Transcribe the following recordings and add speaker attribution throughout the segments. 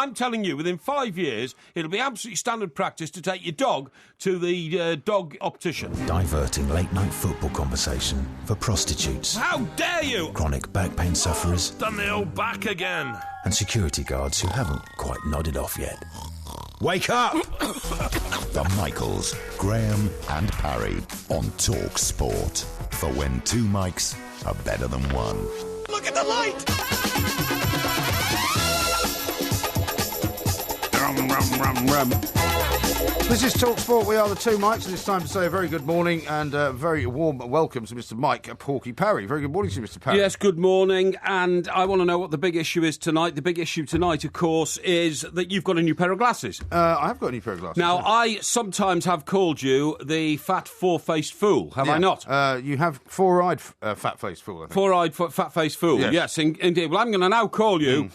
Speaker 1: I'm telling you, within 5 years, it'll be absolutely standard practice to take your dog to the dog optician.
Speaker 2: Diverting late-night football conversation for prostitutes.
Speaker 1: How dare you!
Speaker 2: Chronic back pain sufferers.
Speaker 1: Done the old back again.
Speaker 2: And security guards who haven't quite nodded off yet. Wake up!
Speaker 3: The Michaels, Graham and Parry on Talk Sport. For when two mics are better than one.
Speaker 1: Look at the light!
Speaker 4: This is Talk Sport. We are the two mics, and it's time to say a very good morning and a very warm welcome to Mr. Mike Porky Parry. Very good morning to you, Mr. Parry.
Speaker 1: Yes, good morning, and I want to know what the big issue is tonight. The big issue tonight, of course, is that you've got a new pair of glasses.
Speaker 4: I have got a new pair of glasses.
Speaker 1: Now, I sometimes have called you the fat, four-faced fool, have I not?
Speaker 4: You have four-eyed fat-faced fool, I think.
Speaker 1: Four-eyed fat-faced fool, yes indeed. Well, I'm going to now call you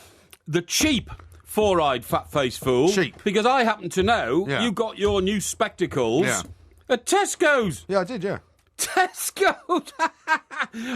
Speaker 1: the cheap four-eyed fat-faced fool.
Speaker 4: Cheap.
Speaker 1: Because I happen to know you got your new spectacles at Tesco's.
Speaker 4: Yeah, I did, yeah.
Speaker 1: Tesco's!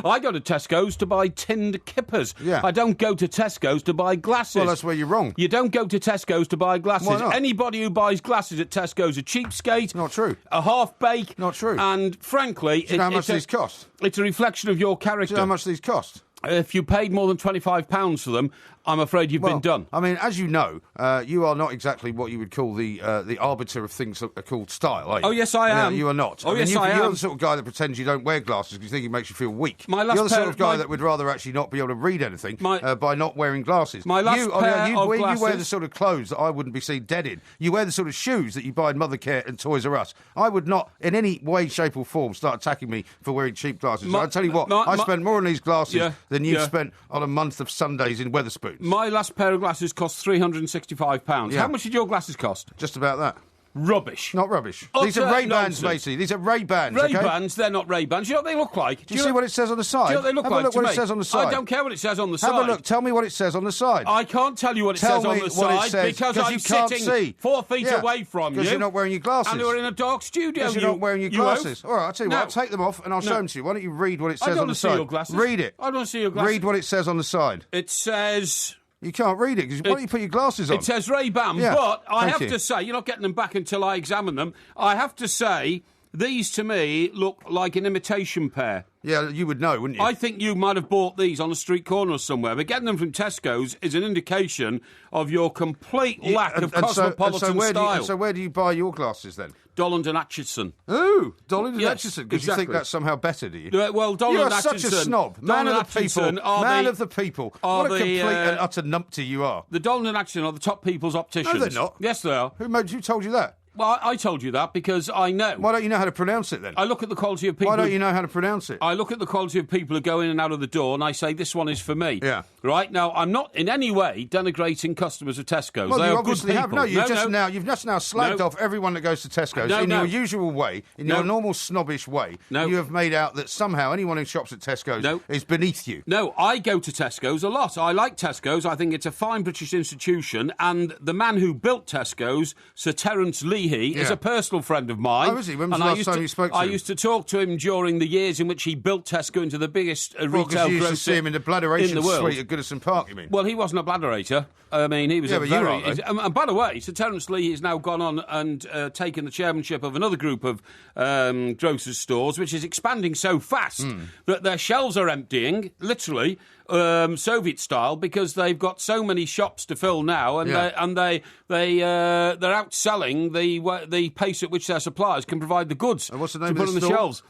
Speaker 1: I go to Tesco's to buy tinned kippers.
Speaker 4: Yeah.
Speaker 1: I don't go to Tesco's to buy glasses.
Speaker 4: Well, that's where you're wrong.
Speaker 1: You don't go to Tesco's to buy glasses.
Speaker 4: Why not?
Speaker 1: Anybody who buys glasses at Tesco's a cheapskate.
Speaker 4: Not true.
Speaker 1: A half-bake.
Speaker 4: Not true.
Speaker 1: And frankly...
Speaker 4: Do you know how much these cost?
Speaker 1: It's a reflection of your character.
Speaker 4: Do you know how much these cost?
Speaker 1: If you paid more than £25 for them, I'm afraid you've been done.
Speaker 4: I mean, as you know, you are not exactly what you would call the arbiter of things that are called style, are you?
Speaker 1: Oh, yes, I am.
Speaker 4: You are not.
Speaker 1: Oh, yes, I am.
Speaker 4: You're the sort of guy that pretends you don't wear glasses because you think it makes you feel weak.
Speaker 1: You're
Speaker 4: the sort of guy that would rather actually not be able to read anything by not wearing glasses.
Speaker 1: My last pair of glasses...
Speaker 4: You wear the sort of clothes that I wouldn't be seen dead in. You wear the sort of shoes that you buy in Mothercare and Toys R Us. I would not, in any way, shape or form, start attacking me for wearing cheap glasses. I'll tell you what, I spent more on these glasses than you've spent on a month of Sundays in Wetherspoons.
Speaker 1: My last pair of glasses cost £365. How much did your glasses cost?
Speaker 4: Just about that.
Speaker 1: Rubbish.
Speaker 4: Not rubbish. These are Ray-Bans, matey. These are Ray-Bans,
Speaker 1: Ray-Bans, they're not Ray-Bans. You know what they look like?
Speaker 4: Do you see what it says on the side?
Speaker 1: Do you know what they look like?
Speaker 4: Have a look what it says on the side.
Speaker 1: I don't care what it says on the side.
Speaker 4: Have a look. Tell me what it says on the side.
Speaker 1: I can't tell you what it says on the side because I'm sitting 4 feet away from you.
Speaker 4: Because you're not wearing your glasses.
Speaker 1: And you're in a dark studio.
Speaker 4: Because you're not wearing your glasses. All right, I'll tell you what. I'll take them off and I'll show them to you. Why don't you read what it says on the side?
Speaker 1: I don't see your glasses.
Speaker 4: Read it.
Speaker 1: I don't see your glasses.
Speaker 4: Read what it says on the side.
Speaker 1: It says...
Speaker 4: You can't read it, because why don't you put your glasses on?
Speaker 1: It says Ray-Ban, but I have to say, you're not getting them back until I examine them, I have to say, these to me look like an imitation pair.
Speaker 4: Yeah, you would know, wouldn't you?
Speaker 1: I think you might have bought these on a street corner or somewhere, but getting them from Tesco's is an indication of your complete lack of cosmopolitan style.
Speaker 4: So where do you buy your glasses, then?
Speaker 1: Holland and Atchison.
Speaker 4: Ooh, Holland and Atchison, because you think that's somehow better, do you?
Speaker 1: Well, Holland and Atchison...
Speaker 4: You are such a snob. Man of the people. Man of the people. What a complete and utter numpty you are.
Speaker 1: The Holland and Atchison are the top people's opticians.
Speaker 4: No, they're not.
Speaker 1: Yes, they are.
Speaker 4: Who told you that?
Speaker 1: Well, I told you that because I know.
Speaker 4: Why don't you know how to pronounce it, then?
Speaker 1: I look at the quality of people...
Speaker 4: Why don't you know how to pronounce it?
Speaker 1: I look at the quality of people who go in and out of the door and I say, this one is for me.
Speaker 4: Yeah.
Speaker 1: Right? Now, I'm not in any way denigrating customers of Tesco's.
Speaker 4: Well,
Speaker 1: they
Speaker 4: you
Speaker 1: are
Speaker 4: obviously
Speaker 1: good
Speaker 4: have.
Speaker 1: people.
Speaker 4: No, you've just now slagged off everyone that goes to Tesco's in your usual way, in your normal snobbish way. You have made out that somehow anyone who shops at Tesco's is beneath you.
Speaker 1: No, I go to Tesco's a lot. I like Tesco's. I think it's a fine British institution, and the man who built Tesco's, Sir Terence Leahy, is a personal friend of mine.
Speaker 4: Oh, is he? When was the last time you spoke to him?
Speaker 1: I used to talk to him during the years in which he built Tesco into the biggest retail grocer
Speaker 4: you used to see him in the bladderation suite at Goodison Park, you mean?
Speaker 1: Well, he wasn't a bladderator. I mean, he was and by the way, Sir Terence Lee has now gone on and taken the chairmanship of another group of grocers' stores, which is expanding so fast that their shelves are emptying, literally, Soviet style, because they've got so many shops to fill now, and they're outselling the pace at which their suppliers can provide the goods
Speaker 4: and what's the name
Speaker 1: to put
Speaker 4: of
Speaker 1: on the shelves.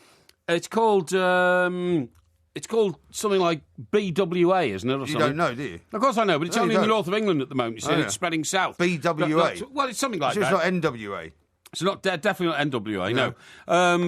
Speaker 1: It's called something like BWA, isn't it? Or
Speaker 4: you don't know, do you?
Speaker 1: Of course I know, but it's only in the north of England at the moment. You see, it's spreading south.
Speaker 4: BWA?
Speaker 1: Well, it's something like
Speaker 4: that.
Speaker 1: It's
Speaker 4: not NWA.
Speaker 1: It's not definitely not NWA, no.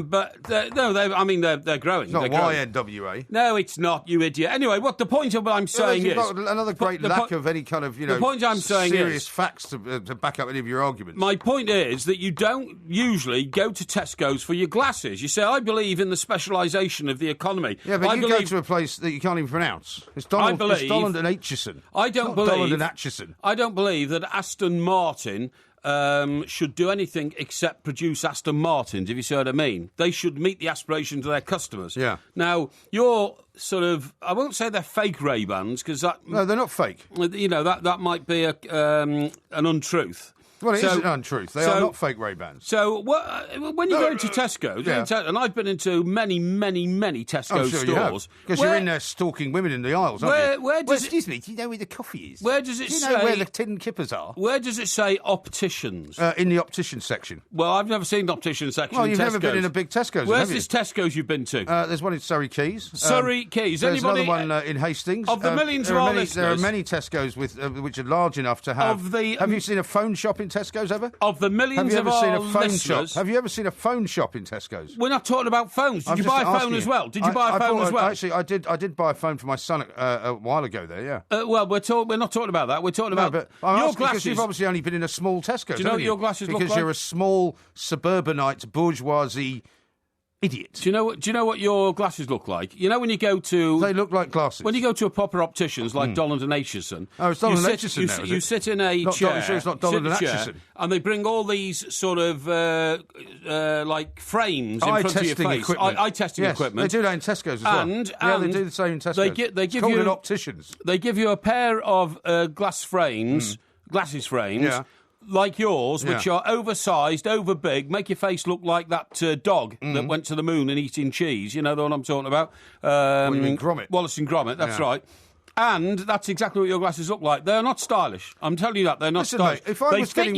Speaker 1: But they're growing.
Speaker 4: It's not YNWA.
Speaker 1: No, it's not, you idiot. Anyway, what the point of what I'm saying
Speaker 4: is... Got another great lack of any kind of,
Speaker 1: the point I'm saying
Speaker 4: serious facts to back up any of your arguments.
Speaker 1: My point is that you don't usually go to Tesco's for your glasses. You say, I believe in the specialisation of the economy.
Speaker 4: Yeah, but you go to a place that you can't even pronounce. It's Holland and Atchison.
Speaker 1: I don't believe...
Speaker 4: Holland and Atchison.
Speaker 1: I don't believe that Aston Martin... should do anything except produce Aston Martins, if you see what I mean. They should meet the aspirations of their customers.
Speaker 4: Yeah.
Speaker 1: Now, you're sort of, I won't say they're fake Ray-Bans, because that...
Speaker 4: No, they're not fake.
Speaker 1: You know, that might be an untruth.
Speaker 4: Well, it is an untruth. They are not fake Ray-Bans.
Speaker 1: So when you go into Tesco's, and I've been into many, many, many Tesco stores.
Speaker 4: Because you're in there stalking women in the aisles, aren't you?
Speaker 5: Excuse me, do you know where the coffee is?
Speaker 1: Where does it say...
Speaker 4: Do you know where the tin kippers are?
Speaker 1: Where does it say opticians?
Speaker 4: In the opticians section.
Speaker 1: Well, I've never seen the opticians section
Speaker 4: Well,
Speaker 1: in
Speaker 4: you've
Speaker 1: Tesco's.
Speaker 4: never been in a big Tesco's,
Speaker 1: Where's
Speaker 4: have you?
Speaker 1: this Tesco's you've been to?
Speaker 4: There's one in Surrey Quays.
Speaker 1: Surrey Quays.
Speaker 4: There's
Speaker 1: Anybody...
Speaker 4: another one in Hastings.
Speaker 1: Of the millions of our listeners...
Speaker 4: There are many Tesco's which are large enough to have... Have you seen a phone shop in Tesco's ever?
Speaker 1: Of the millions of our listeners...
Speaker 4: Have you ever seen a phone shop in Tesco's?
Speaker 1: We're not talking about phones. Did you buy a phone as well? Did you buy a phone as well?
Speaker 4: Actually, I did buy a phone for my son a while ago there, yeah.
Speaker 1: Well, we're not talking about that. We're talking about your glasses.
Speaker 4: Because you've obviously only been in a small Tesco's.
Speaker 1: Do you know what your glasses look like?
Speaker 4: Because you're a small suburbanite bourgeoisie idiot.
Speaker 1: Do you know what your glasses look like? You know when you go to...
Speaker 4: They look like glasses.
Speaker 1: When you go to a proper opticians like Holland and Australia...
Speaker 4: Oh, it's Holland and Australia now, is it?
Speaker 1: You sit in a chair...
Speaker 4: Sure it's not Holland and Australia.
Speaker 1: And they bring all these sort of, like, frames in front of your face. Eye-testing equipment.
Speaker 4: They do that in Tesco's as well.
Speaker 1: And
Speaker 4: they do the same in Tesco's.
Speaker 1: They give
Speaker 4: it's called
Speaker 1: you...
Speaker 4: an opticians.
Speaker 1: They give you a pair of glasses frames...
Speaker 4: Yeah.
Speaker 1: Like yours, which are oversized, overbig, make your face look like that dog that went to the moon and eating cheese. You know the one I'm talking about?
Speaker 4: What do you mean, Gromit?
Speaker 1: Wallace and Gromit, that's right. And that's exactly what your glasses look like. They're not stylish. I'm telling you that, they're not stylish.
Speaker 4: Mate, if I was getting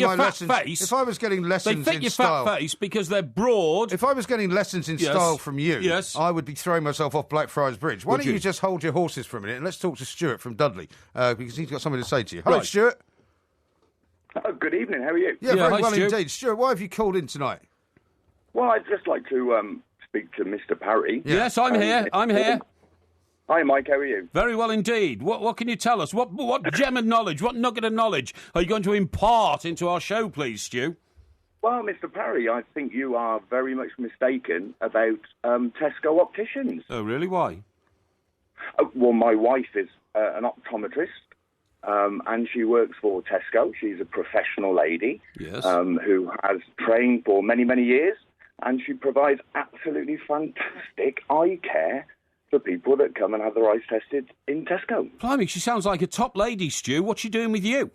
Speaker 4: lessons
Speaker 1: they fit your fat face because they're broad.
Speaker 4: If I was getting lessons in style from you, I would be throwing myself off Blackfriars Bridge. Why don't you just hold your horses for a minute and let's talk to Stuart from Dudley, because he's got something to say to you. Hello, Stuart.
Speaker 6: Oh, good evening. How are you?
Speaker 4: Yeah, very well indeed. Stuart, why have you called in tonight?
Speaker 6: Well, I'd just like to speak to Mr. Parry.
Speaker 1: Yes, I'm here.
Speaker 6: Hi, Mike. How are you?
Speaker 1: Very well indeed. What can you tell us? What gem of knowledge, what nugget of knowledge are you going to impart into our show, please, Stu?
Speaker 6: Well, Mr. Parry, I think you are very much mistaken about Tesco opticians.
Speaker 1: Oh, really? Why?
Speaker 6: Well, my wife is an optometrist. And she works for Tesco. She's a professional lady who has trained for many, many years, and she provides absolutely fantastic eye care for people that come and have their eyes tested in Tesco.
Speaker 1: Blimey, she sounds like a top lady, Stu. What's she doing with you?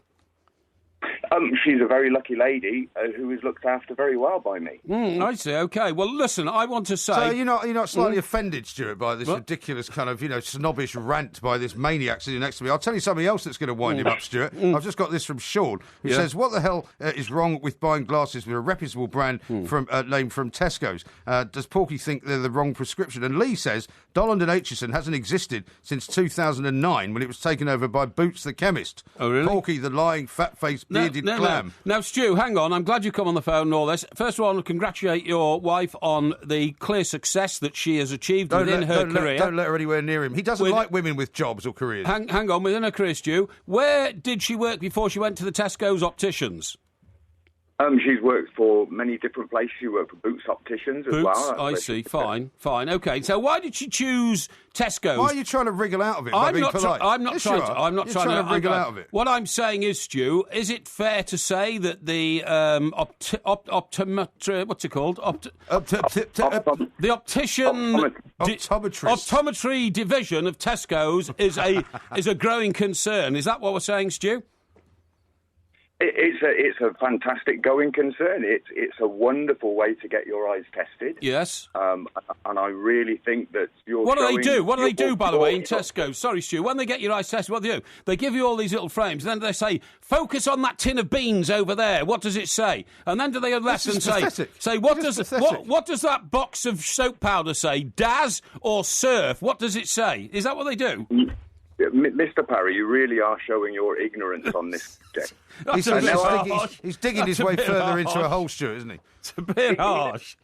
Speaker 6: She's a very lucky lady who is looked after very well by me.
Speaker 1: I see. Okay. Well, listen, I want to say...
Speaker 4: So you're not slightly offended, Stuart, by this ridiculous kind of, snobbish rant by this maniac sitting next to me? I'll tell you something else that's going to wind him up, Stuart. I've just got this from Sean, who says, what the hell is wrong with buying glasses with a reputable brand name from Tesco's? Does Porky think they're the wrong prescription? And Lee says, Holland and Australia hasn't existed since 2009 when it was taken over by Boots the chemist.
Speaker 1: Oh, really?
Speaker 4: Porky, the lying, fat-faced, bearded clam.
Speaker 1: Now, Stu, hang on. I'm glad you come on the phone and all this. First of all, I want to congratulate your wife on the clear success that she has achieved within her career.
Speaker 4: Don't let her anywhere near him. He doesn't like women with jobs or careers.
Speaker 1: Hang on, within her career, Stu, where did she work before she went to the Tesco's opticians?
Speaker 6: She's worked for many different places. She worked for Boots Opticians as well.
Speaker 1: I see. Fine. Okay. So why did she choose Tesco's?
Speaker 4: Why are you trying to wriggle out of it by being polite?
Speaker 1: I'm not trying to
Speaker 4: wriggle out of it.
Speaker 1: What I'm saying is, Stu, is it fair to say that the what's it called? The optometry division of Tesco's is a growing concern. Is that what we're saying, Stu?
Speaker 6: It's a fantastic going concern. It's a wonderful way to get your eyes tested.
Speaker 1: Yes.
Speaker 6: And I really think that you're...
Speaker 1: What do they do? What do they do, by the way, in Tesco? Sorry, Stu. When they get your eyes tested, what do they do? They give you all these little frames, and then they say, focus on that tin of beans over there. What does it say? And then do they lesson say what does that box of soap powder say? Daz or Surf? What does it say? Is that what they do?
Speaker 6: Mr. Parry, you really are showing your ignorance on this subject.
Speaker 4: He's digging his way further into a hole, Stuart, isn't he?
Speaker 1: It's a bit harsh.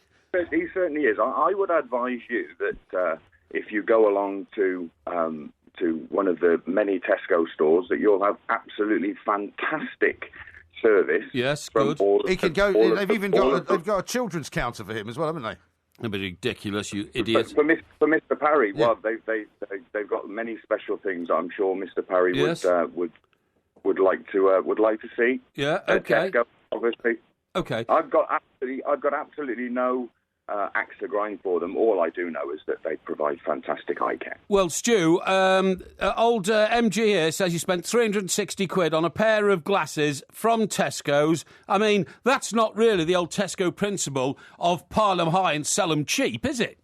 Speaker 6: He certainly is. I would advise you that if you go along to one of the many Tesco stores, that you'll have absolutely fantastic service.
Speaker 1: Yes,
Speaker 6: good.
Speaker 1: He
Speaker 4: can go. They've got a children's counter for him as well, haven't they?
Speaker 1: That'd be ridiculous, you idiot.
Speaker 6: For Mr. Parry, well, they've got many special things. I'm sure Mr. Parry would like to see.
Speaker 1: Yeah, okay.
Speaker 6: obviously.
Speaker 1: Okay.
Speaker 6: I've got absolutely no axe to grind for them. All I do know is that they provide fantastic eye care.
Speaker 1: Well, Stu, old MG here says you spent 360 quid on a pair of glasses from Tesco's. I mean, that's not really the old Tesco principle of pile them high and sell them cheap, is it?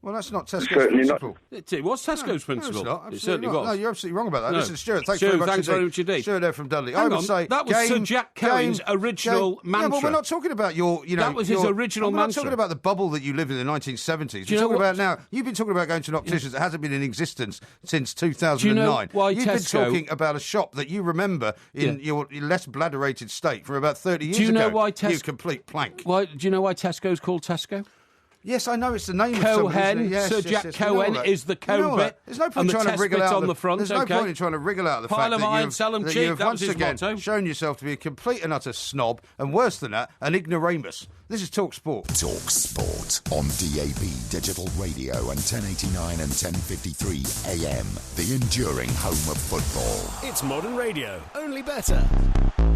Speaker 4: Well, that's not Tesco's principle.
Speaker 1: It was Tesco's principle.
Speaker 4: No, it's not.
Speaker 1: It certainly was.
Speaker 4: No, you're absolutely wrong about that.
Speaker 1: No.
Speaker 4: Listen, Stuart, thanks
Speaker 1: Stu,
Speaker 4: very much indeed.
Speaker 1: Stuart
Speaker 4: there from Dudley.
Speaker 1: Hang
Speaker 4: I would
Speaker 1: on,
Speaker 4: say
Speaker 1: that was Sir Jack Cohen's original mantra.
Speaker 4: Yeah, but we're not talking about your,
Speaker 1: That was his original mantra.
Speaker 4: We're not talking about the bubble that you lived in the 1970s. We're talking about now. You've been talking about going to an optician's that hasn't been in existence since 2009.
Speaker 1: Do you know why
Speaker 4: You've been talking about a shop that you remember in your less bladderated state from about 30 years ago.
Speaker 1: Do you know why
Speaker 4: You complete plank.
Speaker 1: Do you know why Tesco's called Tesco?
Speaker 4: Yes, I know it's the name
Speaker 1: Cohen,
Speaker 4: of something.
Speaker 1: Sir Jack Cohen is the co bit.
Speaker 4: There's no point trying to wriggle out
Speaker 1: on the front.
Speaker 4: There's no point in trying to wriggle out the fact that you've once again shown yourself to be a complete and utter snob, and worse than that, an ignoramus. This is Talk Sport.
Speaker 3: Talk Sport on DAB Digital Radio and 1089 and 1053 AM. The enduring home of football.
Speaker 2: It's modern radio, only better.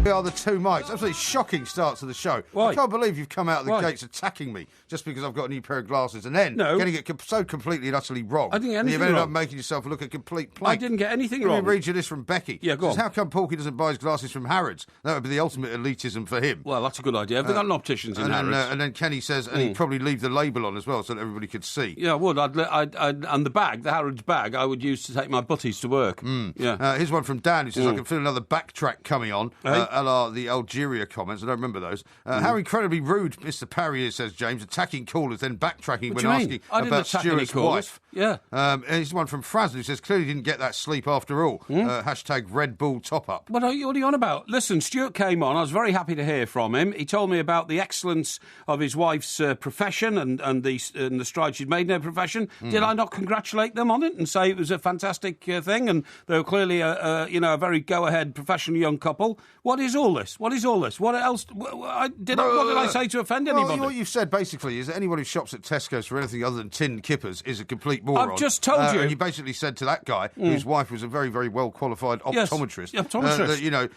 Speaker 4: We are the two mics. Absolutely shocking start to the show.
Speaker 1: Why?
Speaker 4: I can't believe you've come out of the gates attacking me just because I've got a new pair of glasses and then getting it so completely and utterly wrong.
Speaker 1: I didn't get anything
Speaker 4: You've ended
Speaker 1: wrong.
Speaker 4: up making yourself look a complete plank.
Speaker 1: I didn't get anything
Speaker 4: Let
Speaker 1: wrong.
Speaker 4: me read you this from Becky.
Speaker 1: Yeah, go on.
Speaker 4: How come Porky doesn't buy his glasses from Harrods? That would be the ultimate elitism for him.
Speaker 1: Well, that's a good idea. Have they got an opticians in Harrods?
Speaker 4: And then Kenny says, and he'd probably leave the label on as well so that everybody could see.
Speaker 1: Yeah, I would. And the bag, the Harrods bag, I would use to take my butties to work. Yeah.
Speaker 4: Here's one from Dan who says, I can feel another backtrack coming on, a la the Algeria comments. I don't remember those. How incredibly rude Mr. Parry is, says James, attacking callers, then backtracking when asking about Stuart's wife.
Speaker 1: Yeah.
Speaker 4: And here's one from Frazzle who says, clearly didn't get that sleep after all. Hashtag Red Bull top up.
Speaker 1: What are you on about? Listen, Stuart came on. I was very happy to hear from him. He told me about the excellence of his wife's profession and the strides she'd made in her profession. Did I not congratulate them on it and say it was a fantastic thing and they were clearly a very go-ahead professional young couple? What is all this? What else? What did I say to offend anybody?
Speaker 4: What you've said basically is that anyone who shops at Tesco's for anything other than tin kippers is a complete moron.
Speaker 1: I've just told you.
Speaker 4: And you basically said to that guy, whose wife was a very, very well-qualified optometrist,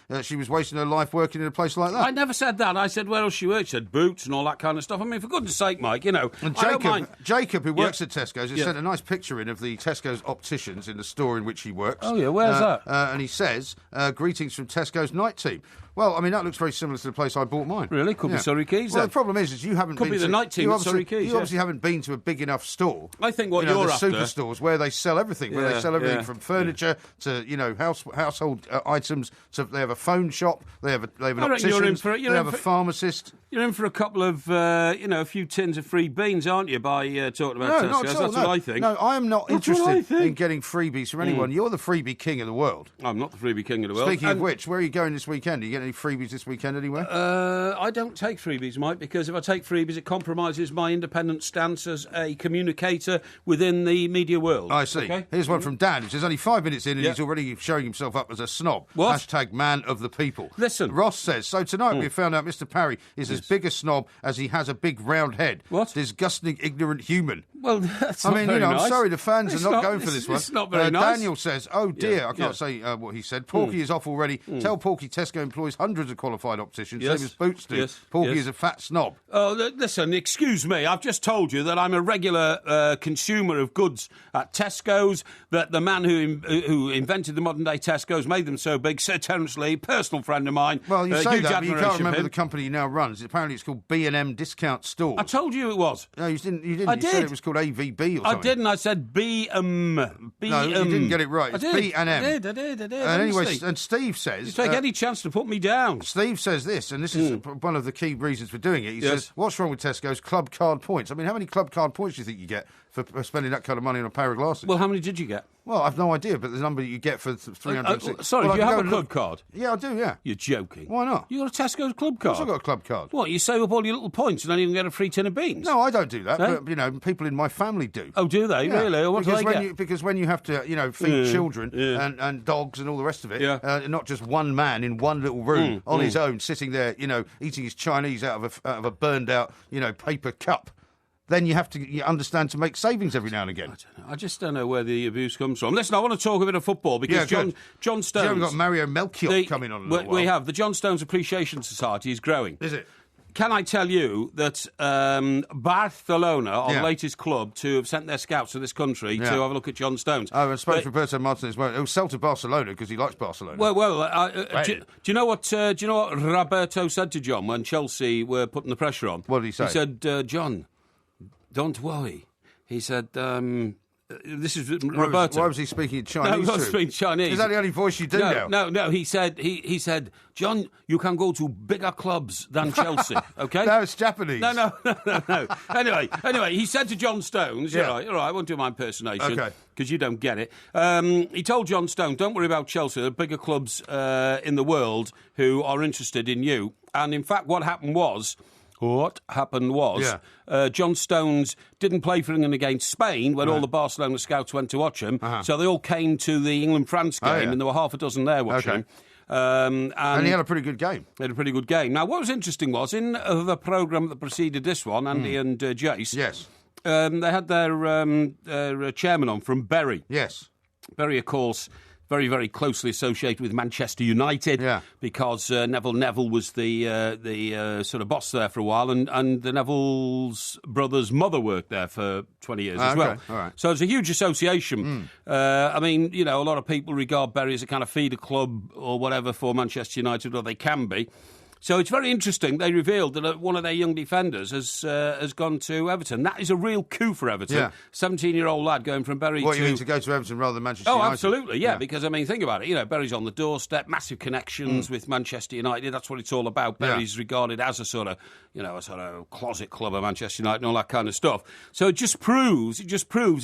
Speaker 4: that she was wasting her life working in a place like that.
Speaker 1: I never said that. I said, where else she worked? She said boots and all that kind of stuff. I mean, for goodness sake, Mike,
Speaker 4: And Jacob, who works at Tesco's, has sent a nice picture in of the Tesco's opticians in the store in which he works.
Speaker 1: Oh, yeah, where's that?
Speaker 4: And he says, greetings from Tesco's night team. Well, I mean, that looks very similar to the place I bought mine.
Speaker 1: Really? Could be Surrey Quays,
Speaker 4: Well,
Speaker 1: then.
Speaker 4: the problem is you haven't been to...
Speaker 1: Could be the night team at Surrey Quays,
Speaker 4: You obviously haven't been to a big enough store.
Speaker 1: I think what you're after...
Speaker 4: the superstores where they sell everything, they sell everything from furniture to, household items. So they have a phone shop, they have an optician, they have a pharmacist.
Speaker 1: You're in for a couple of, a few tins of free beans, aren't you, by talking about Tesco? That's what I think.
Speaker 4: No, I am not interested in getting freebies from anyone. You're the freebie king of the world.
Speaker 1: I'm not the freebie king of the world.
Speaker 4: Speaking of which, where are you going this weekend? Are you getting any freebies this weekend anywhere?
Speaker 1: I don't take freebies, Mike, because if I take freebies, it compromises my independent stance as a communicator within the media world.
Speaker 4: I see.
Speaker 1: Okay?
Speaker 4: Here's one from Dan. It says, only 5 minutes in and he's already showing himself up as a snob.
Speaker 1: What?
Speaker 4: Hashtag man of the people.
Speaker 1: Listen.
Speaker 4: Ross says, so tonight we found out Mr. Parry is as big a snob as he has a big round head.
Speaker 1: What?
Speaker 4: Disgusting, ignorant human.
Speaker 1: Well, that's not very nice.
Speaker 4: I'm sorry, the fans are not going for this one.
Speaker 1: It's not very nice.
Speaker 4: Daniel says, oh dear, I can't say what he said. Porky is off already. Tell Porky Tesco employs hundreds of qualified opticians, same as Boots do. Porky is a fat snob.
Speaker 1: Oh, listen, excuse me. I've just told you that I'm a regular consumer of goods at Tesco's, that the man who invented the modern-day Tesco's, made them so big, Sir Terence Lee, personal friend of mine.
Speaker 4: Well, you say that, but you can't remember
Speaker 1: him.
Speaker 4: the company he now runs. Apparently it's called B&M Discount Stores.
Speaker 1: I told you it was.
Speaker 4: No, you didn't. You
Speaker 1: did.
Speaker 4: said it was called AVB or something.
Speaker 1: I didn't. I said B&M.
Speaker 4: No, you didn't get it right. It's B&M.
Speaker 1: I did.
Speaker 4: And anyway, and Steve says...
Speaker 1: You take any chance to put me down.
Speaker 4: Steve says this, and this is one of the key reasons for doing it. He says, what's wrong with Tesco's club card points? I mean, how many club card points do you think you get for spending that kind of money on a pair of glasses?
Speaker 1: Well, how many did you get?
Speaker 4: Well, I've no idea, but the number you get for 360...
Speaker 1: Sorry, do you have a club card?
Speaker 4: Yeah, I do, yeah.
Speaker 1: You're joking.
Speaker 4: Why not?
Speaker 1: You got a Tesco's club card?
Speaker 4: Of course I've got a club card.
Speaker 1: What, you save up all your little points and then you can get a free tin of beans?
Speaker 4: No, I don't do that, but, people in my family do.
Speaker 1: Oh, do they? Yeah. Really? What do they get?
Speaker 4: Because when you have to, feed children and dogs and all the rest of it, not just one man in one little room on his own, sitting there, eating his Chinese out of a burned-out, paper cup. then you have to understand to make savings every now and again.
Speaker 1: I just don't know where the abuse comes from. Listen, I want to talk a bit of football because John Stones...
Speaker 4: We've got Mario Melchiot coming on in a little while.
Speaker 1: We have. The John Stones Appreciation Society is growing.
Speaker 4: Is it?
Speaker 1: Can I tell you that Barcelona, our latest club, to have sent their scouts to this country to have a look at John Stones?
Speaker 4: I spoke to Roberto Martinez. Well, he'll sell to Barcelona because he likes Barcelona.
Speaker 1: Do you know what Roberto said to John when Chelsea were putting the pressure on?
Speaker 4: What did he say?
Speaker 1: He said, John, don't worry. He said... this is Roberto.
Speaker 4: Why was he speaking Chinese?
Speaker 1: No, he wasn't speaking Chinese.
Speaker 4: Is that the only voice you do now?
Speaker 1: No. He said, John, you can go to bigger clubs than Chelsea. Okay?
Speaker 4: No, it's Japanese.
Speaker 1: No. Anyway, he said to John Stones, all right, I won't do my impersonation, because you don't get it. He told John Stones, don't worry about Chelsea. There are bigger clubs in the world who are interested in you. And in fact, what happened was, John Stones didn't play for England against Spain when all the Barcelona scouts went to watch him. So they all came to the England-France game, and there were half a dozen there watching him.
Speaker 4: And he had a pretty good game.
Speaker 1: Now, what was interesting was, in the programme that preceded this one, Andy and Jace, they had their chairman on from Bury.
Speaker 4: Yes.
Speaker 1: Bury, of course... very, very closely associated with Manchester United because Neville was the sort of boss there for a while, and the Neville's brother's mother worked there for 20 years as well.
Speaker 4: All right.
Speaker 1: So it's a huge association. I mean, a lot of people regard Bury as a kind of feeder club or whatever for Manchester United, or they can be. So it's very interesting. They revealed that one of their young defenders has gone to Everton. That is a real coup for Everton. 17-year-old lad going from Bury
Speaker 4: you mean to go to Everton rather than Manchester United?
Speaker 1: Oh, absolutely, because, I mean, think about it. Bury's on the doorstep, massive connections with Manchester United. That's what it's all about. Bury's regarded as a sort of closet club of Manchester United and all that kind of stuff. So it just proves,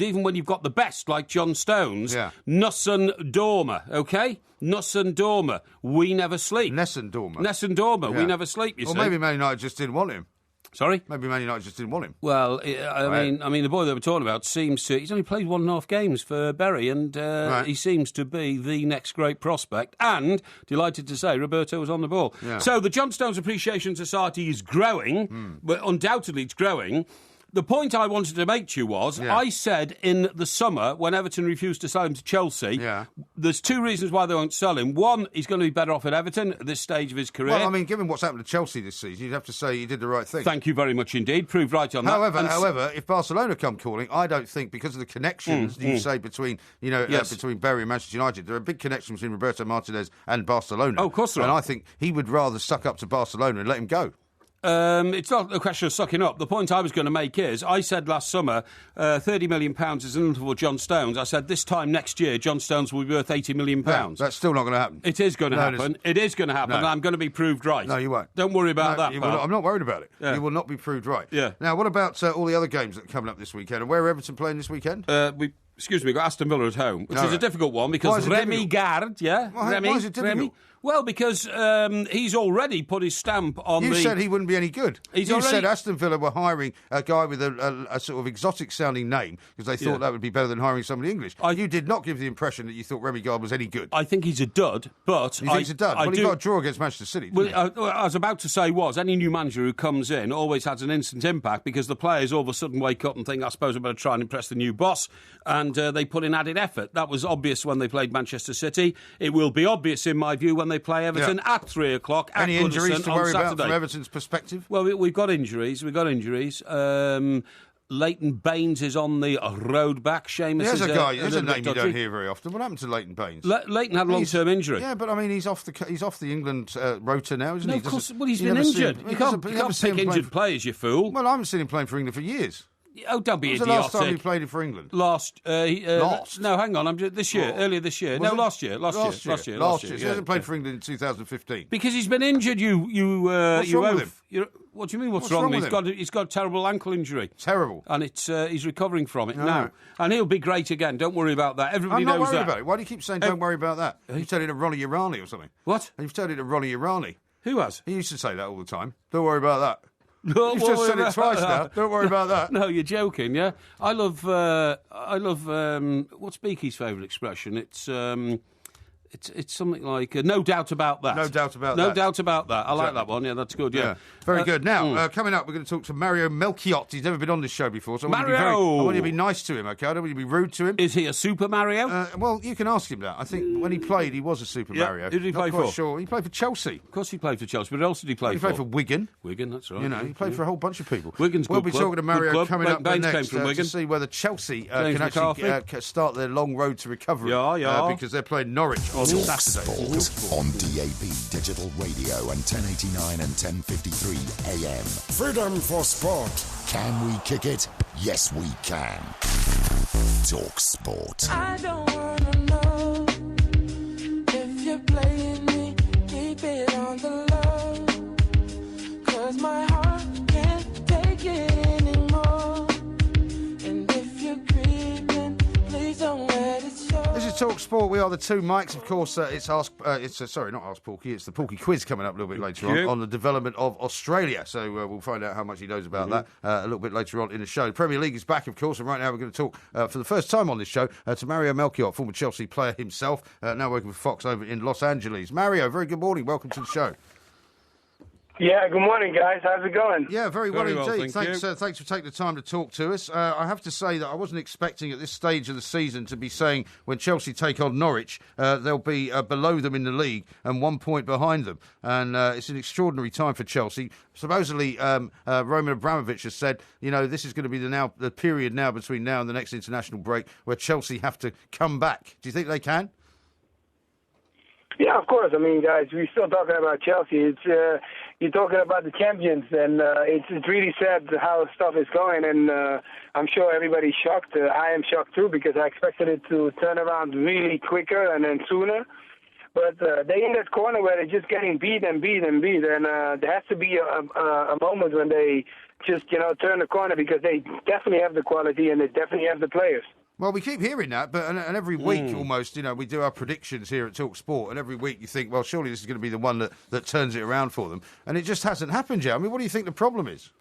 Speaker 1: even when you've got the best, like John Stones, Nussen Dormer, OK? Nussen Dormer, we never sleep.
Speaker 4: Nessun
Speaker 1: Dormer, we never sleep, you see.
Speaker 4: Or maybe Man United just didn't want him.
Speaker 1: Sorry?
Speaker 4: Maybe Man United just didn't want him.
Speaker 1: Well, I mean, the boy they were talking about seems to... He's only played 1.5 games for Bury, and he seems to be the next great prospect. And, delighted to say, Roberto was on the ball. Yeah. So the John Stones Appreciation Society is growing, but undoubtedly it's growing. The point I wanted to make to you was, I said in the summer, when Everton refused to sell him to Chelsea, there's two reasons why they won't sell him. One, he's going to be better off at Everton at this stage of his career.
Speaker 4: Well, I mean, given what's happened to Chelsea this season, you'd have to say he did the right thing.
Speaker 1: Thank you very much indeed. Proved right on that.
Speaker 4: However, if Barcelona come calling, I don't think, because of the connections you say between, between Bury and Manchester United, there are big connections between Roberto Martinez and Barcelona.
Speaker 1: Oh, of course there are.
Speaker 4: And I think he would rather suck up to Barcelona and let him go.
Speaker 1: It's not a question of sucking up. The point I was going to make is, I said last summer, £30 million is enough for John Stones. I said this time next year, John Stones will be worth £80 million.
Speaker 4: No, that's still not going to happen.
Speaker 1: It is going to happen. It is going to happen, and I'm going to be proved right.
Speaker 4: No, you won't.
Speaker 1: Don't worry about that.
Speaker 4: I'm not worried about it. You will not be proved right. Now, what about all the other games that are coming up this weekend? And where are Everton playing this weekend?
Speaker 1: We've got Aston Villa at home, which is a difficult one because Remy Gard,
Speaker 4: why is it difficult?
Speaker 1: Well, because he's already put his stamp on
Speaker 4: You said he wouldn't be any good.
Speaker 1: You
Speaker 4: said Aston Villa were hiring a guy with a sort of exotic-sounding name because they thought that would be better than hiring somebody English. You did not give the impression that you thought Remy Gard was any good.
Speaker 1: I think he's a dud, but...
Speaker 4: You think he's a dud? Well, he got a draw against Manchester City,
Speaker 1: didn't he? I was about to say any new manager who comes in always has an instant impact because the players all of a sudden wake up and think, I suppose I better try and impress the new boss, and they put in added effort. That was obvious when they played Manchester City. It will be obvious, in my view, when they play Everton at 3 o'clock at
Speaker 4: Any
Speaker 1: Goodison
Speaker 4: injuries to worry
Speaker 1: about
Speaker 4: from Everton's perspective?
Speaker 1: Well, we've got injuries. Leighton Baines is on the road back. Seamus
Speaker 4: There's
Speaker 1: is
Speaker 4: a guy. There's a name you don't hear very often. What happened to Leighton Baines?
Speaker 1: Leighton had a long-term injury.
Speaker 4: Yeah, but I mean, he's off the England rota now, isn't he?
Speaker 1: Of course. Well, he's been injured. You can't pick injured players, you fool.
Speaker 4: Well, I haven't seen him playing for England for years.
Speaker 1: Oh, don't be idiotic.
Speaker 4: When was the last time he played for England?
Speaker 1: Last? No, hang on.
Speaker 4: Earlier
Speaker 1: this year. Last year.
Speaker 4: He hasn't played for England in 2015.
Speaker 1: Because he's been injured,
Speaker 4: What's wrong with him?
Speaker 1: What do you mean, what's wrong with him? He's got a terrible ankle injury.
Speaker 4: Terrible.
Speaker 1: And he's recovering from it now. And he'll be great again. Don't worry about that. Everybody knows that.
Speaker 4: I'm not worried about it. Why do you keep saying don't worry about that? You've turned it to Ronnie Irani or something.
Speaker 1: What?
Speaker 4: You've turned it to Ronnie Irani.
Speaker 1: Who has?
Speaker 4: He used to say that all the time. Don't worry about that. You've just said it twice now. Don't worry about that.
Speaker 1: No, you're joking, yeah? I love what's Beaky's favourite expression? It's It's something like no doubt about that.
Speaker 4: No doubt about that.
Speaker 1: No doubt about that. I like that one. Yeah, that's good. Yeah,
Speaker 4: very good. Now, coming up, we're going to talk to Mario Melchiot. He's never been on this show before, so I want you to be nice to him. Okay, I don't want you to be rude to him.
Speaker 1: Is he a Super Mario?
Speaker 4: Well, you can ask him that. I think when he played, he was a Super Mario.
Speaker 1: Who did he play
Speaker 4: for?
Speaker 1: for?
Speaker 4: Sure. He played for Chelsea.
Speaker 1: Of course, he played for Chelsea. But what else did he play for?
Speaker 4: He played for Wigan.
Speaker 1: Wigan, that's right.
Speaker 4: You know, he played for a whole bunch of people.
Speaker 1: Wigan's
Speaker 4: We'll
Speaker 1: good
Speaker 4: be
Speaker 1: club.
Speaker 4: talking to Mario coming up
Speaker 1: Baines
Speaker 4: next
Speaker 1: came from Wigan.
Speaker 4: to see whether Chelsea can actually start their long road to recovery. Because they're playing Norwich on Saturday.
Speaker 3: On DAB Digital Radio and 1089 and 1053 AM.
Speaker 2: Freedom for sport.
Speaker 3: Can we kick it? Yes, we can. Talk Sport.
Speaker 7: I don't wanna know if you're playing me. Keep it on the low. 'Cause my heart can't take it anymore. And if you're creeping, please don't let it show.
Speaker 4: This is Talk Sport. We are the two mics. Of course, not Ask Porky. It's the Porky Quiz coming up a little bit later on the development of Australia. So we'll find out how much he knows about that a little bit later on in the show. The Premier League is back, of course, and right now we're going to talk for the first time on this show to Mario Melchiot, former Chelsea player himself, now working for Fox over in Los Angeles. Mario, very good morning. Welcome to the show.
Speaker 8: Yeah, good morning, guys. How's it going?
Speaker 4: Yeah, very well indeed.
Speaker 1: Thanks
Speaker 4: for taking the time to talk to us. I have to say that I wasn't expecting at this stage of the season to be saying when Chelsea take on Norwich, they'll be below them in the league and 1 point behind them. And it's an extraordinary time for Chelsea. Supposedly, Roman Abramovich has said, this is going to be the period now between now and the next international break where Chelsea have to come back. Do you think they can?
Speaker 8: Yeah, of course. I mean, guys, we're still talking about Chelsea. It's you're talking about the champions, and it's really sad how stuff is going, and I'm sure everybody's shocked. I am shocked too because I expected it to turn around really quicker and then sooner. But they're in that corner where they're just getting beat, and there has to be a moment when they just turn the corner because they definitely have the quality and they definitely have the players.
Speaker 4: Well, we keep hearing that, but and every week almost, we do our predictions here at Talk Sport, and every week you think, well, surely this is going to be the one that turns it around for them, and it just hasn't happened yet. I mean, what do you think the problem is?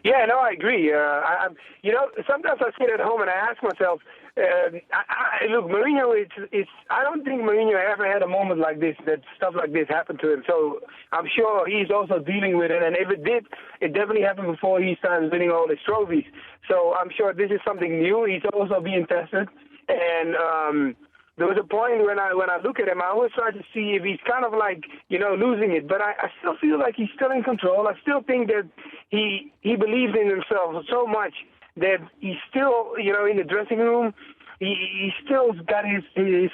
Speaker 8: Yeah, no, I agree. Sometimes I sit at home and I ask myself, look, Mourinho, I don't think Mourinho ever had a moment like this, that stuff like this happened to him. So I'm sure he's also dealing with it. And if it did, it definitely happened before he started winning all his trophies. So I'm sure this is something new. He's also being tested. And there was a point when I look at him, I always try to see if he's kind of like, losing it. But I still feel like he's still in control. I still think that he believes in himself so much that he's still, in the dressing room, he still got his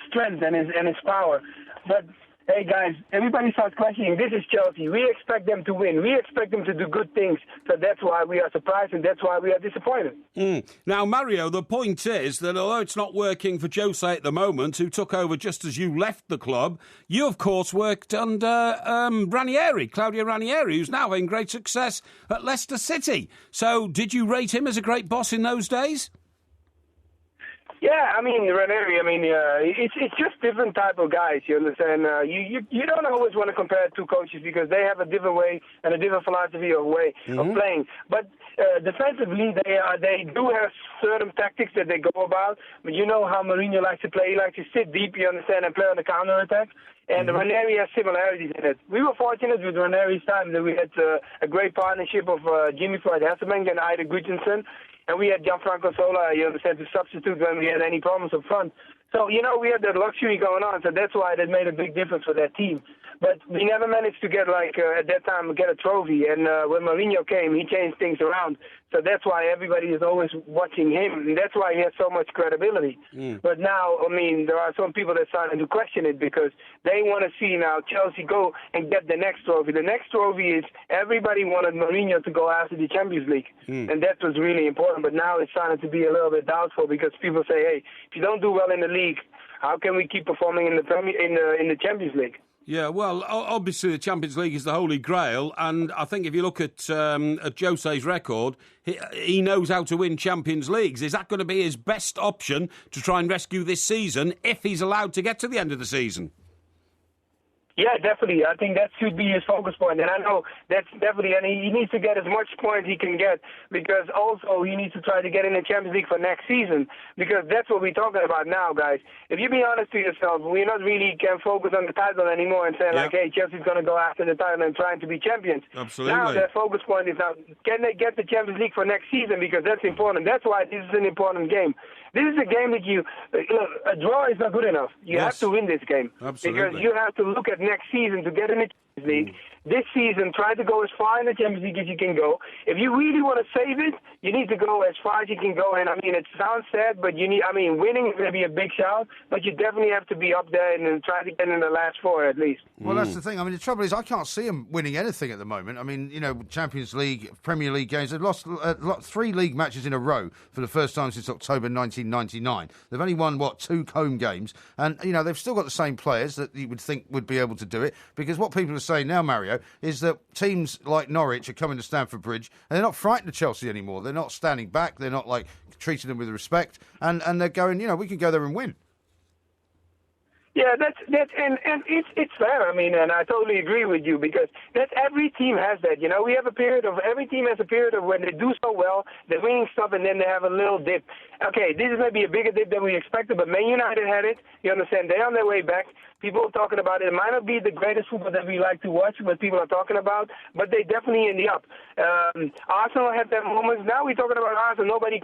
Speaker 8: strength and his power. But hey, guys, everybody starts questioning, this is Chelsea. We expect them to win. We expect them to do good things. So that's why we are surprised and that's why we are disappointed.
Speaker 1: Now, Mario, the point is that although it's not working for Jose at the moment, who took over just as you left the club, you, of course, worked under Claudio Ranieri, who's now having great success at Leicester City. So did you rate him as a great boss in those days?
Speaker 8: Yeah, I mean, Ranieri, it's just different type of guys, you understand? You don't always want to compare two coaches because they have a different way and a different philosophy of playing. But defensively, they do have certain tactics that they go about. But you know how Mourinho likes to play. He likes to sit deep, you understand, and play on the counter-attack. And Ranieri has similarities in it. We were fortunate with Ranieri's time that we had a great partnership of Jimmy Floyd Hasselbank and Ida Gudjonsen. And we had Gianfranco Sola, you understand, to substitute when we had any problems up front. So, we had that luxury going on, so that's why that made a big difference for that team. But we never managed to get, at that time, get a trophy. And when Mourinho came, he changed things around. So that's why everybody is always watching him, and that's why he has so much credibility. But now, there are some people that are starting to question it because they want to see now Chelsea go and get the next trophy. The next trophy is everybody wanted Mourinho to go after the Champions League, and that was really important. But now it's starting to be a little bit doubtful because people say, hey, if you don't do well in the league, how can we keep performing in the Champions League?
Speaker 1: Yeah, well, obviously the Champions League is the Holy Grail, and I think if you look at Jose's record, he knows how to win Champions Leagues. Is that going to be his best option to try and rescue this season if he's allowed to get to the end of the season?
Speaker 8: Yeah, definitely. I think that should be his focus point. And I know that's definitely, and he needs to get as much points he can get, because also he needs to try to get in the Champions League for next season, because that's what we're talking about now, guys. If you be honest to yourself, we're not really can focus on the title anymore and saying, like, hey, Chelsea's going to go after the title and trying to be champions.
Speaker 1: Absolutely.
Speaker 8: Now their focus point is now, can they get the Champions League for next season, because that's important. That's why this is an important game. This is a game that look, a draw is not good enough. You have to win this game.
Speaker 1: Absolutely.
Speaker 8: Because you have to look at next season to get in the Champions League. This season, try to go as far in the Champions League as you can go. If you really want to save it, you need to go as far as you can go. And, I mean, it sounds sad, but winning is going to be a big shout, but you definitely have to be up there and try to get in the last four at least.
Speaker 4: Well, that's the thing. I mean, the trouble is I can't see them winning anything at the moment. I mean, Champions League, Premier League games, they've lost 3 league matches in a row for the first time since October 1999. They've only won, 2 home games. And, they've still got the same players that you would think would be able to do it, because what people are saying now, Mario, is that teams like Norwich are coming to Stamford Bridge and they're not frightened of Chelsea anymore. They're not standing back. They're not treating them with respect, and they're going, we can go there and win.
Speaker 8: Yeah, that's and it's fair. I mean, and I totally agree with you, because every team has that. We have every team has a period of when they do so well, they're winning stuff, and then they have a little dip. Okay, this is maybe a bigger dip than we expected, but Man United had it. You understand? They're on their way back. People are talking about it. It might not be the greatest football that we like to watch, what people are talking about, but they definitely in the up. Arsenal had their moments. Now we're talking about Arsenal. Nobody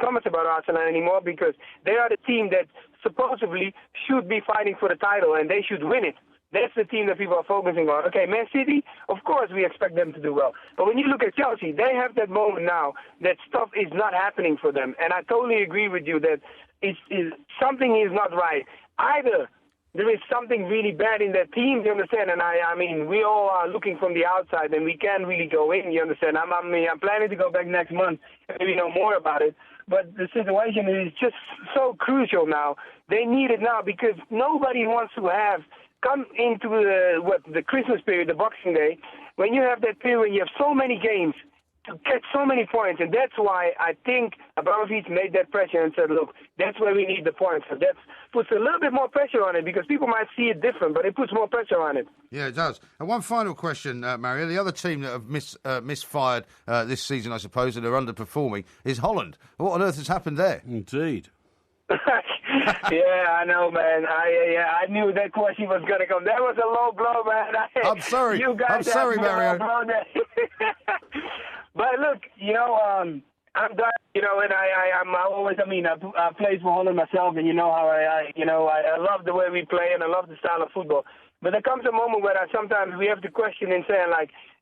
Speaker 8: comments about Arsenal anymore, because they are the team that supposedly should be fighting for the title, and they should win it. That's the team that people are focusing on. Okay, Man City, of course we expect them to do well. But when you look at Chelsea, they have that moment now that stuff is not happening for them. And I totally agree with you that something is not right. Either there is something really bad in that team, you understand? And I mean, we all are looking from the outside, and we can't really go in, you understand? I'm planning to go back next month and maybe know more about it. But the situation is just so crucial now. They need it now, because nobody wants to come into the Christmas period, the Boxing Day, when you have that period when you have so many games to get so many points. And that's why I think Abramovich made that pressure and said, look, that's where we need the points. So that puts a little bit more pressure on it, because people might see it different, but it puts more pressure on it.
Speaker 4: Yeah, it does. And one final question, Mario. The other team that have misfired this season, I suppose, and are underperforming is Holland. What on earth has happened there?
Speaker 1: Indeed.
Speaker 8: Yeah, I know, man. I knew that question was going to come. That was a low blow, man.
Speaker 4: I'm sorry. I'm sorry, Mario.
Speaker 8: But look, I'm done. And I played for Holland myself, and you know how I love the way we play, and I love the style of football. But there comes a moment where sometimes we have to question and saying,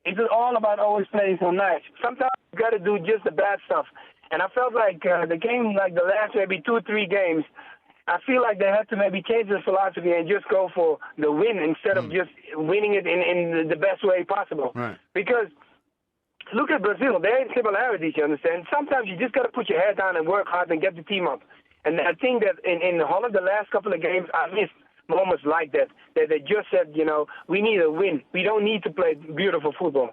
Speaker 8: is it all about always playing so nice? Sometimes you got to do just the bad stuff. And I felt like the game, the last maybe 2 or 3 games, I feel like they had to maybe change the philosophy and just go for the win instead of just winning it in the best way possible.
Speaker 4: Right.
Speaker 8: Because look at Brazil. There are similarities, you understand? Sometimes you just got to put your head down and work hard and get the team up. And I think that in Holland, the last couple of games, I missed moments like that they just said, we need a win. We don't need to play beautiful football.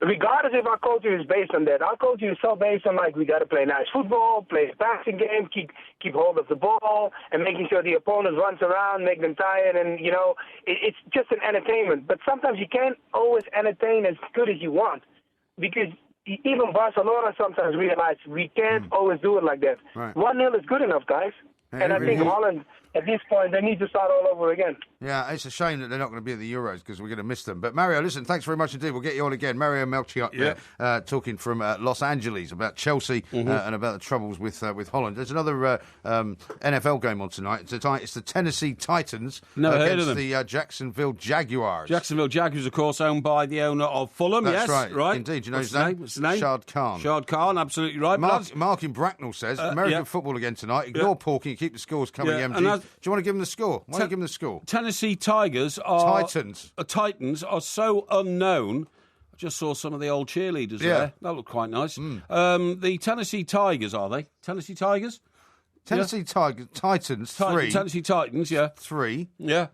Speaker 8: Regardless if our culture is based on that. Our culture is so based on, we got to play nice football, play a passing game, keep hold of the ball, and making sure the opponent runs around, make them tired, and, it's just an entertainment. But sometimes you can't always entertain as good as you want, because even Barcelona sometimes realize we can't always do it like that.
Speaker 4: Right.
Speaker 8: 1-0 is good enough, guys. And I think Holland, at this point, they need to start all over again.
Speaker 4: Yeah, it's a shame that they're not going to be at the Euros, because we're going to miss them. But Mario, listen, thanks very much indeed. We'll get you on again. Mario Melchiot talking from Los Angeles about Chelsea and about the troubles with Holland. There's another NFL game on tonight. It's the Tennessee Titans against the Jacksonville Jaguars.
Speaker 1: Jacksonville Jaguars, of course, owned by the owner of Fulham.
Speaker 4: That's
Speaker 1: yes,
Speaker 4: right. Indeed. You know his name?
Speaker 1: What's his name?
Speaker 4: Shard Khan.
Speaker 1: Shard Khan, absolutely right.
Speaker 4: Mark in Bracknell says, American football again tonight. Ignore Porky and keep the scores coming, MG. Do you want to give them the score? Why don't you give them the score?
Speaker 1: Tennessee Tigers Titans are so unknown. I just saw some of the old cheerleaders there. That looked quite nice. The Tennessee Tigers, are they? Tennessee Tigers?
Speaker 4: Tennessee Titans, 3.
Speaker 1: Tennessee Titans,
Speaker 4: 3.
Speaker 1: Yeah.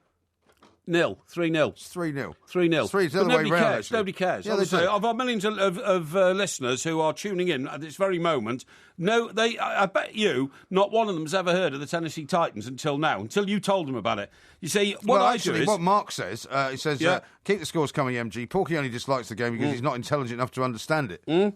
Speaker 1: 3-0. 3-0.
Speaker 4: It's 3-0.
Speaker 1: 3-0.
Speaker 4: 3's the other way round.
Speaker 1: Nobody cares.
Speaker 4: Yeah, they do.
Speaker 1: Of our millions of listeners who are tuning in at this very moment, I bet you not one of them has ever heard of the Tennessee Titans until now, until you told them about it. You see, what
Speaker 4: Mark says, he says, keep the scores coming, MG. Porky only dislikes the game because he's not intelligent enough to understand it.
Speaker 1: No.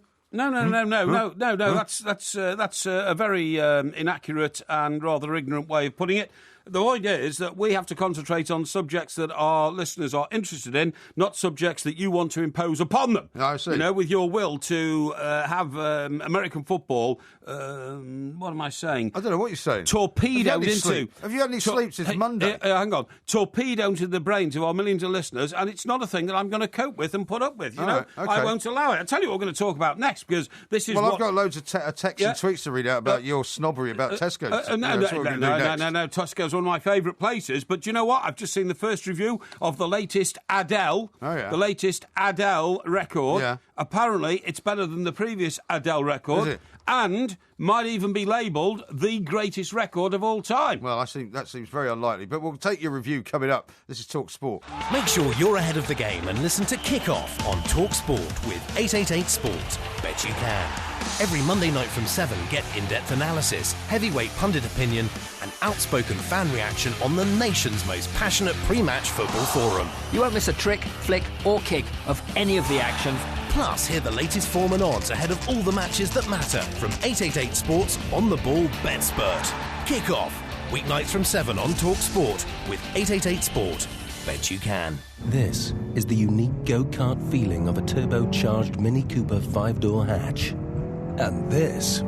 Speaker 1: That's a very inaccurate and rather ignorant way of putting it. The idea is that we have to concentrate on subjects that our listeners are interested in, not subjects that you want to impose upon them.
Speaker 4: I see.
Speaker 1: With your will to have American football, what am I saying?
Speaker 4: I don't know what you're saying.
Speaker 1: Torpedoed into...
Speaker 4: Have you had any sleep since Monday?
Speaker 1: Hang on. Torpedoed into the brains of our millions of listeners, and it's not a thing that I'm going to cope with and put up with, Okay. I won't allow it. I'll tell you what we're going to talk about next, because this is
Speaker 4: I've got loads of texts and tweets to read out about your snobbery about Tesco.
Speaker 1: No, Tesco's one of my favourite places, but do you know what? I've just seen the first review of the latest Adele. The latest Adele record.
Speaker 4: Yeah.
Speaker 1: Apparently, it's better than the previous Adele record.
Speaker 4: Is it?
Speaker 1: And might even be labelled the greatest record of all time.
Speaker 4: Well, that seems very unlikely, but we'll take your review coming up. This is Talk Sport.
Speaker 2: Make sure you're ahead of the game and listen to Kick Off on Talk Sport with 888 Sport. Bet you can. Every Monday night from 7, get in-depth analysis, heavyweight pundit opinion, and outspoken fan reaction on the nation's most passionate pre-match football forum.
Speaker 9: You won't miss a trick, flick, or kick of any of the action.
Speaker 2: Plus, hear the latest form and odds ahead of all the matches that matter from 888 Sports On The Ball Bet Spurt. Kick Off, weeknights from 7 on Talk Sport with 888 Sport. Bet you can. This is the unique go-kart feeling of a turbocharged Mini Cooper 5-door hatch. And this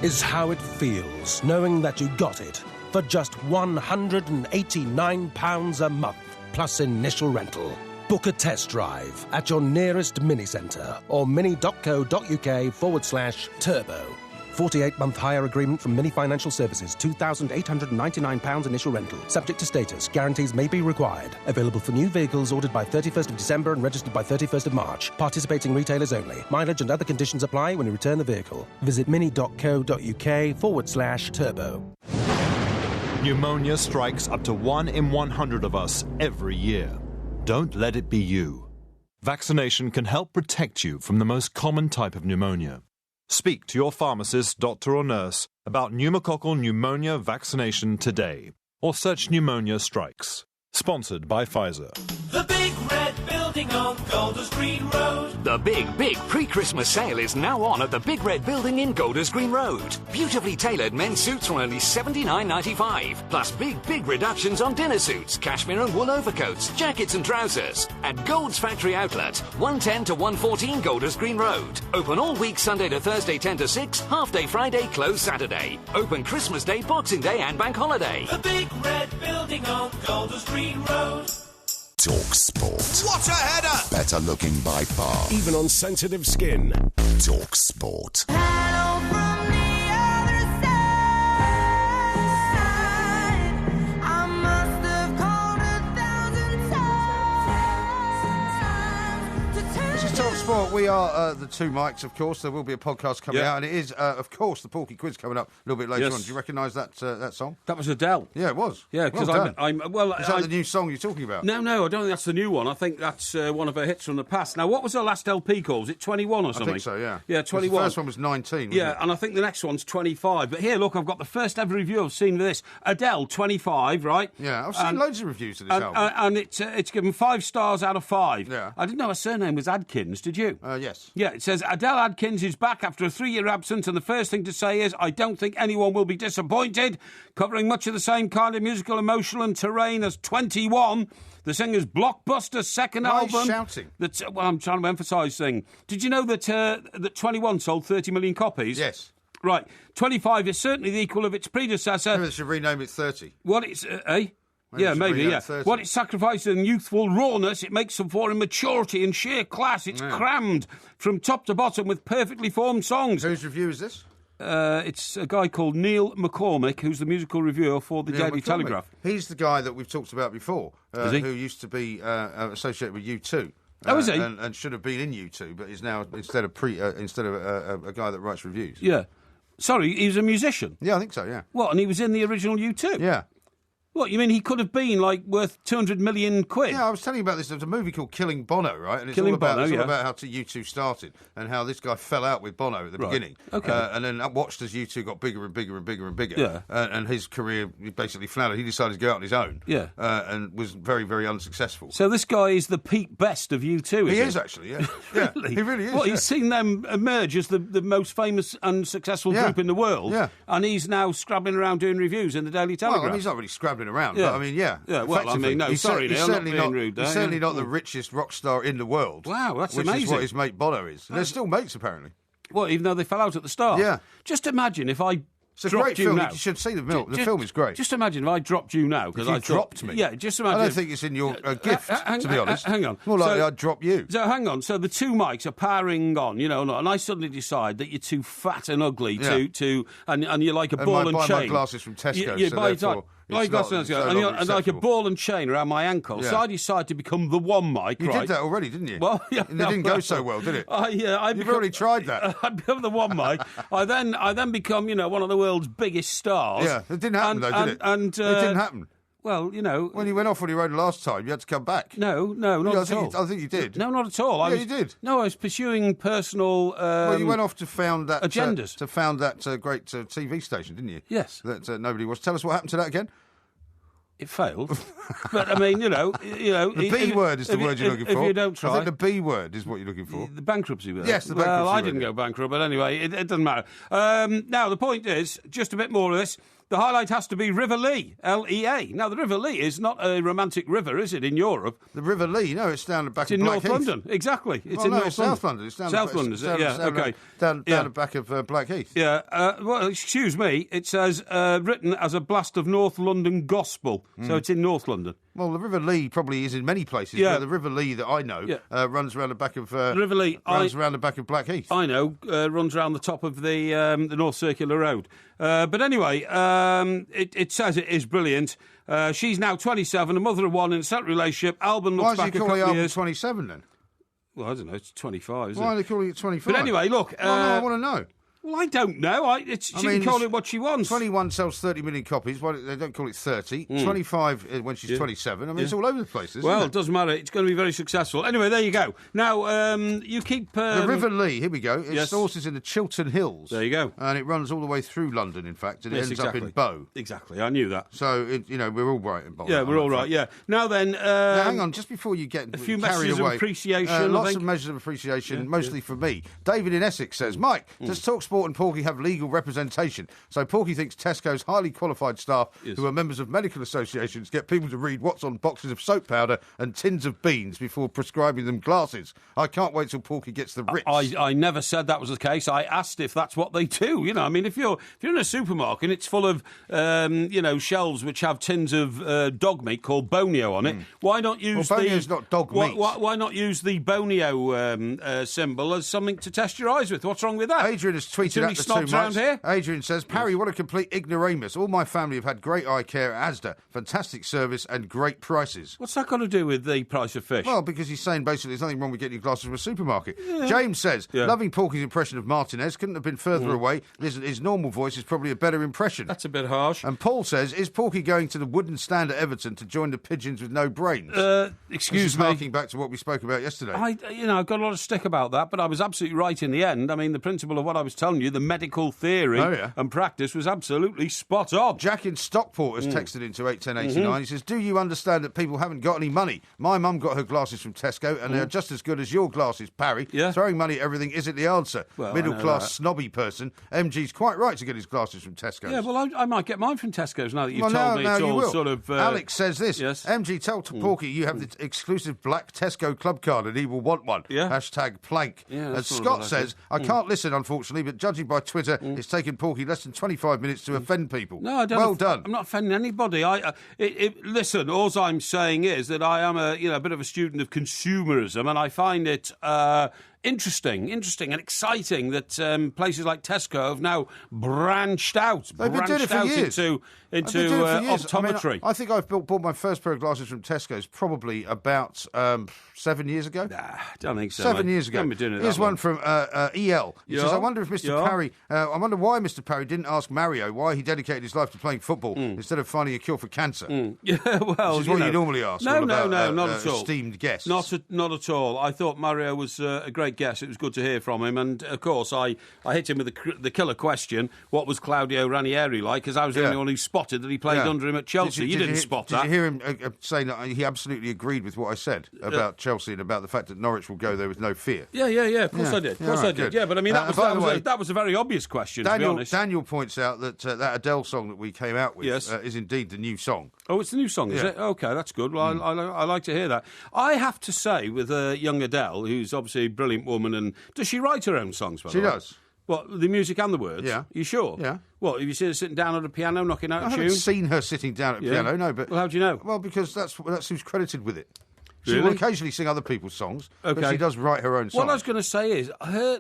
Speaker 2: is how it feels knowing that you got it for just £189 a month plus initial rental. Book a test drive at your nearest mini centre or mini.co.uk/turbo. 48-month hire agreement from Mini Financial Services. £2,899 initial rental. Subject to status. Guarantees may be required. Available for new vehicles ordered by 31st of December and registered by 31st of March. Participating retailers only. Mileage and other conditions apply when you return the vehicle. Visit mini.co.uk/turbo.
Speaker 10: Pneumonia strikes up to 1 in 100 of us every year. Don't let it be you. Vaccination can help protect you from the most common type of pneumonia. Speak to your pharmacist, doctor or nurse about pneumococcal pneumonia vaccination today, or search Pneumonia Strikes. Sponsored by Pfizer.
Speaker 7: The Big Red Building on Golders Green Road.
Speaker 11: The big pre-Christmas sale is now on at the Big Red Building in Golders Green Road. Beautifully tailored men's suits for only $79.95. Plus big reductions on dinner suits, cashmere and wool overcoats, jackets and trousers. At Gold's Factory Outlet, 110 to 114 Golders Green Road. Open all week Sunday to Thursday 10 to 6, half day Friday, closed Saturday. Open Christmas Day, Boxing Day and Bank Holiday.
Speaker 7: The Big Red Building on Golders Green Road.
Speaker 3: Talk Sport.
Speaker 2: What a header!
Speaker 3: Better looking by far.
Speaker 2: Even on sensitive skin.
Speaker 3: Talk Sport.
Speaker 7: Hello from the other side. I must have called 1,000 times.
Speaker 4: This is Talk Sport. We are the two mics, of course. There will be a podcast coming out, and it is, of course, the Porky Quiz coming up a little bit later on. Do you recognise that song?
Speaker 1: That was Adele.
Speaker 4: Yeah, it was.
Speaker 1: Yeah, because
Speaker 4: is that the new song you're talking about?
Speaker 1: No, I don't think that's the new one. I think that's one of her hits from the past. Now, what was her last LP called? Was it 21 or something?
Speaker 4: I think so, yeah.
Speaker 1: Yeah, 21.
Speaker 4: The first one was 19,
Speaker 1: Yeah, and I think the next one's 25. But here, look, I've got the first ever review I've seen of this. Adele, 25, right?
Speaker 4: Yeah, I've seen loads of reviews of this album.
Speaker 1: And it's given 5 stars out of 5.
Speaker 4: Yeah.
Speaker 1: I didn't know her surname was Adkins, did you?
Speaker 4: Yes.
Speaker 1: Yeah, it says, Adele Adkins is back after a 3-year absence, and the first thing to say is, I don't think anyone will be disappointed. Covering much of the same kind of musical, emotional and terrain as 21, the singer's blockbuster second album.
Speaker 4: Shouting.
Speaker 1: I'm trying to emphasise thing. Did you know that 21 sold 30 million copies?
Speaker 4: Yes.
Speaker 1: Right. 25 is certainly the equal of its predecessor.
Speaker 4: Maybe they should rename it 30.
Speaker 1: What it's... Maybe. What it sacrifices in youthful rawness, it makes up for in maturity and sheer class. It's crammed from top to bottom with perfectly formed songs.
Speaker 4: Whose review is this?
Speaker 1: It's a guy called Neil McCormick, who's the musical reviewer for the Daily Telegraph.
Speaker 4: He's the guy that we've talked about before, who used to be associated with U2.
Speaker 1: Oh, is he?
Speaker 4: And should have been in U2, but is now instead of a guy that writes reviews.
Speaker 1: Yeah. Sorry, he was a musician?
Speaker 4: Yeah, I think so, yeah.
Speaker 1: What, and he was in the original U2?
Speaker 4: Yeah.
Speaker 1: What, you mean he could have been, like, worth 200 million quid?
Speaker 4: Yeah, I was telling you about this. There's a movie called Killing Bono, right? And it's
Speaker 1: Killing
Speaker 4: all about,
Speaker 1: Bono,
Speaker 4: about how U2 started and how this guy fell out with Bono at the beginning.
Speaker 1: Okay.
Speaker 4: And then watched as U2 got bigger and bigger and bigger and bigger.
Speaker 1: Yeah.
Speaker 4: And his career basically floundered. He decided to go out on his own.
Speaker 1: Yeah.
Speaker 4: And was very, very unsuccessful.
Speaker 1: So this guy is the peak best of U2, is he?
Speaker 4: He is, actually, yeah. Yeah,
Speaker 1: Really?
Speaker 4: he really is.
Speaker 1: What, he's seen them emerge as the most famous and successful group in the world, and he's now scrabbling around doing reviews in the Daily Telegraph.
Speaker 4: Well, I mean, he's not really scrabbling around, but I mean, yeah.
Speaker 1: Yeah, well, I mean, no,
Speaker 4: he's
Speaker 1: sorry, Neil, I'm not being rude there.
Speaker 4: He's certainly not the richest rock star in the world.
Speaker 1: Wow, that's
Speaker 4: which
Speaker 1: amazing.
Speaker 4: Which is what his mate Bono is. And they're still mates, apparently.
Speaker 1: Well, even though they fell out at the start?
Speaker 4: Yeah.
Speaker 1: Just imagine if I
Speaker 4: It's a
Speaker 1: dropped
Speaker 4: great
Speaker 1: you
Speaker 4: film.
Speaker 1: now.
Speaker 4: You should see the film. The film is great.
Speaker 1: Just imagine if I dropped you now.
Speaker 4: If you dropped me?
Speaker 1: Yeah, just imagine.
Speaker 4: I don't think it's in your gift, to be honest.
Speaker 1: Hang on.
Speaker 4: More likely I'd drop you.
Speaker 1: So hang on. So the two mics are powering on, and I suddenly decide that you're too fat and ugly and you're like a ball and chain.
Speaker 4: I buy my glasses from Tesco,
Speaker 1: You
Speaker 4: so
Speaker 1: buy
Speaker 4: therefore...
Speaker 1: and you're like a ball and chain around my ankle. Yeah. So I decide to become the one mic.
Speaker 4: You did that already, didn't you?
Speaker 1: Well, yeah,
Speaker 4: and it didn't go so well, did it? You've already tried that.
Speaker 1: I become the one mic. I then become, one of the world's biggest stars.
Speaker 4: Yeah, it didn't happen though, did it?
Speaker 1: And
Speaker 4: it didn't happen.
Speaker 1: Well,
Speaker 4: when you went off on your own last time, you had to come back.
Speaker 1: No, not at all.
Speaker 4: I think you did.
Speaker 1: No, not at all.
Speaker 4: You did.
Speaker 1: No, I was pursuing personal.
Speaker 4: Well, you went off to found that
Speaker 1: agendas.
Speaker 4: To found that great TV station, didn't you?
Speaker 1: Yes.
Speaker 4: That nobody was. Tell us what happened to that again.
Speaker 1: It failed, but I mean,
Speaker 4: the B word is the word you're looking for.
Speaker 1: If you don't try,
Speaker 4: I think the B word is what you're looking for.
Speaker 1: The bankruptcy word.
Speaker 4: Yes, the bankruptcy word.
Speaker 1: Well, I didn't go bankrupt, but anyway, it doesn't matter. Now the point is, just a bit more of this. The highlight has to be River Lee, L-E-A. Now, the River Lee is not a romantic river, is it, in Europe?
Speaker 4: The River Lee? No, it's down the back
Speaker 1: of
Speaker 4: Blackheath.
Speaker 1: It's in North London, exactly.
Speaker 4: It's in North
Speaker 1: South
Speaker 4: London.
Speaker 1: It's down South London, is it? Yeah, okay.
Speaker 4: Down the back of Blackheath.
Speaker 1: Yeah, well, excuse me, it says written as a blast of North London gospel, so it's in North London.
Speaker 4: Well, the River Lee probably is in many places. Yeah. But the River Lee that I know runs around the back of
Speaker 1: River Lee
Speaker 4: around the back of Blackheath.
Speaker 1: I know runs around the top of the North Circular Road. But anyway, it says it is brilliant. She's now 27, a mother of one in a settled relationship. Album looks back a couple of years.
Speaker 4: Why is he calling Album 27 then?
Speaker 1: Well, I don't know. It's 25.
Speaker 4: Why are they calling it 25?
Speaker 1: But anyway, look.
Speaker 4: I want to know.
Speaker 1: Well, I don't know. She can call it what she wants.
Speaker 4: 21 sells 30 million copies. Well, they don't call it 30. 25 when she's 27. I mean, it's all over the place, isn't it?
Speaker 1: It doesn't matter. It's going to be very successful. Anyway, there you go. Now, you keep...
Speaker 4: the River Lee, here we go. It sources in the Chiltern Hills.
Speaker 1: There you go.
Speaker 4: And it runs all the way through London, in fact, and it ends up in Bow.
Speaker 1: Exactly, I knew that.
Speaker 4: So, we're all right in Bow.
Speaker 1: Yeah, we're all right, yeah. Now then...
Speaker 4: now, hang on, just before you get
Speaker 1: a few
Speaker 4: carried away.
Speaker 1: Of appreciation,
Speaker 4: lots of measures of appreciation, mostly for me. David in Essex says, Mike, does TalkSport and Porky have legal representation? So Porky thinks Tesco's highly qualified staff, who are members of medical associations, get people to read what's on boxes of soap powder and tins of beans before prescribing them glasses. I can't wait till Porky gets the writs.
Speaker 1: I never said that was the case. I asked if that's what they do. I mean, if you're in a supermarket and it's full of shelves which have tins of dog meat called Bonio on it, why not use
Speaker 4: Bonio's not dog meat.
Speaker 1: Why not use the Bonio symbol as something to test your eyes with? What's wrong with that?
Speaker 4: Adrian has tweeted at the two months. Adrian says, Parry, what a complete ignoramus. All my family have had great eye care at Asda. Fantastic service and great prices.
Speaker 1: What's that got to do with the price of fish?
Speaker 4: Well, because he's saying basically there's nothing wrong with getting your glasses from a supermarket. Yeah. James says, loving Porky's impression of Martinez. Couldn't have been further away. His normal voice is probably a better impression.
Speaker 1: That's a bit harsh.
Speaker 4: And Paul says, is Porky going to the wooden stand at Everton to join the pigeons with no brains?
Speaker 1: Excuse me.
Speaker 4: Harking back to what we spoke about yesterday.
Speaker 1: I've got a lot of stick about that, but I was absolutely right in the end. I mean, the principle of what I was telling you, the medical theory and practice was absolutely spot on.
Speaker 4: Jack in Stockport has texted into 81089. He says, do you understand that people haven't got any money? My mum got her glasses from Tesco and they're just as good as your glasses, Parry.
Speaker 1: Yeah.
Speaker 4: Throwing money at everything isn't the answer.
Speaker 1: Well,
Speaker 4: middle-class snobby person. MG's quite right to get his glasses from Tesco.
Speaker 1: Yeah, well, I might get mine from Tesco's now that you've told me it's all sort of...
Speaker 4: Alex says this.
Speaker 1: Yes.
Speaker 4: MG, tell Porky you have the exclusive black Tesco club card and he will want one.
Speaker 1: Yeah.
Speaker 4: Hashtag plank.
Speaker 1: Yeah,
Speaker 4: and Scott says, I can't listen, unfortunately, but judging by Twitter, it's taken Porky less than 25 minutes to offend people.
Speaker 1: No, I don't.
Speaker 4: Well done.
Speaker 1: I'm not offending anybody. Listen, all I'm saying is that I am a bit of a student of consumerism, and I find it interesting and exciting that places like Tesco have now branched out.
Speaker 4: They've been doing it for years.
Speaker 1: into optometry.
Speaker 4: I think I've bought my first pair of glasses from Tesco's probably about 7 years ago.
Speaker 1: Nah, don't think so.
Speaker 4: 7 years ago.
Speaker 1: Been doing it
Speaker 4: Here's one from EL. He says, I wonder if Mr. Mr. Parry, I wonder why Mr. Parry didn't ask Mario why he dedicated his life to playing football instead of finding a cure for cancer.
Speaker 1: Yeah, well,
Speaker 4: this is what you normally ask.
Speaker 1: No, not at all.
Speaker 4: Esteemed guests.
Speaker 1: Not at all. I thought Mario was a great guest. It was good to hear from him, and of course, I hit him with the killer question: what was Claudio Ranieri like? Because I was the only one who spotted that he played under him at Chelsea. You didn't spot that.
Speaker 4: Did you hear him saying that he absolutely agreed with what I said about Chelsea and about the fact that Norwich will go there with no fear?
Speaker 1: Yeah. Of course I did. Of course I did. Good. Yeah, but I mean that was a very obvious question. To be honest,
Speaker 4: Daniel points out that that Adele song that we came out with is indeed the new song.
Speaker 1: Oh, it's the new song, is it? Okay, that's good. Well, I like to hear that. I have to say, with young Adele, who's obviously a brilliant woman, and does she write her own songs?
Speaker 4: She does.
Speaker 1: What, the music and the words?
Speaker 4: Yeah.
Speaker 1: You sure?
Speaker 4: Yeah.
Speaker 1: What, have you seen her sitting down at a piano, knocking out a tune?
Speaker 4: I haven't seen her sitting down at a piano, no, but...
Speaker 1: Well, how do you know?
Speaker 4: Well, because that's who's credited with it. She
Speaker 1: Really?
Speaker 4: will occasionally sing other people's songs, but she does write her own songs.
Speaker 1: What I was going to say is,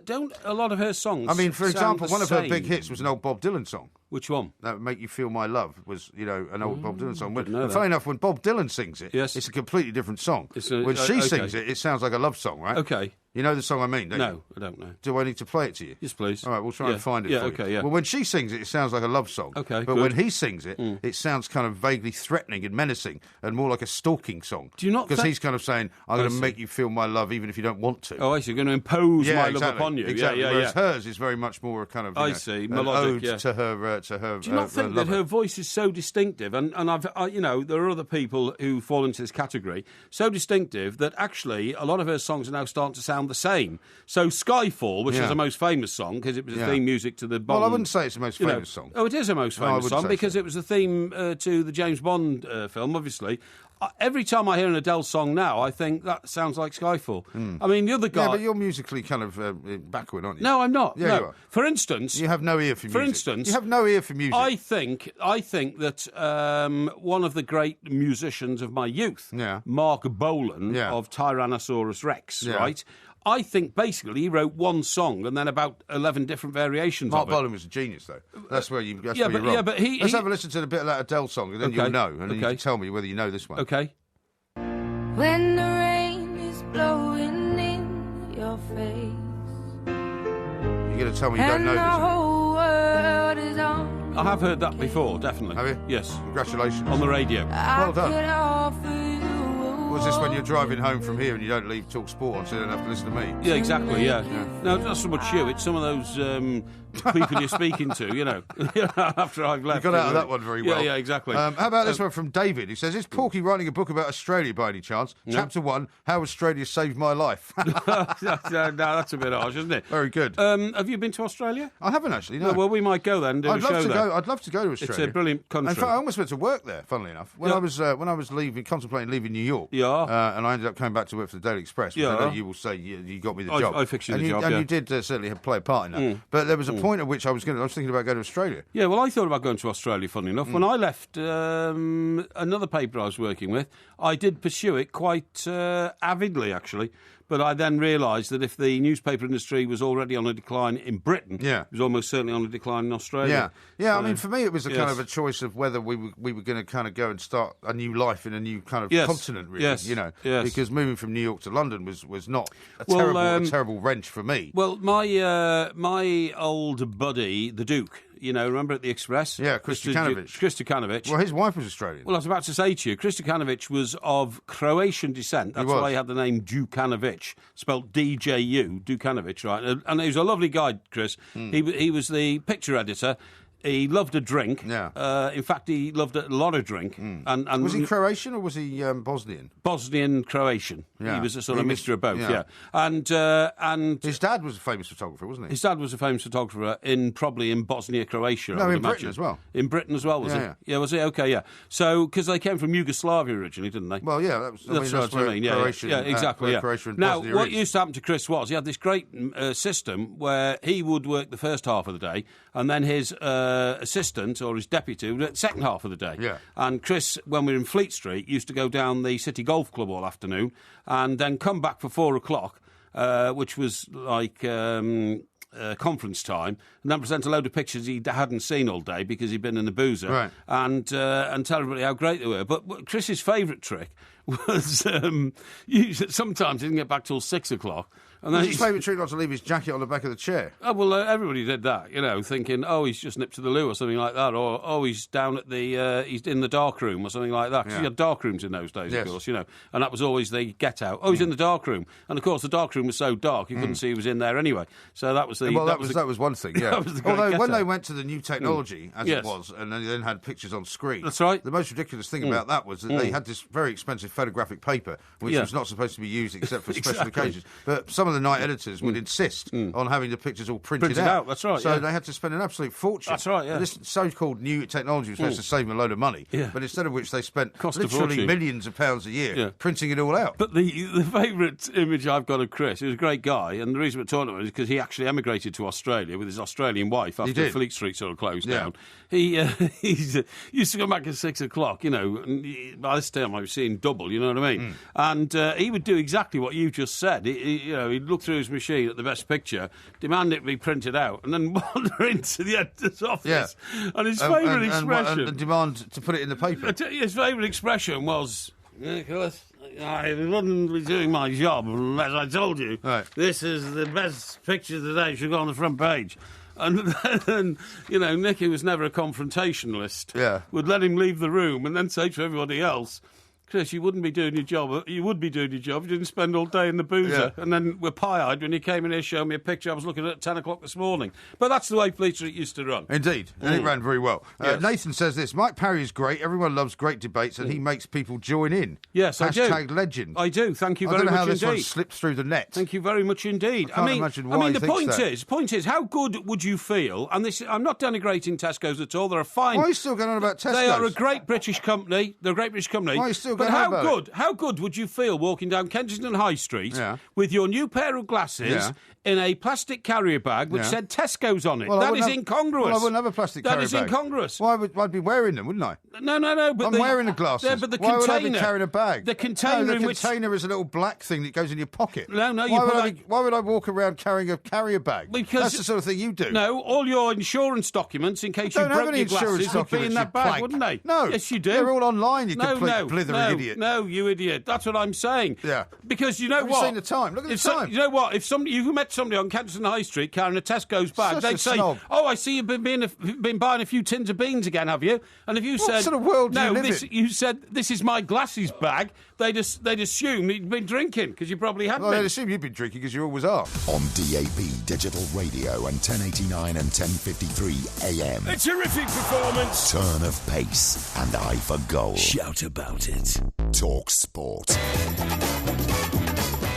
Speaker 1: don't a lot of her songs
Speaker 4: I mean, for example, one of her big
Speaker 1: same?
Speaker 4: hits was an old Bob Dylan song.
Speaker 1: Which one?
Speaker 4: That Would Make You Feel My Love was, an old Bob Dylan song.
Speaker 1: And
Speaker 4: funny enough, when Bob Dylan sings it, it's a completely different song. When she sings it, it sounds like a love song, right?
Speaker 1: Okay.
Speaker 4: You know the song I mean, don't you?
Speaker 1: No, I don't know.
Speaker 4: Do I need to play it to you?
Speaker 1: Yes, please.
Speaker 4: All right, we'll try and find it for you.
Speaker 1: Okay, yeah.
Speaker 4: Well, when she sings it, it sounds like a love song.
Speaker 1: Okay,
Speaker 4: But
Speaker 1: good.
Speaker 4: when he sings it, it sounds kind of vaguely threatening and menacing and more like a stalking song.
Speaker 1: Do you not
Speaker 4: Because he's kind of saying, I'm going to make you feel my love even if you don't want to.
Speaker 1: Oh, I see. You're going to impose my love upon you.
Speaker 4: Exactly.
Speaker 1: Yeah.
Speaker 4: Whereas hers is very much more a kind of
Speaker 1: melodic,
Speaker 4: ode to her.
Speaker 1: Do you not think that her voice is so distinctive? And there are other people who fall into this category. So distinctive that actually a lot of her songs are now starting to sound the same. So Skyfall, which is the most famous song because it was the theme music to the Bond.
Speaker 4: Well, I wouldn't say it's the most famous song.
Speaker 1: Oh, it is a most famous song because it was the theme to the James Bond film, obviously. Every time I hear an Adele song now, I think that sounds like Skyfall. I mean, the other guy...
Speaker 4: Yeah, but you're musically kind of backward, aren't you?
Speaker 1: No, I'm not.
Speaker 4: Yeah,
Speaker 1: no.
Speaker 4: you are.
Speaker 1: For instance...
Speaker 4: You have no ear for music.
Speaker 1: For instance...
Speaker 4: You have no ear for music.
Speaker 1: I think that one of the great musicians of my youth, Mark Bolan of Tyrannosaurus Rex, right... I think basically he wrote one song and then about 11 different variations
Speaker 4: Mark
Speaker 1: of it.
Speaker 4: Bolan was a genius, though. That's where you're wrong.
Speaker 1: Yeah, but
Speaker 4: Let's have a listen to a bit of that Adele song, and then you'll know, and then you can tell me whether you know this one.
Speaker 1: Okay.
Speaker 7: When the rain is blowing in your face,
Speaker 4: you're going to tell me you don't know this.
Speaker 7: And the whole world is on.
Speaker 1: I have heard that before, definitely.
Speaker 4: Have you?
Speaker 1: Yes.
Speaker 4: Congratulations.
Speaker 1: On the radio.
Speaker 4: Well done. Was this when you're driving home from here and you don't leave Talk Sport on so you don't have to listen to me?
Speaker 1: Yeah, exactly, yeah. No, not so much you, it's some of those people you're speaking to, after I've left.
Speaker 4: You got out of that one very well.
Speaker 1: Yeah, exactly.
Speaker 4: How about this one from David? He says, is Porky writing a book about Australia by any chance? No. Chapter 1, How Australia Saved My Life.
Speaker 1: No, that's a bit harsh, isn't it?
Speaker 4: Very good.
Speaker 1: Have you been to Australia?
Speaker 4: I haven't actually, no.
Speaker 1: Well, we might go then and do a show there.
Speaker 4: I'd love to go to Australia.
Speaker 1: It's a brilliant country.
Speaker 4: In fact, I almost went to work there, funnily enough. When I was contemplating leaving New York, and I ended up coming back to work for the Daily Express, which I know you will say you got me the job.
Speaker 1: I fixed you the job,
Speaker 4: and you did certainly play a part in that. But there was a point at which I was thinking about going to Australia.
Speaker 1: Yeah, well, I thought about going to Australia, funnily enough. When I left another paper I was working with, I did pursue it quite avidly, actually. But I then realised that if the newspaper industry was already on a decline in Britain, it was almost certainly on a decline in Australia.
Speaker 4: Yeah. I mean, for me, it was a kind of a choice of whether we were going to kind of go and start a new life in a new kind of continent, really. Because moving from New York to London was not a terrible wrench for me.
Speaker 1: Well, my old buddy, the Duke. Remember at the Express?
Speaker 4: Yeah, Chris
Speaker 1: Dukanovic.
Speaker 4: Well, his wife was Australian.
Speaker 1: Well, I was about to say to you, Chris Dukanovic was of Croatian descent. That's why he had the name Dukanovic, spelled D-J-U, Dukanovic, right? And he was a lovely guy, Chris. He was the picture editor. He loved a drink. Yeah. In fact, he loved a lot of drink. And
Speaker 4: was he Croatian or was he Bosnian?
Speaker 1: Bosnian Croatian. Yeah. He was a sort of mixture of both. Yeah. And
Speaker 4: his dad was a famous photographer, wasn't he?
Speaker 1: His dad was a famous photographer probably in Bosnia, Croatia.
Speaker 4: No, in
Speaker 1: Britain
Speaker 4: as well.
Speaker 1: In Britain as well, was he?
Speaker 4: Yeah,
Speaker 1: was he? Okay, yeah. So because they came from Yugoslavia originally, didn't they?
Speaker 4: Well, yeah, that's what I mean.
Speaker 1: Yeah, exactly.
Speaker 4: Croatia and
Speaker 1: now,
Speaker 4: Bosnia
Speaker 1: what used to happen to Chris was he had this great system where he would work the first half of the day, and then his assistant or his deputy the second half of the day.
Speaker 4: Yeah.
Speaker 1: And Chris, when we were in Fleet Street, used to go down the City Golf Club all afternoon and then come back for 4 o'clock, which was like conference time, and then present a load of pictures he hadn't seen all day because he'd been in the boozer,
Speaker 4: right.
Speaker 1: and tell everybody how great they were. But Chris's favourite trick was sometimes he didn't get back till 6 o'clock. And
Speaker 4: then his favourite trick not to leave his jacket on the back of the chair.
Speaker 1: Oh, well, everybody did that, thinking, he's just nipped to the loo or something like that, or he's down at he's in the dark room or something like that. Because you had dark rooms in those days, of course, and that was always the get out. He's in the dark room. And, of course, the dark room was so dark, you couldn't see he was in there anyway. So that was the...
Speaker 4: Well, that was one thing, yeah.
Speaker 1: That was the
Speaker 4: Although, when they went to the new technology, as it was, and they then had pictures on screen...
Speaker 1: That's right.
Speaker 4: The most ridiculous thing about that was that they had this very expensive photographic paper, which was not supposed to be used except for special occasions. But some of the night editors would insist on having the pictures all printed out.
Speaker 1: That's right.
Speaker 4: So they had to spend an absolute fortune.
Speaker 1: That's right, yeah.
Speaker 4: This so-called new technology was supposed to save them a load of money, but instead of which they spent literally millions of pounds a year printing it all out.
Speaker 1: But the favourite image I've got of Chris, he was a great guy, and the reason we're talking about it is because he actually emigrated to Australia with his Australian wife after Fleet Street sort of closed down. He used to come back at 6 o'clock, and by this time I was seeing double, you know what I mean? And he would do exactly what you just said. He'd look through his machine at the best picture, demand it be printed out, and then wander into the editor's office. And his favourite expression...
Speaker 4: And demand to put it in the paper.
Speaker 1: His favourite expression was, Nicholas, I wouldn't be doing my job unless I told you this is the best picture today, should go on the front page. And then, Nicky was never a confrontationalist. Would let him leave the room and then say to everybody else, Chris, you wouldn't be doing your job. You would be doing your job. You didn't spend all day in the boozer. And then we're pie-eyed when you came in here showing me a picture I was looking at 10 o'clock this morning. But that's the way Fleet Street used to run.
Speaker 4: Indeed. And it ran very well. Nathan says this, Mike Parry is great. Everyone loves great debates and he makes people join in.
Speaker 1: Yes, I do.
Speaker 4: Hashtag legend.
Speaker 1: I do. Thank you very much indeed.
Speaker 4: I don't know how this one slipped through the net.
Speaker 1: Thank you very much indeed.
Speaker 4: I can't imagine why he
Speaker 1: the
Speaker 4: thinks
Speaker 1: point is, how good would you feel, and this, I'm not denigrating Tesco's at all, they're a fine...
Speaker 4: Why are you still going on about Tesco's?
Speaker 1: They are a great British company. They're a great British company.
Speaker 4: Why are you still going on about it?
Speaker 1: How good would you feel walking down Kensington High Street with your new pair of glasses in a plastic carrier bag which said Tesco's on it?
Speaker 4: Well,
Speaker 1: that is incongruous.
Speaker 4: Well, I wouldn't have a plastic carrier bag.
Speaker 1: That is incongruous.
Speaker 4: Why I'd be wearing them, wouldn't I?
Speaker 1: No. But
Speaker 4: I'm wearing the glasses.
Speaker 1: Yeah, but the
Speaker 4: why
Speaker 1: container,
Speaker 4: would I be carrying a bag?
Speaker 1: The container
Speaker 4: container is a little black thing that goes in your pocket.
Speaker 1: No.
Speaker 4: Why would I walk around carrying a carrier bag?
Speaker 1: Because
Speaker 4: that's the sort of thing you do.
Speaker 1: No, all your insurance documents, in case you broke your glasses, would be in that bag, wouldn't they?
Speaker 4: No.
Speaker 1: Yes, you do.
Speaker 4: They're all online, you complete blithering idiot.
Speaker 1: No, you idiot. That's what I'm saying.
Speaker 4: Yeah.
Speaker 1: Because you know
Speaker 4: what?
Speaker 1: Have
Speaker 4: you seen the time? Look at the time.
Speaker 1: You know what? If you met somebody on Kensington High Street carrying a Tesco's bag, they'd say, "Oh, I see you've been buying a few tins of beans again, have you?" And if you said,
Speaker 4: "What sort of world do you live in?"
Speaker 1: You said, "This is my glasses bag," they'd assume you'd been drinking because you probably had been.
Speaker 4: They'd assume you'd been drinking because you always are.
Speaker 3: On DAB Digital Radio and 1089 and 1053 AM.
Speaker 2: A terrific performance.
Speaker 3: Turn of pace and eye for goal.
Speaker 2: Shout about it.
Speaker 3: Talk Sport.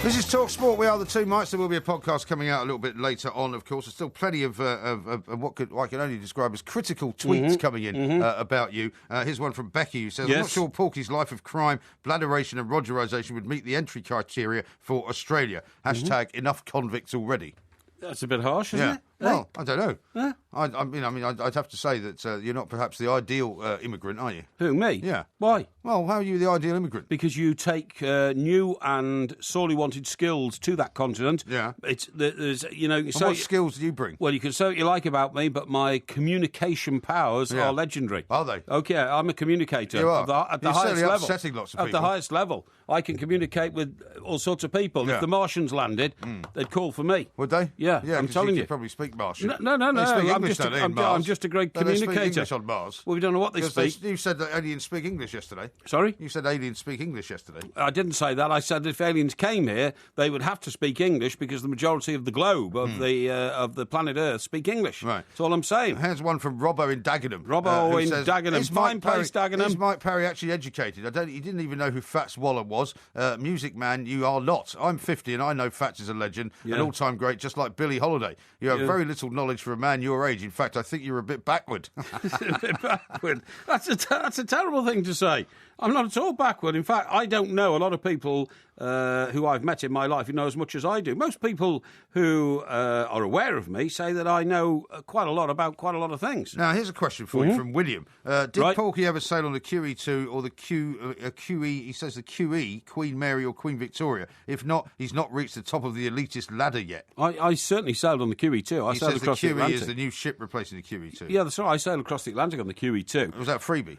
Speaker 4: This is Talk Sport. We are the two Mikes. There will be a podcast coming out a little bit later on, of course. There's still plenty of what I can only describe as critical tweets coming in about you. Here's one from Becky who says, I'm not sure Porky's life of crime, bladderation and Rogerisation would meet the entry criteria for Australia. Hashtag enough convicts already.
Speaker 1: That's a bit harsh, isn't it?
Speaker 4: Well, I don't know. I'd have to say that you're not perhaps the ideal immigrant, are you?
Speaker 1: Who, me?
Speaker 4: Yeah.
Speaker 1: Why?
Speaker 4: Well, how are you the ideal immigrant?
Speaker 1: Because you take new and sorely wanted skills to that continent.
Speaker 4: Yeah.
Speaker 1: What
Speaker 4: skills do you bring?
Speaker 1: Well, you can say what you like about me, but my communication powers are legendary.
Speaker 4: Are they?
Speaker 1: Okay, I'm a communicator.
Speaker 4: You are.
Speaker 1: At the highest level.
Speaker 4: Upsetting lots of people.
Speaker 1: At the highest level. I can communicate with all sorts of people.
Speaker 4: Yeah.
Speaker 1: If the Martians landed, they'd call for me.
Speaker 4: Would they?
Speaker 1: Yeah, I'm telling you.
Speaker 4: Could probably speak Martian.
Speaker 1: No.
Speaker 4: They speak English,
Speaker 1: I'm just a great communicator.
Speaker 4: They speak English on Mars.
Speaker 1: Well, we don't know what they speak.
Speaker 4: You said that aliens speak English yesterday.
Speaker 1: Sorry?
Speaker 4: You said aliens speak English yesterday.
Speaker 1: I didn't say that. I said if aliens came here, they would have to speak English because the majority of the globe, of the planet Earth, speak English.
Speaker 4: Right.
Speaker 1: That's all I'm saying.
Speaker 4: Here's one from Robbo in Dagenham.
Speaker 1: Robbo in Dagenham. Fine place, Dagenham.
Speaker 4: Is Mike Parry actually educated? He didn't even know who Fats Waller was. Music man, you are not. I'm 50 and I know Fats is a legend, an all-time great, just like Billie Holiday. You have very little knowledge for a man your age. In fact, I think you're a bit backward.
Speaker 1: A bit backward. That's a terrible thing to say. I'm not at all backward. In fact, I don't know a lot of people who I've met in my life who know as much as I do. Most people who are aware of me say that I know quite a lot about quite a lot of things.
Speaker 4: Now, here's a question for you from William. Did Porky ever sail on the QE2 or the QE? He says the QE, Queen Mary or Queen Victoria. If not, he's not reached the top of the elitist ladder yet.
Speaker 1: I certainly sailed on the QE2. I sailed across the Atlantic.
Speaker 4: The QE is the new ship replacing the QE2.
Speaker 1: Yeah, that's right. I sailed across the Atlantic on the QE2.
Speaker 4: Was that a freebie?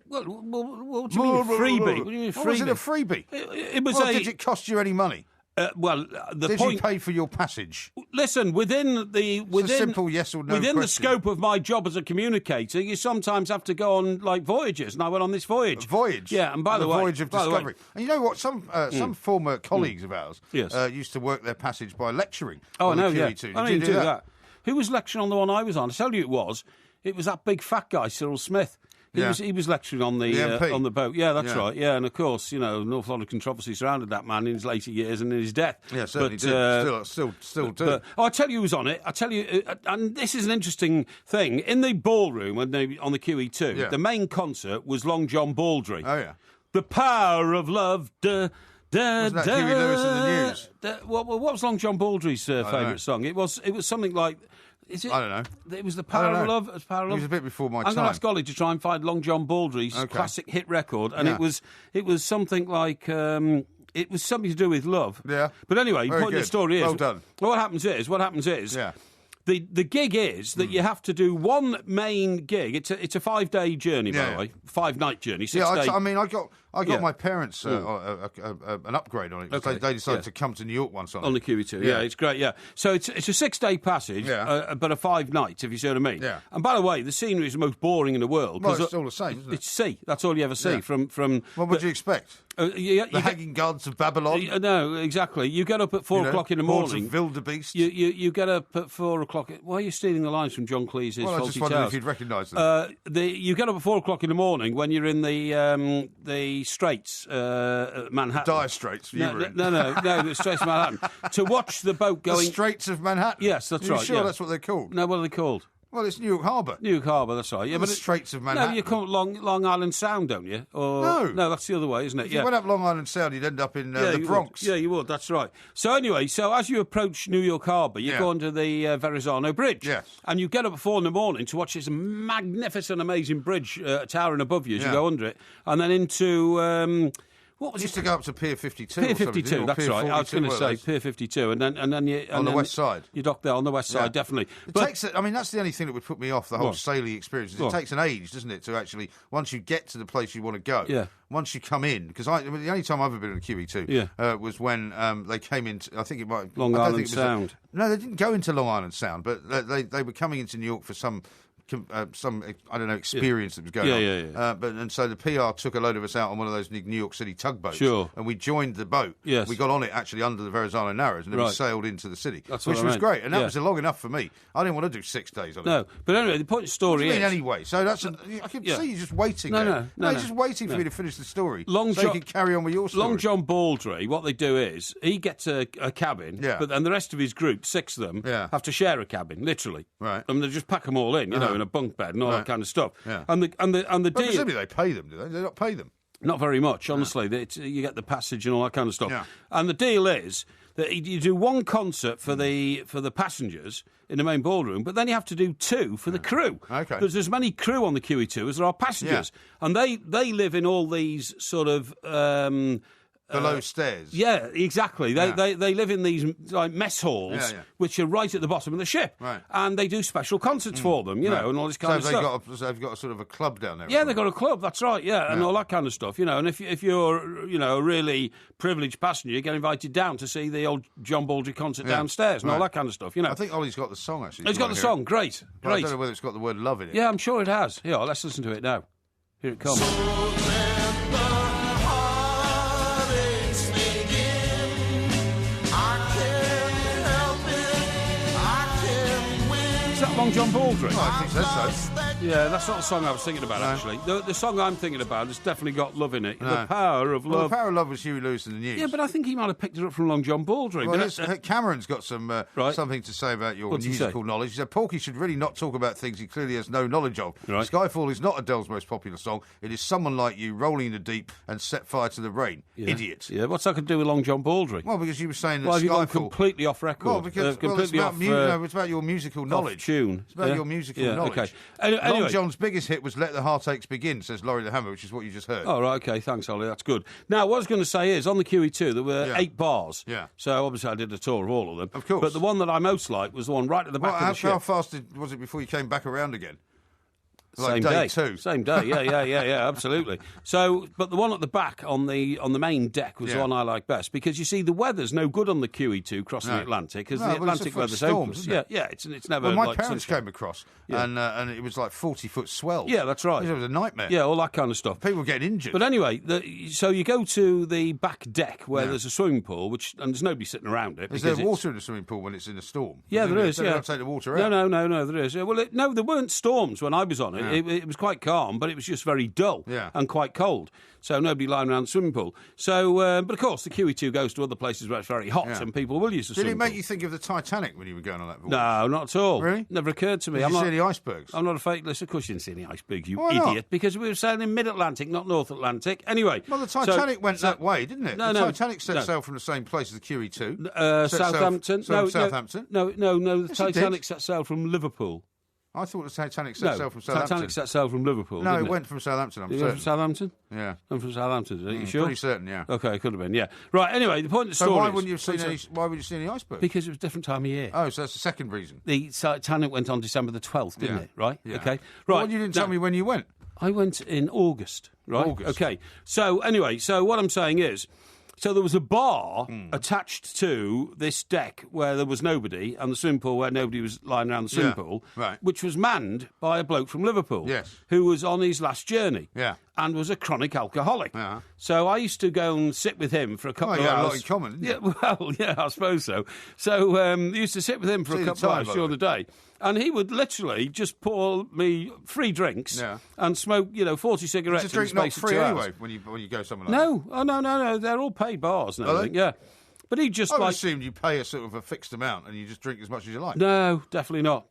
Speaker 1: Well, what do you mean freebie? What do you mean freebie?
Speaker 4: Was it a freebie?
Speaker 1: It was
Speaker 4: Did it cost you any money?
Speaker 1: Did
Speaker 4: you pay for your passage?
Speaker 1: Listen, within
Speaker 4: a simple yes or no
Speaker 1: within
Speaker 4: question.
Speaker 1: the scope of my job as a communicator, you sometimes have to go on like voyages, and I went on this voyage.
Speaker 4: A voyage?
Speaker 1: Yeah, and by the way,
Speaker 4: voyage of discovery. And you know what? Some former colleagues of ours
Speaker 1: Yes.
Speaker 4: Used to work their passage by lecturing.
Speaker 1: Oh,
Speaker 4: on
Speaker 1: I know.
Speaker 4: the
Speaker 1: Yeah,
Speaker 4: QE2.
Speaker 1: I didn't do that. Who was lecturing on the one I was on? I tell you, it was that big fat guy, Cyril Smith. He was lecturing on the boat. Yeah, that's right. Yeah, and of course, an awful lot of controversy surrounded that man in his later years and in his death.
Speaker 4: Yeah, certainly did. Still do.
Speaker 1: I tell you who was on it. I tell you, and this is an interesting thing. In the ballroom on the QE2, the main concert was Long John Baldry.
Speaker 4: Oh, yeah.
Speaker 1: The Power of Love.
Speaker 4: Wasn't that Huey Lewis in the news?
Speaker 1: What was Long John Baldry's favourite song? It was something like...
Speaker 4: I don't know.
Speaker 1: It was the Power of Love. It was
Speaker 4: a bit before my
Speaker 1: time.
Speaker 4: time.
Speaker 1: I'm going to ask Golly to try and find Long John Baldry's classic hit record, and it was something like it was something to do with love.
Speaker 4: Yeah.
Speaker 1: But anyway, the point of the story is,
Speaker 4: well done.
Speaker 1: What happens is, the gig is that you have to do one main gig. It's a 5-day journey, by the way, 5-night journey. 6 days.
Speaker 4: I got my parents an upgrade on it because they decided to come to New York once
Speaker 1: on the QE2. Yeah, it's great. Yeah, so it's a 6-day passage, but a 5 nights, if you see what I mean.
Speaker 4: Yeah.
Speaker 1: And by the way, the scenery is the most boring in the world.
Speaker 4: Well, it's all the same, isn't it?
Speaker 1: It's sea. That's all you ever see from.
Speaker 4: What would you expect? The hanging gods of Babylon.
Speaker 1: No, exactly. You get up at 4 o'clock in the morning.
Speaker 4: Of wildebeest.
Speaker 1: You get up at 4 o'clock. Why are you stealing the lines from John Cleese's
Speaker 4: Well, I
Speaker 1: Fawlty
Speaker 4: just wondered
Speaker 1: Towers?
Speaker 4: if you'd recognise them.
Speaker 1: You get up at 4 o'clock in the morning when you're in the Straits, Manhattan.
Speaker 4: Dire Straits.
Speaker 1: No, the Straits of Manhattan. To watch the boat going.
Speaker 4: The Straits of Manhattan.
Speaker 1: Yes, that's right.
Speaker 4: Are you sure that's what they're called?
Speaker 1: No, what are they called?
Speaker 4: Well, it's New York Harbour.
Speaker 1: New York Harbour, that's right. Yeah,
Speaker 4: but the Straits of Manhattan.
Speaker 1: No, you come Long Island Sound, don't you?
Speaker 4: No,
Speaker 1: that's the other way, isn't it?
Speaker 4: If you went up Long Island Sound, you'd end up in the Bronx.
Speaker 1: Yeah, you would. That's right. So anyway, as you approach New York Harbour, you go under the Verrazano Bridge.
Speaker 4: Yes.
Speaker 1: And you get up at 4 in the morning to watch this magnificent, amazing bridge towering above you as you go under it, and then into. What was
Speaker 4: it? Used to go up to Pier 52.
Speaker 1: Pier 52, that's
Speaker 4: Pier
Speaker 1: right.
Speaker 4: 42,
Speaker 1: I was going to say Pier 52, and then you
Speaker 4: on the west side.
Speaker 1: You dock there on the west side, definitely.
Speaker 4: That's the only thing that would put me off the whole sailing experience. It takes an age, doesn't it, to actually once you get to the place you want to go.
Speaker 1: Yeah.
Speaker 4: Once you come in, because the only time I've ever been on QE2 was when they came into. I think it might
Speaker 1: Long Island Sound.
Speaker 4: No, they didn't go into Long Island Sound, but they were coming into New York for some experience that was going on. And so the PR took a load of us out on one of those New York City tugboats.
Speaker 1: Sure.
Speaker 4: And we joined the boat.
Speaker 1: Yes.
Speaker 4: We got on it actually under the Verrazano Narrows, and then we sailed into the city, which was great. And that was long enough for me. I didn't want to do 6 days on it.
Speaker 1: No, but anyway, the point of the story is.
Speaker 4: Anyway, so that's I can see you just waiting. No, just waiting for me to finish the story. So you can carry on with your story.
Speaker 1: Long John Baldry, what they do is he gets a cabin, but then the rest of his group, 6 of them, have to share a cabin, literally.
Speaker 4: Right.
Speaker 1: And they just pack them all in, in a bunk bed and all that kind of stuff.
Speaker 4: Yeah.
Speaker 1: And the
Speaker 4: but
Speaker 1: deal.
Speaker 4: Presumably they pay them, do they? They not pay them.
Speaker 1: Not very much, honestly. You get the passage and all that kind of stuff. Yeah. And the deal is that you do one concert for the passengers in the main ballroom, but then you have to do 2 for the crew.
Speaker 4: Okay.
Speaker 1: There's as many crew on the QE2 as there are passengers. Yeah. And they live in all these sort of...
Speaker 4: below stairs.
Speaker 1: Yeah, exactly. They live in these like mess halls, which are right at the bottom of the ship.
Speaker 4: Right.
Speaker 1: And they do special concerts for them, you know, and all this kind of stuff.
Speaker 4: They've got a sort of a club down there.
Speaker 1: Yeah, they've got a club, that's right, and all that kind of stuff, you know. And if you're, a really privileged passenger, you get invited down to see the old John Baldry concert downstairs and all that kind of stuff, you know.
Speaker 4: I think Ollie's got the song, actually.
Speaker 1: He's got the song, great.
Speaker 4: I don't know whether it's got the word love in it.
Speaker 1: Yeah, I'm sure it has. Yeah, let's listen to it now. Here it comes. Is that Long John Baldry?
Speaker 4: Oh, I think so.
Speaker 1: Yeah, that's not the song I was thinking about, actually. The song I'm thinking about has definitely got love in it. The Power of Love.
Speaker 4: Well, the Power of Love was Huey Lewis in the News.
Speaker 1: Yeah, but I think he might have picked it up from Long John Baldry.
Speaker 4: Well, Cameron's got some something to say about your musical knowledge. He said Porky should really not talk about things he clearly has no knowledge of.
Speaker 1: Right.
Speaker 4: Skyfall is not Adele's most popular song. It is Someone Like You, Rolling in the Deep, and Set Fire to the Rain.
Speaker 1: Yeah.
Speaker 4: Idiot.
Speaker 1: Yeah, what's that got to do with Long John Baldry?
Speaker 4: Well, because you were saying that
Speaker 1: Why have you gone
Speaker 4: Skyfall...
Speaker 1: completely off record?
Speaker 4: Well, because it's about your musical knowledge.
Speaker 1: Tune.
Speaker 4: It's about your musical knowledge.
Speaker 1: Okay. Anyway.
Speaker 4: Long John's biggest hit was Let the Heartaches Begin, says Laurie the Hammer, which is what you just heard.
Speaker 1: Oh, right, OK, thanks, Ollie, that's good. Now, what I was going to say is, on the QE2, there were 8 bars.
Speaker 4: Yeah.
Speaker 1: So, obviously, I did a tour of all of them.
Speaker 4: Of course.
Speaker 1: But the one that I most liked was the one right at the back of the ship.
Speaker 4: How fast was it before you came back around again? Like
Speaker 1: day
Speaker 4: two.
Speaker 1: Same day, yeah, absolutely. So, but the one at the back on the main deck was the one I like best, because you see the weather's no good on the QE2 crossing the Atlantic, because the Atlantic weather's hopeless. Yeah, it's never.
Speaker 4: Well, my
Speaker 1: like
Speaker 4: parents came across, and it was like 40-foot swells.
Speaker 1: Yeah, that's right.
Speaker 4: It was a nightmare.
Speaker 1: Yeah, all that kind of stuff.
Speaker 4: People were getting injured.
Speaker 1: But anyway, so you go to the back deck where there's a swimming pool, and there's nobody sitting around it.
Speaker 4: Is there water in the swimming pool when it's in a storm?
Speaker 1: Yeah, there is.
Speaker 4: They don't take the water out.
Speaker 1: No, there is. Well, no, there weren't storms when I was on it. It was quite calm, but it was just very dull and quite cold. So nobody lying around the swimming pool. So, but of course, the QE2 goes to other places where it's very hot and people will use the swimming pool.
Speaker 4: Did it make you think of the Titanic when you were going on that voyage?
Speaker 1: No, not at all.
Speaker 4: Really?
Speaker 1: Never occurred to me.
Speaker 4: Did you see the icebergs?
Speaker 1: I'm not a fake list. Of course you didn't see any icebergs, you
Speaker 4: Why
Speaker 1: idiot.
Speaker 4: not?
Speaker 1: Because we were sailing in mid-Atlantic, not North Atlantic. Anyway.
Speaker 4: Well, the Titanic went that way, didn't it?
Speaker 1: No,
Speaker 4: the Titanic set sail from the same place as the QE2.
Speaker 1: Southampton.
Speaker 4: Southampton.
Speaker 1: No, the Titanic set sail from Liverpool.
Speaker 4: I thought the Titanic set sail from Southampton.
Speaker 1: Titanic set sail from Liverpool.
Speaker 4: No, it went from Southampton. I'm certain.
Speaker 1: Went from Southampton?
Speaker 4: Yeah.
Speaker 1: I'm from Southampton. Are you sure?
Speaker 4: Pretty certain, yeah.
Speaker 1: Okay, it could have been, yeah. Right, anyway, the point of the story
Speaker 4: So why
Speaker 1: is...
Speaker 4: wouldn't you see any icebergs?
Speaker 1: Because it was a different time of year.
Speaker 4: Oh, so that's the second reason.
Speaker 1: The Titanic went on December the 12th, didn't it? Right?
Speaker 4: Yeah.
Speaker 1: Okay. Right.
Speaker 4: Well, you didn't tell me when you went.
Speaker 1: I went in August, right?
Speaker 4: August.
Speaker 1: Okay. So, anyway, what I'm saying is... So there was a bar attached to this deck where there was nobody, and the swimming pool where nobody was lying around the swimming pool, which was manned by a bloke from Liverpool, who was on his last journey, and was a chronic alcoholic.
Speaker 4: Yeah.
Speaker 1: So I used to go and sit with him for a couple of hours.
Speaker 4: a lot in common, didn't you?
Speaker 1: Well, yeah, I suppose so. So I used to sit with him for a couple of hours during the day. And he would literally just pour me free drinks and smoke, 40 cigarettes.
Speaker 4: It's a drink not free anyway when you go somewhere like that.
Speaker 1: No. They're all paid bars and everything. Yeah. But he just
Speaker 4: I assumed you pay a sort of a fixed amount and you just drink as much as you like.
Speaker 1: No, definitely not.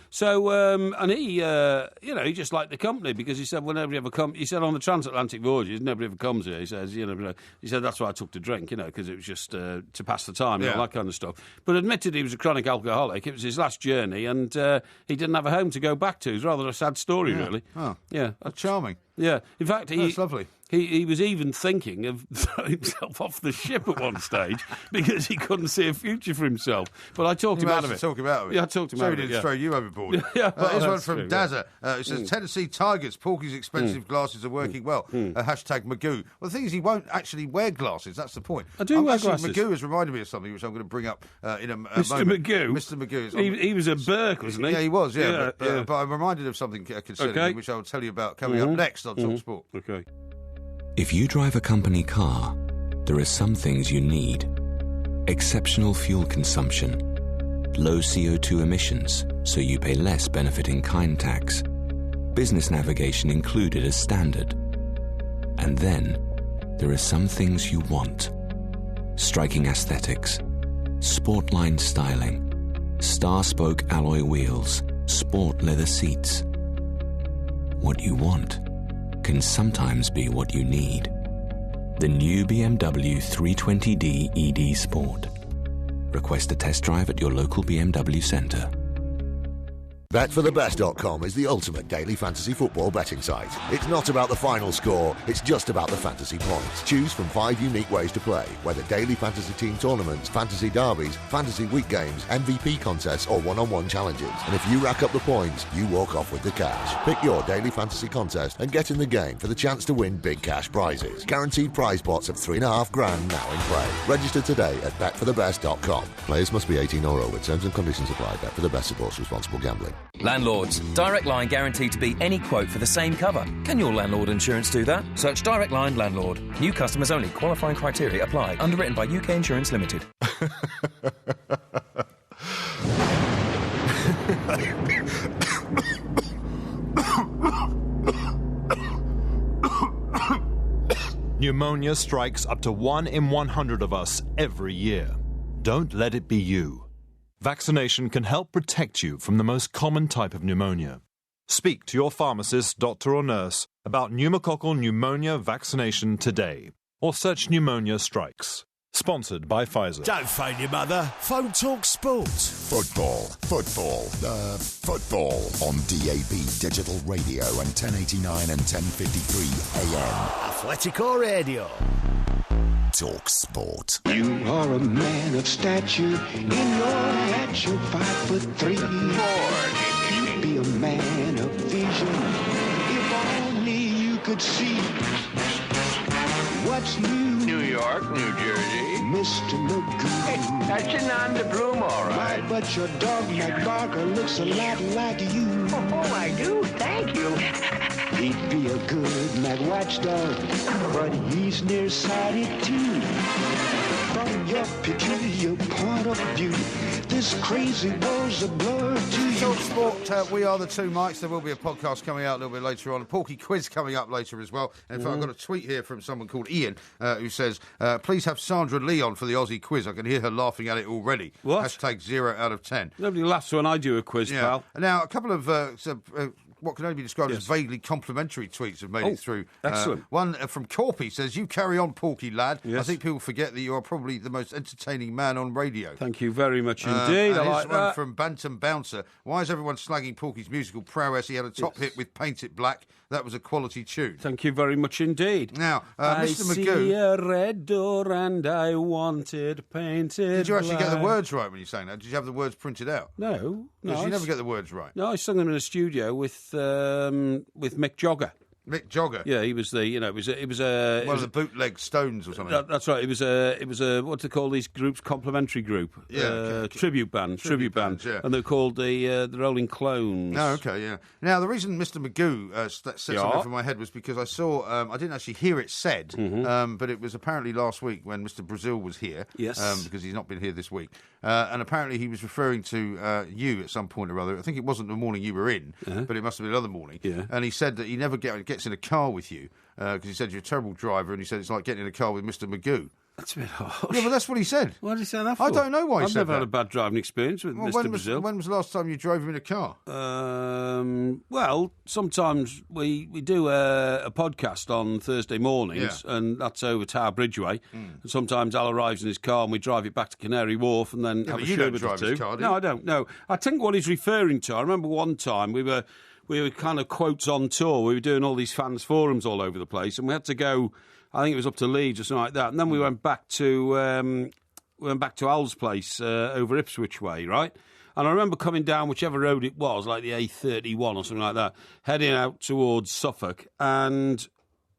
Speaker 1: So, and he, he just liked the company because he said, well, nobody ever comes. He said on the transatlantic voyages, nobody ever comes here. He says, he said that's why I took to drink, because it was just to pass the time and all that kind of stuff. But admitted he was a chronic alcoholic. It was his last journey, and he didn't have a home to go back to. It's rather a sad story, really.
Speaker 4: Oh,
Speaker 1: yeah,
Speaker 4: that's charming.
Speaker 1: Yeah, in fact,
Speaker 4: that's lovely.
Speaker 1: He was even thinking of throwing himself off the ship at one stage because he couldn't see a future for himself. But I talked him out of it.
Speaker 4: Talk him out of it.
Speaker 1: Yeah, I talked him out of it.
Speaker 4: So he didn't throw you overboard.
Speaker 1: Here's
Speaker 4: one from Dazza. It says, Tennessee Tigers, Porky's expensive glasses are working well. Hashtag Magoo. Well, the thing is, he won't actually wear glasses. That's the point.
Speaker 1: I do wear glasses.
Speaker 4: Magoo has reminded me of something which I'm going to bring up in a moment.
Speaker 1: Magoo?
Speaker 4: Mr. Magoo.
Speaker 1: He was a Burke, wasn't he?
Speaker 4: Yeah, he was, yeah. But I'm reminded of something concerning him, which I will tell you about coming up next on Talk Sport.
Speaker 1: Okay.
Speaker 12: If you drive a company car, there are some things you need. Exceptional fuel consumption, low CO2 emissions, so you pay less benefit-in-kind tax, business navigation included as standard. And then, there are some things you want. Striking aesthetics, sportline styling, star-spoke alloy wheels, sport leather seats. What you want can sometimes be what you need. The new BMW 320d ED Sport. Request a test drive at your local BMW centre.
Speaker 13: BetForTheBest.com is the ultimate daily fantasy football betting site. It's not about the final score, it's just about the fantasy points. Choose from 5 unique ways to play, whether daily fantasy team tournaments, fantasy derbies, fantasy week games, MVP contests, or one-on-one challenges. And if you rack up the points, you walk off with the cash. Pick your daily fantasy contest and get in the game for the chance to win big cash prizes. Guaranteed prize pots of $3,500 now in play. Register today at BetForTheBest.com. Players must be 18 or over. Terms and conditions apply. Bet for the Best supports responsible gambling.
Speaker 14: Landlords. Direct Line guaranteed to beat any quote for the same cover. Can your landlord insurance do that? Search Direct Line Landlord. New customers only. Qualifying criteria apply. Underwritten by UK Insurance Limited.
Speaker 10: Pneumonia strikes up to 1 in 100 of us every year. Don't let it be you. Vaccination can help protect you from the most common type of pneumonia. Speak to your pharmacist, doctor or nurse about pneumococcal pneumonia vaccination today, or search Pneumonia Strikes. Sponsored by Pfizer.
Speaker 2: Don't phone your mother. Phone Talk Sport.
Speaker 3: Football on DAB Digital Radio and 1089 and 1053 AM.
Speaker 2: Athletico Radio.
Speaker 3: Talk Sport.
Speaker 15: You are a man of stature. In your hat, you're 5'3". be a man of vision. If only you could see what's new.
Speaker 16: New York, New Jersey.
Speaker 15: Mr. Magoo.
Speaker 16: Hey, that's your nom de plume, all right.
Speaker 15: Why, but your dog, McBarker, looks a lot like you.
Speaker 16: Oh, I do? Thank you.
Speaker 15: He'd be a good Mac watchdog, but he's nearsighted too. From your peculiar point of view, this crazy world's a blur to you.
Speaker 4: Talk Sport, we are the two mics. There will be a podcast coming out a little bit later on. A Porky Quiz coming up later as well. In fact, I've got a tweet here from someone called Ian who says, please have Sandra Lee on for the Aussie quiz. I can hear her laughing at it already.
Speaker 1: What?
Speaker 4: Hashtag 0 out of 10.
Speaker 1: Nobody laughs when I do a quiz, pal.
Speaker 4: Now, a couple of... what can only be described as vaguely complimentary tweets have made it through.
Speaker 1: Excellent.
Speaker 4: One from Corpy says, you carry on, Porky lad.
Speaker 1: Yes.
Speaker 4: I think people forget that you are probably the most entertaining man on radio.
Speaker 1: Thank you very much indeed.
Speaker 4: And
Speaker 1: I like
Speaker 4: here's one
Speaker 1: that.
Speaker 4: from Bantam Bouncer. Why is everyone slagging Porky's musical prowess? He had a top hit with Paint It Black. That was a quality tune.
Speaker 1: Thank you very much indeed.
Speaker 4: Now, Mr. Magoo...
Speaker 1: I see a red door and I want it painted.
Speaker 4: Did you actually
Speaker 1: black.
Speaker 4: get the words right when you sang that? Did you have the words printed out?
Speaker 1: No.
Speaker 4: Because you never get the words right.
Speaker 1: No, I sung them in a studio with Mick Jogger.
Speaker 4: Mick Jogger.
Speaker 1: Yeah, he was the. It was a.
Speaker 4: One of the bootleg Stones or something.
Speaker 1: That's right. It was a. What do they call these groups? Complimentary group.
Speaker 4: Yeah,
Speaker 1: tribute band. Tribute band.
Speaker 4: Yeah.
Speaker 1: And they're called the Rolling Clones.
Speaker 4: Oh, okay, yeah. Now the reason Mr. Magoo set something over my head was because I saw. I didn't actually hear it said, but it was apparently last week when Mr. Brazil was here.
Speaker 1: Yes.
Speaker 4: Because he's not been here this week, and apparently he was referring to you at some point or other. I think it wasn't the morning you were in, but it must have been another morning.
Speaker 1: Yeah.
Speaker 4: And he said that he never gets in a car with you because he said you're a terrible driver, and he said it's like getting in a car with Mr. Magoo.
Speaker 1: That's a bit harsh.
Speaker 4: Yeah, but that's what he said.
Speaker 1: Why did he say that for?
Speaker 4: I don't know why he said that.
Speaker 1: I've never had a bad driving experience with Mr. Brazil.
Speaker 4: When was the last time you drove him in a car?
Speaker 1: Well, sometimes we do a podcast on Thursday mornings, and that's over Tower Bridgeway. And sometimes Al arrives in his car and we drive it back to Canary Wharf and then have a sherbet or two.
Speaker 4: His car, do you?
Speaker 1: No, I don't. No, I think what he's referring to. I remember one time we were kind of quotes on tour. We were doing all these fans forums all over the place, and we had to go. I think it was up to Leeds or something like that, and then we went back to Al's place over Ipswich way, right? And I remember coming down whichever road it was, like the A31 or something like that, heading out towards Suffolk, and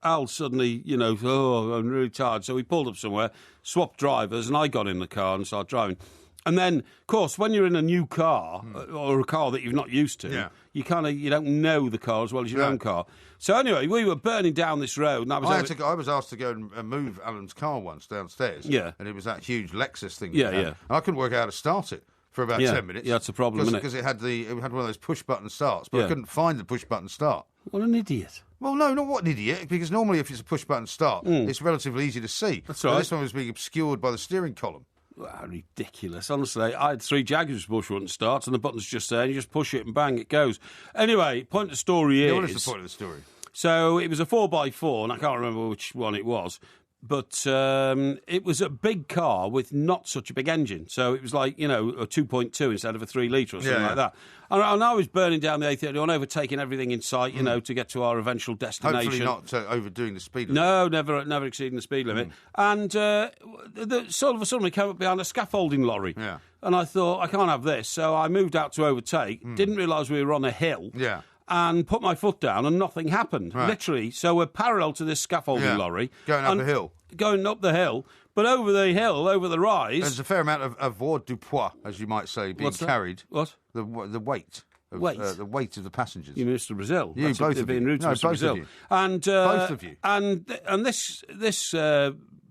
Speaker 1: Al suddenly, I'm really tired, so we pulled up somewhere, swapped drivers, and I got in the car and started driving. And then, of course, when you're in a new car or a car that you've not used to, you don't know the car as well as your own car. So anyway, we were burning down this road, and I
Speaker 4: was asked to go and move Alan's car once downstairs.
Speaker 1: Yeah,
Speaker 4: and it was that huge Lexus thing.
Speaker 1: Yeah.
Speaker 4: And I couldn't work out how to start it for about 10 minutes.
Speaker 1: Yeah, that's a problem, isn't it?
Speaker 4: Because it had one of those push button starts, but I couldn't find the push button start.
Speaker 1: What an idiot!
Speaker 4: Well, no, not what an idiot, because normally if it's a push button start, it's relatively easy to see.
Speaker 1: That's right.
Speaker 4: But this one was being obscured by the steering column.
Speaker 1: Wow, ridiculous. Honestly, I had 3 Jaguars push button starts, and the button's just there, and you just push it and bang, it goes. Anyway, point of the story is...
Speaker 4: What is the point of the story?
Speaker 1: So it was a 4x4, and I can't remember which one it was, but it was a big car with not such a big engine. So it was like, a 2.2 instead of a 3 litre or something like that. And I was burning down the A31, overtaking everything in sight, to get to our eventual destination.
Speaker 4: Hopefully not overdoing the speed limit.
Speaker 1: No, never exceeding the speed limit. And sort of suddenly came up behind a scaffolding lorry.
Speaker 4: Yeah.
Speaker 1: And I thought, I can't have this. So I moved out to overtake, didn't realise we were on a hill.
Speaker 4: Yeah.
Speaker 1: And put my foot down, and nothing happened, literally. So we're parallel to this scaffolding lorry.
Speaker 4: Going up the hill.
Speaker 1: Going up the hill. But over the hill, over the rise...
Speaker 4: There's a fair amount of avoid du poids, as you might say, being carried.
Speaker 1: What?
Speaker 4: The weight. The weight of the passengers.
Speaker 1: You, Mr. Brazil.
Speaker 4: You, both of you.
Speaker 1: Being rude to Mr. Brazil.
Speaker 4: Of you.
Speaker 1: And,
Speaker 4: both of you.
Speaker 1: And this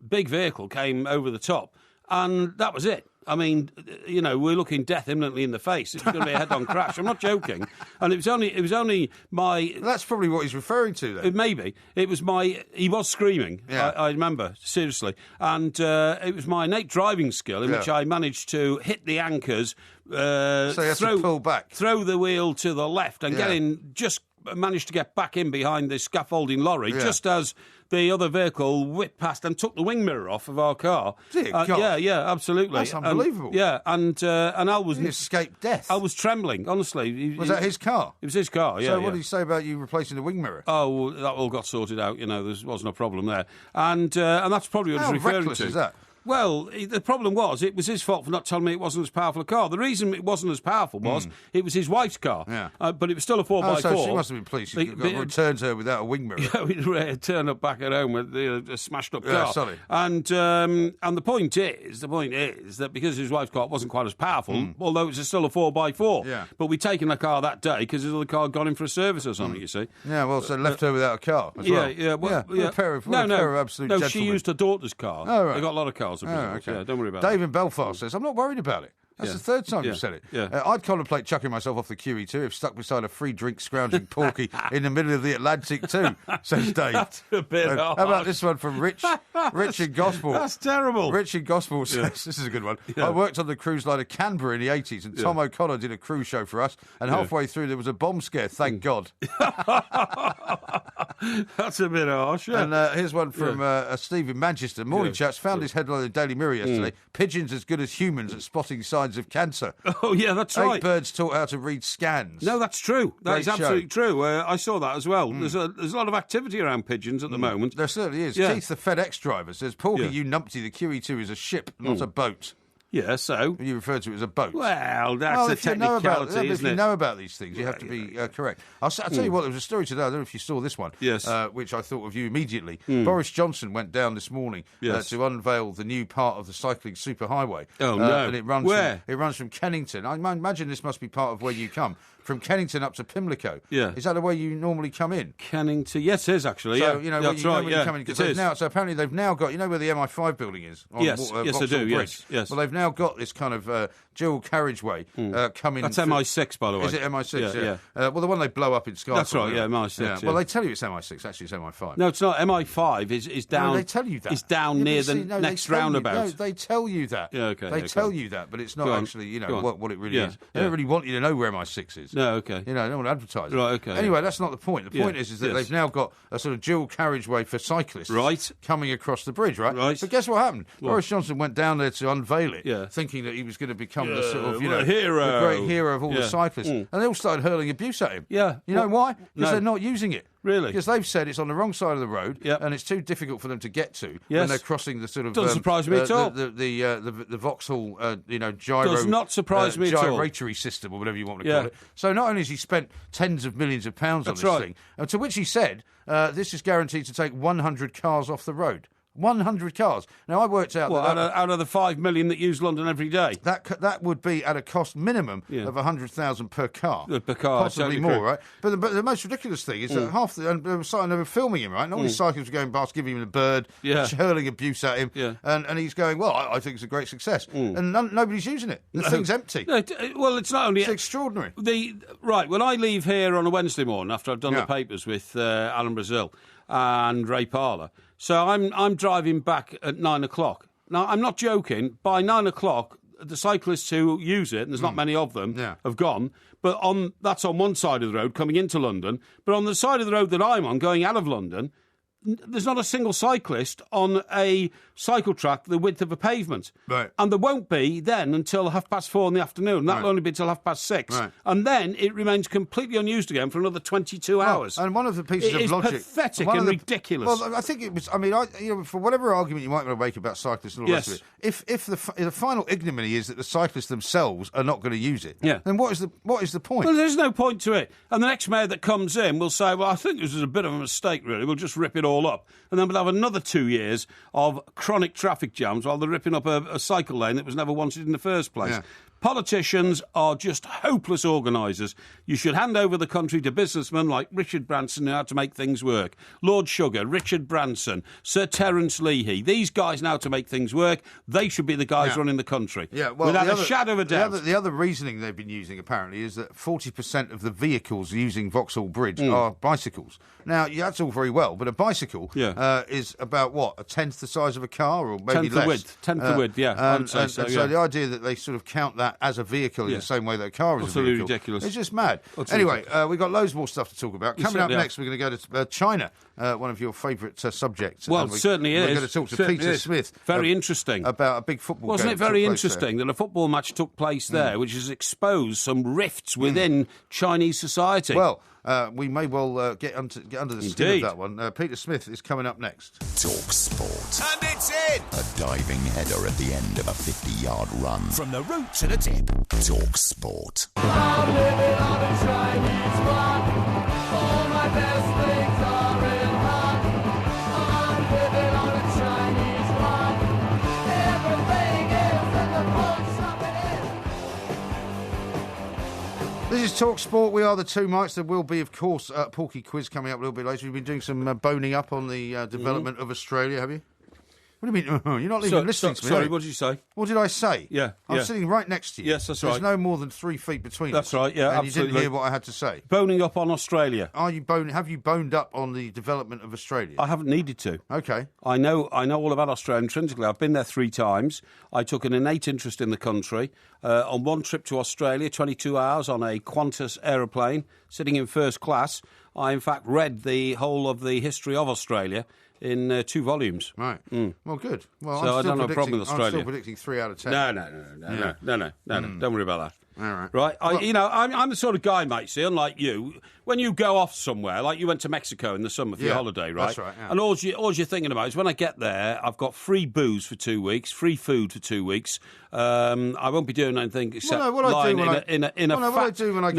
Speaker 1: big vehicle came over the top, and that was it. I mean, we're looking death imminently in the face. It's going to be a head-on crash. I'm not joking. And it was only my...
Speaker 4: That's probably what he's referring to, then.
Speaker 1: Maybe. It was he was screaming, I remember, seriously. And it was my innate driving skill in which I managed to hit the anchors,
Speaker 4: so you have to pull back.
Speaker 1: Throw the wheel to the left and managed to get back in behind this scaffolding lorry, just as the other vehicle whipped past and took the wing mirror off of our car.
Speaker 4: Dear God.
Speaker 1: Yeah, absolutely.
Speaker 4: That's unbelievable.
Speaker 1: And Al was...
Speaker 4: He escaped death.
Speaker 1: I was trembling, honestly.
Speaker 4: Was that his car?
Speaker 1: It was his car, yeah.
Speaker 4: So what did he say about you replacing the wing mirror?
Speaker 1: Oh, well, that all got sorted out, there wasn't a problem there. And that's probably what he's referring to.
Speaker 4: How reckless is that?
Speaker 1: Well, the problem was it was his fault for not telling me it wasn't as powerful a car. The reason it wasn't as powerful was it was his wife's car.
Speaker 4: Yeah.
Speaker 1: But it was still a 4x4.
Speaker 4: So she must have been pleased. She returned to her without a wing mirror.
Speaker 1: Yeah, we turned up back at home with a smashed up car.
Speaker 4: Yeah, sorry.
Speaker 1: And the point is that because his wife's car wasn't quite as powerful, although it was still a 4x4.
Speaker 4: Yeah.
Speaker 1: But we'd taken the car that day because his other car had gone in for a service or something. You see.
Speaker 4: Yeah. Well, so left her without a car. As well. A pair of absolute gentlemen.
Speaker 1: She used her daughter's car.
Speaker 4: Oh, right.
Speaker 1: They got a lot of cars.
Speaker 4: Okay.
Speaker 1: Yeah, don't worry about
Speaker 4: Dave in Belfast says, I'm not worried about it. That's the third time you've said it.
Speaker 1: Yeah.
Speaker 4: I'd contemplate chucking myself off the QE2 if stuck beside a free drink scrounging Porky in the middle of the Atlantic too, says Dave.
Speaker 1: That's a bit
Speaker 4: How about this one from Rich? Rich in Gospel.
Speaker 1: That's terrible.
Speaker 4: Rich in Gospel says, this is a good one. I worked on the cruise liner Canberra in the 80s and Tom O'Connor did a cruise show for us and halfway through there was a bomb scare, thank God.
Speaker 1: That's a bit harsh.
Speaker 4: And here's one from Steve in Manchester. Morning, chaps. Found this headline in the Daily Mirror yesterday. Pigeons as good as humans at spotting signs of cancer.
Speaker 1: Oh, yeah, that's right.
Speaker 4: 8 birds taught how to read scans.
Speaker 1: No, that's true. That is absolutely
Speaker 4: show.
Speaker 1: true. I saw that as well. There's a lot of activity around pigeons at the moment.
Speaker 4: There certainly is.
Speaker 1: Yeah.
Speaker 4: Keith, the FedEx driver, says, Porky, you numpty, the QE2 is a ship, not a boat.
Speaker 1: Yeah, so?
Speaker 4: You refer to it as a boat.
Speaker 1: Well, that's a technicality, isn't it?
Speaker 4: If you know about these things, you have to be correct. I'll tell you what, there was a story today, I don't know if you saw this one, which I thought of you immediately. Boris Johnson went down this morning to unveil the new part of the cycling superhighway.
Speaker 1: Oh, no.
Speaker 4: And it runs
Speaker 1: Where?
Speaker 4: It runs from Kennington. I imagine this must be part of where you come. From Kennington up to Pimlico.
Speaker 1: Yeah.
Speaker 4: Is that the way you normally come in?
Speaker 1: Kennington, yes, it is actually.
Speaker 4: So,
Speaker 1: yeah.
Speaker 4: you know,
Speaker 1: that's
Speaker 4: when
Speaker 1: right.
Speaker 4: you come in,
Speaker 1: It is.
Speaker 4: so apparently they've now got, you know where the MI5 building is? On
Speaker 1: Yes, yes, I
Speaker 4: Vauxhall
Speaker 1: do.
Speaker 4: Bridge?
Speaker 1: Yes.
Speaker 4: Well, they've now got this kind of dual carriageway coming.
Speaker 1: That's MI6, by the way.
Speaker 4: Is it MI6?
Speaker 1: Yeah.
Speaker 4: Well, the one they blow up in Scarborough.
Speaker 1: That's right. Yeah, MI6. Yeah.
Speaker 4: Well, they tell you it's MI6. Actually, it's MI5.
Speaker 1: No, it's not. MI5 is down.
Speaker 4: No, they tell you that.
Speaker 1: It's down near the next roundabout.
Speaker 4: No, they tell you that.
Speaker 1: Yeah, okay.
Speaker 4: They tell you that, but it's not actually, you know, what it really is. They
Speaker 1: Yeah.
Speaker 4: don't really want you to know where MI6 is.
Speaker 1: No, okay.
Speaker 4: You know, they don't want to advertise it.
Speaker 1: Right, okay.
Speaker 4: Anyway, that's not the point. The point is that they've now got a sort of dual carriageway for cyclists coming across the bridge, right? But guess what happened? Boris Johnson went down there to unveil it, thinking that he was going to become the sort of,
Speaker 1: hero.
Speaker 4: the great hero of all the cyclists. And they all started hurling abuse at him.
Speaker 1: Yeah.
Speaker 4: You know why? Because they're not using it.
Speaker 1: Really?
Speaker 4: Because they've said it's on the wrong side of the road, and it's too difficult for them to get to when they're crossing the sort of
Speaker 1: doesn't surprise me at all.
Speaker 4: The Vauxhall, gyro
Speaker 1: does not surprise me at all.
Speaker 4: Gyratory system or whatever you want to call it. So not only has he spent tens of millions of pounds on this thing, to which he said this is guaranteed to take 100 cars off the road. 100 cars. Now, I worked out
Speaker 1: out of the 5 million that use London every day.
Speaker 4: That would be at a cost minimum of 100,000 per car.
Speaker 1: Per car.
Speaker 4: Possibly more, right? But the most ridiculous thing is that half the... And they were filming him, right? And all these cyclists were going past, giving him a bird, hurling abuse at him. And he's going, well, I think it's a great success. And nobody's using it. The thing's empty.
Speaker 1: No, well, it's not only...
Speaker 4: It's extraordinary.
Speaker 1: Right, when I leave here on a Wednesday morning after I've done the papers with Alan Brazil and Ray Parler... So I'm driving back at 9 o'clock. Now, I'm not joking. By 9 o'clock, the cyclists who use it, and there's not many of them, have gone. But that's on one side of the road coming into London. But on the side of the road that I'm on, going out of London, there's not a single cyclist on a cycle track the width of a pavement.
Speaker 4: Right.
Speaker 1: And there won't be then until 4:30 in the afternoon. That'll only be until 6:30.
Speaker 4: Right.
Speaker 1: And then it remains completely unused again for another 22 hours.
Speaker 4: And one of the pieces of logic...
Speaker 1: It is pathetic and ridiculous.
Speaker 4: Well, I think it was... I mean, for whatever argument you might want to make about cyclists and all the rest of it, if the final ignominy is that the cyclists themselves are not going to use it, then what is the point?
Speaker 1: Well, there's no point to it. And the next mayor that comes in will say, well, I think this was a bit of a mistake, really. We'll just rip it all up. And then we'll have another 2 years of chronic traffic jams while they're ripping up a cycle lane that was never wanted in the first place. Yeah. Politicians are just hopeless organisers. You should hand over the country to businessmen like Richard Branson who know how to make things work. Lord Sugar, Richard Branson, Sir Terence Leahy. These guys know how to make things work. They should be the guys running the country.
Speaker 4: Yeah, well,
Speaker 1: without a shadow of a doubt.
Speaker 4: The other reasoning they've been using, apparently, is that 40% of the vehicles using Vauxhall Bridge are bicycles. Now, that's all very well, but a bicycle is about, what, a tenth the size of a car or maybe less?
Speaker 1: Tenth the width, yeah.
Speaker 4: So the idea that they sort of count that as a vehicle in the same way that a car is a vehicle.
Speaker 1: Ridiculous.
Speaker 4: It's just mad. Anyway, we've got loads more stuff to talk about. Coming up next, we're going to go to China, one of your favourite subjects.
Speaker 1: Well, it certainly is.
Speaker 4: We're going to talk to Peter Smith.
Speaker 1: Very interesting.
Speaker 4: About a big football game.
Speaker 1: Wasn't it very interesting that a football match took place there, which has exposed some rifts within Chinese society?
Speaker 4: Well, we may well get under the skin of that one. Peter Smith is coming up next.
Speaker 3: Talk Sport.
Speaker 2: And it's in!
Speaker 3: A diving header at the end of a 50-yard run.
Speaker 2: From the root to the tip.
Speaker 3: Talk Sport.
Speaker 7: I'm living on a Chinese rock. All my best things are in luck. I'm living on a Chinese rock. Everything is in the pawn shop it is.
Speaker 4: This is Talk Sport. We are the two mics. There will be, of course, Porky Quiz coming up a little bit later. We've been doing some boning up on the development of Australia, have you? What do you mean? You're not even listening to me.
Speaker 1: Sorry, what did you say?
Speaker 4: What did I say?
Speaker 1: Yeah.
Speaker 4: I'm sitting right next to you.
Speaker 1: Yes, that's right.
Speaker 4: There's no more than 3 feet between us.
Speaker 1: That's right, yeah,
Speaker 4: and
Speaker 1: absolutely.
Speaker 4: You didn't hear what I had to say.
Speaker 1: Boning up on Australia.
Speaker 4: Have you boned up on the development of Australia?
Speaker 1: I haven't needed to.
Speaker 4: Okay.
Speaker 1: I know all about Australia intrinsically. I've been there 3 times. I took an innate interest in the country. On one trip to Australia, 22 hours on a Qantas aeroplane, sitting in first class, I in fact read the whole of the history of Australia in 2 volumes.
Speaker 4: Right. Well, good. Well,
Speaker 1: so I don't have a problem with Australia.
Speaker 4: I'm still predicting 3 out of 10.
Speaker 1: No. Don't worry about that.
Speaker 4: All right.
Speaker 1: Right. I'm the sort of guy, mate, see, unlike you, when you go off somewhere, like you went to Mexico in the summer for your holiday, right?
Speaker 4: That's right, yeah.
Speaker 1: And all you're thinking about is when I get there, I've got free booze for 2 weeks, free food for 2 weeks. I won't be doing anything except lying in a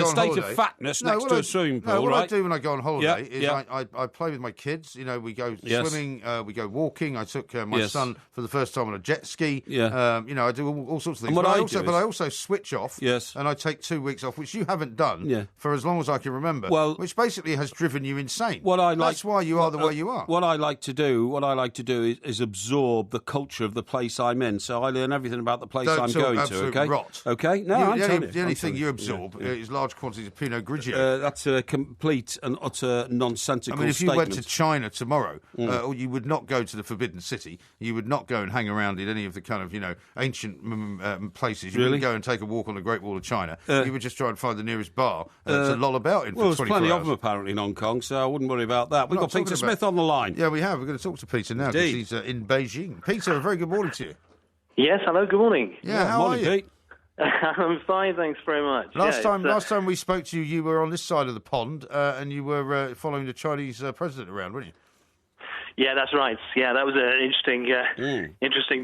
Speaker 1: state of fatness next to a swimming pool,
Speaker 4: what
Speaker 1: right?
Speaker 4: I do when I go on holiday is I play with my kids. You know, we go swimming, we go walking. I took my son for the first time on a jet ski.
Speaker 1: Yeah.
Speaker 4: I do all sorts of things.
Speaker 1: But
Speaker 4: I also switch off.
Speaker 1: Yes.
Speaker 4: And I take 2 weeks off, which you haven't done for as long as I can remember.
Speaker 1: Well,
Speaker 4: which basically has driven you insane.
Speaker 1: That's
Speaker 4: why you are the way you are.
Speaker 1: What I like to do is absorb the culture of the place I'm in. So I learn everything about the place I'm going to. Okay.
Speaker 4: Rot.
Speaker 1: Okay. No,
Speaker 4: the only thing you absorb is large quantities of Pinot Grigio.
Speaker 1: That's a complete and utter nonsensical
Speaker 4: if
Speaker 1: statement.
Speaker 4: you went to China tomorrow, you would not go to the Forbidden City. You would not go and hang around in any of the kind of ancient places. You wouldn't go and take a walk on the Great Wall of China. You would just try and find the nearest bar to loll about in for 24 hours.
Speaker 1: Well, there's plenty of them apparently in Hong Kong, so I wouldn't worry about that. We've got Peter Smith on the line.
Speaker 4: Yeah, we have. We're going to talk to Peter now because he's in Beijing. Peter, a very good morning to you.
Speaker 17: Yes, hello, good morning.
Speaker 4: Yeah, how are you?
Speaker 1: Pete.
Speaker 17: I'm fine, thanks very much.
Speaker 4: Last time we spoke to you, you were on this side of the pond and you were following the Chinese president around, weren't you?
Speaker 17: Yeah, that's right. Yeah, that was an interesting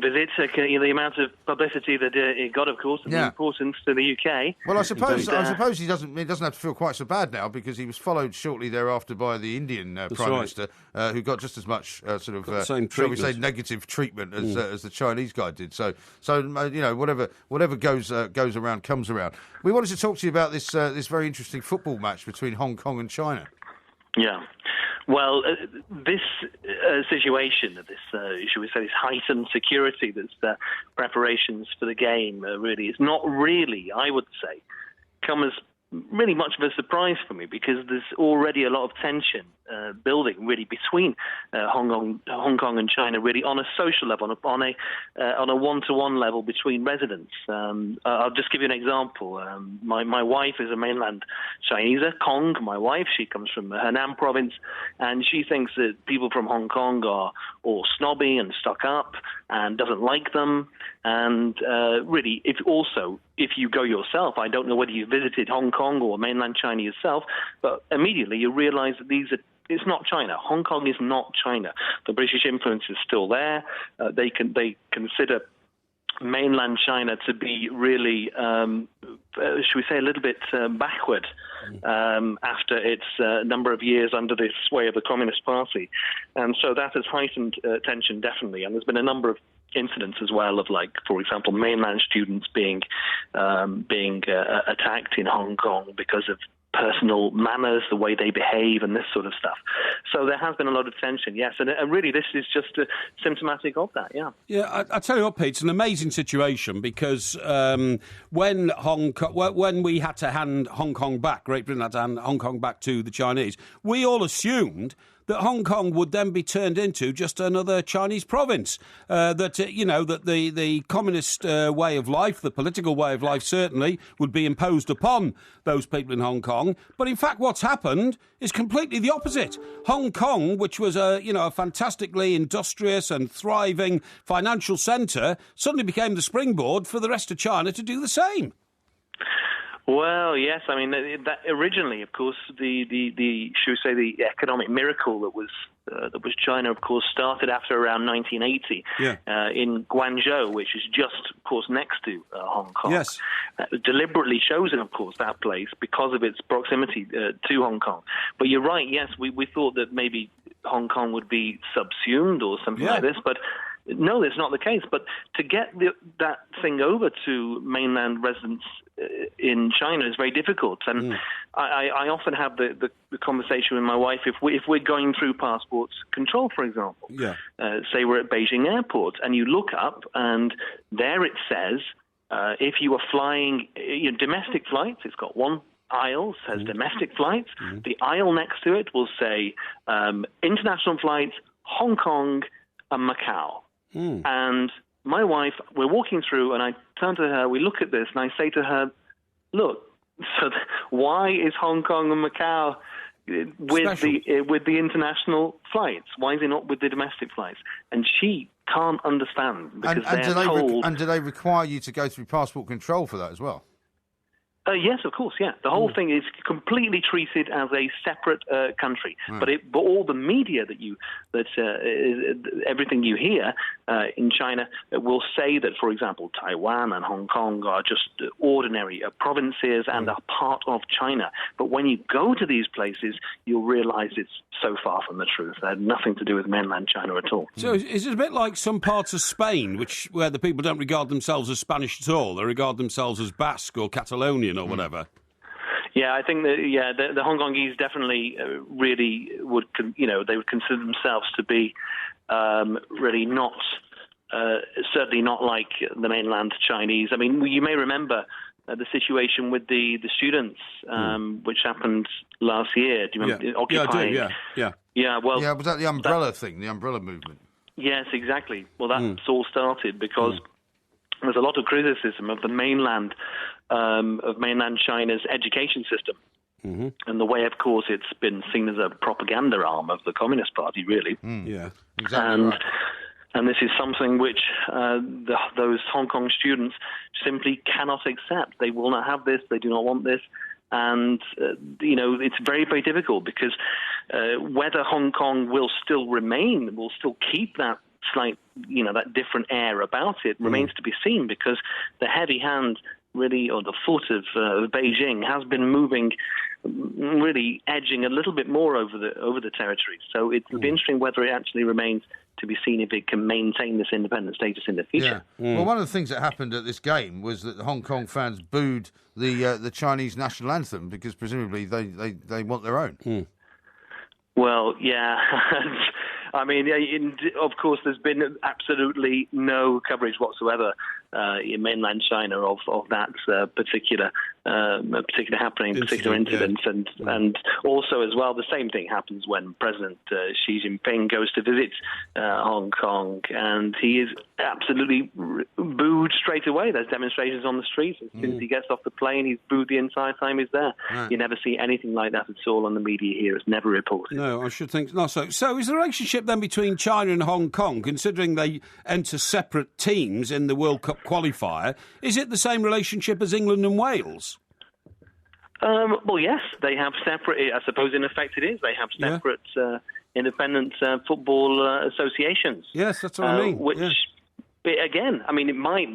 Speaker 17: visit. The amount of publicity that it got, of course, and the importance to the UK.
Speaker 4: Well, I suppose he doesn't have to feel quite so bad now because he was followed shortly thereafter by the Indian Prime Minister, who got just as much shall we say, negative treatment as the Chinese guy did. So whatever goes around comes around. We wanted to talk to you about this very interesting football match between Hong Kong and China.
Speaker 17: Yeah. Well, this situation, this should we say, this heightened security, that's preparations for the game, really is not really, I would say, come as really much of a surprise for me because there's already a lot of tension building really between Hong Kong and China, really on a social level, on a one-to-one level between residents. I'll just give you an example. My wife is a mainland Chinese, Kong, my wife. She comes from the Henan province, and she thinks that people from Hong Kong are all snobby and stuck up and doesn't like them. And really, if you go yourself, I don't know whether you visited Hong Kong or mainland China yourself, but immediately you realise that it's not China. Hong Kong is not China. The British influence is still there. They consider mainland China to be really, should we say, a little bit backward after its number of years under the sway of the Communist Party. And so that has heightened tension, definitely. And there's been a number of incidents as well of, like, for example, mainland students being attacked in Hong Kong because of personal manners, the way they behave, and this sort of stuff. So there has been a lot of tension, yes, and really this is just symptomatic of that, yeah.
Speaker 1: Yeah, I tell you what, Pete, it's an amazing situation because when we had to hand Hong Kong back, Great Britain had to hand Hong Kong back to the Chinese, we all assumed that Hong Kong would then be turned into just another Chinese province. That the communist way of life, the political way of life, certainly would be imposed upon those people in Hong Kong. But in fact, what's happened is completely the opposite. Hong Kong, which was a fantastically industrious and thriving financial centre, suddenly became the springboard for the rest of China to do the same.
Speaker 17: Well, yes. I mean, that originally, of course, the should we say the economic miracle that was China, of course, started after around 1980 in Guangzhou, which is just, of course, next to Hong Kong.
Speaker 1: Yes.
Speaker 17: Deliberately chosen, of course, that place because of its proximity to Hong Kong. But you're right. Yes, we thought that maybe Hong Kong would be subsumed or something like this, but. No, that's not the case. But to get that thing over to mainland residents in China is very difficult. And I often have the conversation with my wife if we're going through passports control, for example. Say we're at Beijing Airport, and you look up, and there it says if you are flying domestic flights, it's got one aisle says domestic flights. The aisle next to it will say international flights, Hong Kong and Macau. And my wife, we're walking through, and I turn to her, we look at this, and I say to her, look, so why is Hong Kong and Macau with the international flights? Why is it not with the domestic flights? And she can't understand because they're told...
Speaker 4: And do they require you to go through passport control for that as well?
Speaker 17: Yes, of course, yeah. The whole thing is completely treated as a separate country. But all the media everything you hear in China will say that, for example, Taiwan and Hong Kong are just ordinary provinces and are part of China. But when you go to these places, you'll realize it's so far from the truth. They had nothing to do with mainland China at all.
Speaker 1: So is it a bit like some parts of Spain, where the people don't regard themselves as Spanish at all? They regard themselves as Basque or Catalonian or whatever?
Speaker 17: Yeah, I think that the Hong Kongese definitely really would they would consider themselves to be really not certainly not like the mainland Chinese. I mean, you may remember the situation with the students, which happened last year. Do you remember occupying?
Speaker 4: Yeah, well, was that the umbrella thing, the umbrella movement?
Speaker 17: Yes, exactly. Well, that's all started because there's a lot of criticism of the mainland China's education system. And the way, of course, it's been seen as a propaganda arm of the Communist Party, really.
Speaker 4: Yeah, exactly right.
Speaker 17: And this is something which those Hong Kong students simply cannot accept. They will not have this. They do not want this. And, it's very, very difficult because whether Hong Kong will still keep that slight, that different air about it remains to be seen because the heavy hand really, or the foot of Beijing has been moving, really edging a little bit more over the territory. So it'll be interesting whether it actually remains to be seen if it can maintain this independent status in the future.
Speaker 4: Yeah. Well, one of the things that happened at this game was that the Hong Kong fans booed the Chinese national anthem because presumably they want their own.
Speaker 17: Well, yeah. I mean, of course, there's been absolutely no coverage whatsoever in mainland China of that particular happening, particular incident, and also as well, the same thing happens when President Xi Jinping goes to visit Hong Kong, and he is absolutely booed straight away. There's demonstrations on the streets. As soon as he gets off the plane, he's booed the entire time he's there. Right. You never see anything like that at all on the media here. It's never reported.
Speaker 1: No, I should think not. So is the relationship then between China and Hong Kong, considering they enter separate teams in the World Cup qualifier, is it the same relationship as England and Wales?
Speaker 17: Well, yes, they have separate. I suppose, in effect, it is. They have separate independent football associations.
Speaker 1: Yes, that's what I mean.
Speaker 17: Which, again, I mean, it might,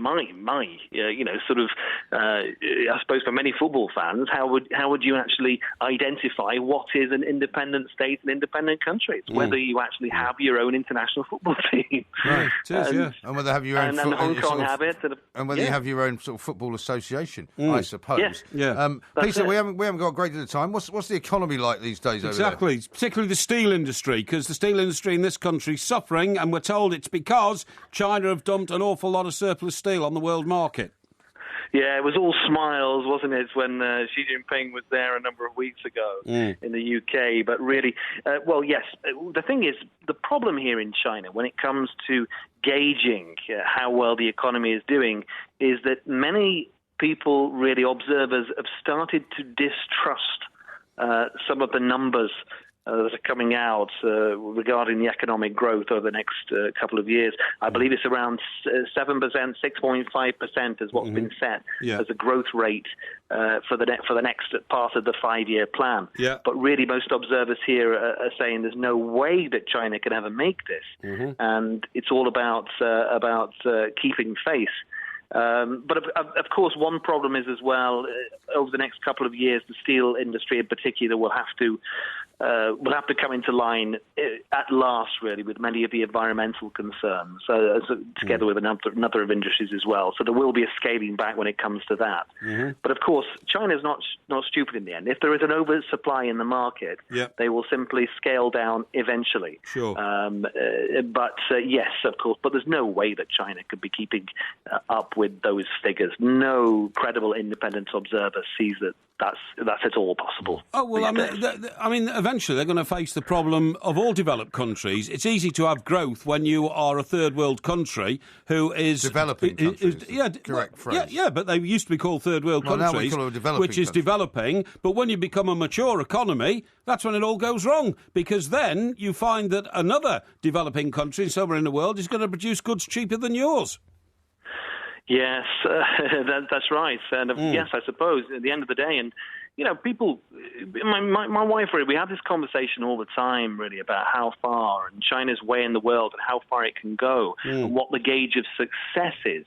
Speaker 17: sort of. I suppose for many football fans, how would you actually identify what is an independent state, an independent country? It's whether you actually have your own international football team.
Speaker 4: Right, it is, and whether have your own.
Speaker 17: And Hong Kong have it.
Speaker 4: And whether you have your own sort of football association, I suppose.
Speaker 17: Yeah.
Speaker 4: Peter, we haven't got a great deal of time. What's the economy like these days over there?
Speaker 1: Exactly, particularly the steel industry, because the steel industry in this country is suffering, and we're told it's because China have dumped an awful lot of surplus steel on the world market.
Speaker 17: Yeah, it was all smiles, wasn't it, when Xi Jinping was there a number of weeks ago in the UK. But really, well, yes, the thing is, the problem here in China, when it comes to gauging how well the economy is doing, is that many people, really observers, have started to distrust some of the numbers that are coming out regarding the economic growth over the next couple of years. I believe it's around 7%, 6.5% is what's been set as a growth rate for the next part of the 5-year plan.
Speaker 1: Yeah.
Speaker 17: But really, most observers here are saying there's no way that China can ever make this, and it's all about keeping face. But of course, one problem is as well, over the next couple of years, the steel industry in particular will have to come into line at last, really, with many of the environmental concerns, together with another of industries as well. So there will be a scaling back when it comes to that. But of course, China's not stupid in the end. If there is an oversupply in the market, they will simply scale down eventually.
Speaker 1: Sure.
Speaker 17: But yes, of course, but there's no way that China could be keeping up with those figures. No credible independent observer sees that's at all possible.
Speaker 1: Oh, well, I mean, eventually they're going to face the problem of all developed countries. It's easy to have growth when you are a third world country who is...
Speaker 4: Developing countries, correct phrase.
Speaker 1: Yeah, but they used to be called third world countries,
Speaker 4: now we call it a developing
Speaker 1: which is
Speaker 4: country.
Speaker 1: developing. But when you become a mature economy, that's when it all goes wrong, because then you find that another developing country somewhere in the world is going to produce goods cheaper than yours.
Speaker 17: Yes, that's right. And yes, I suppose at the end of the day, and people, my wife, we have this conversation all the time, really, about how far and China's way in the world and how far it can go and what the gauge of success is.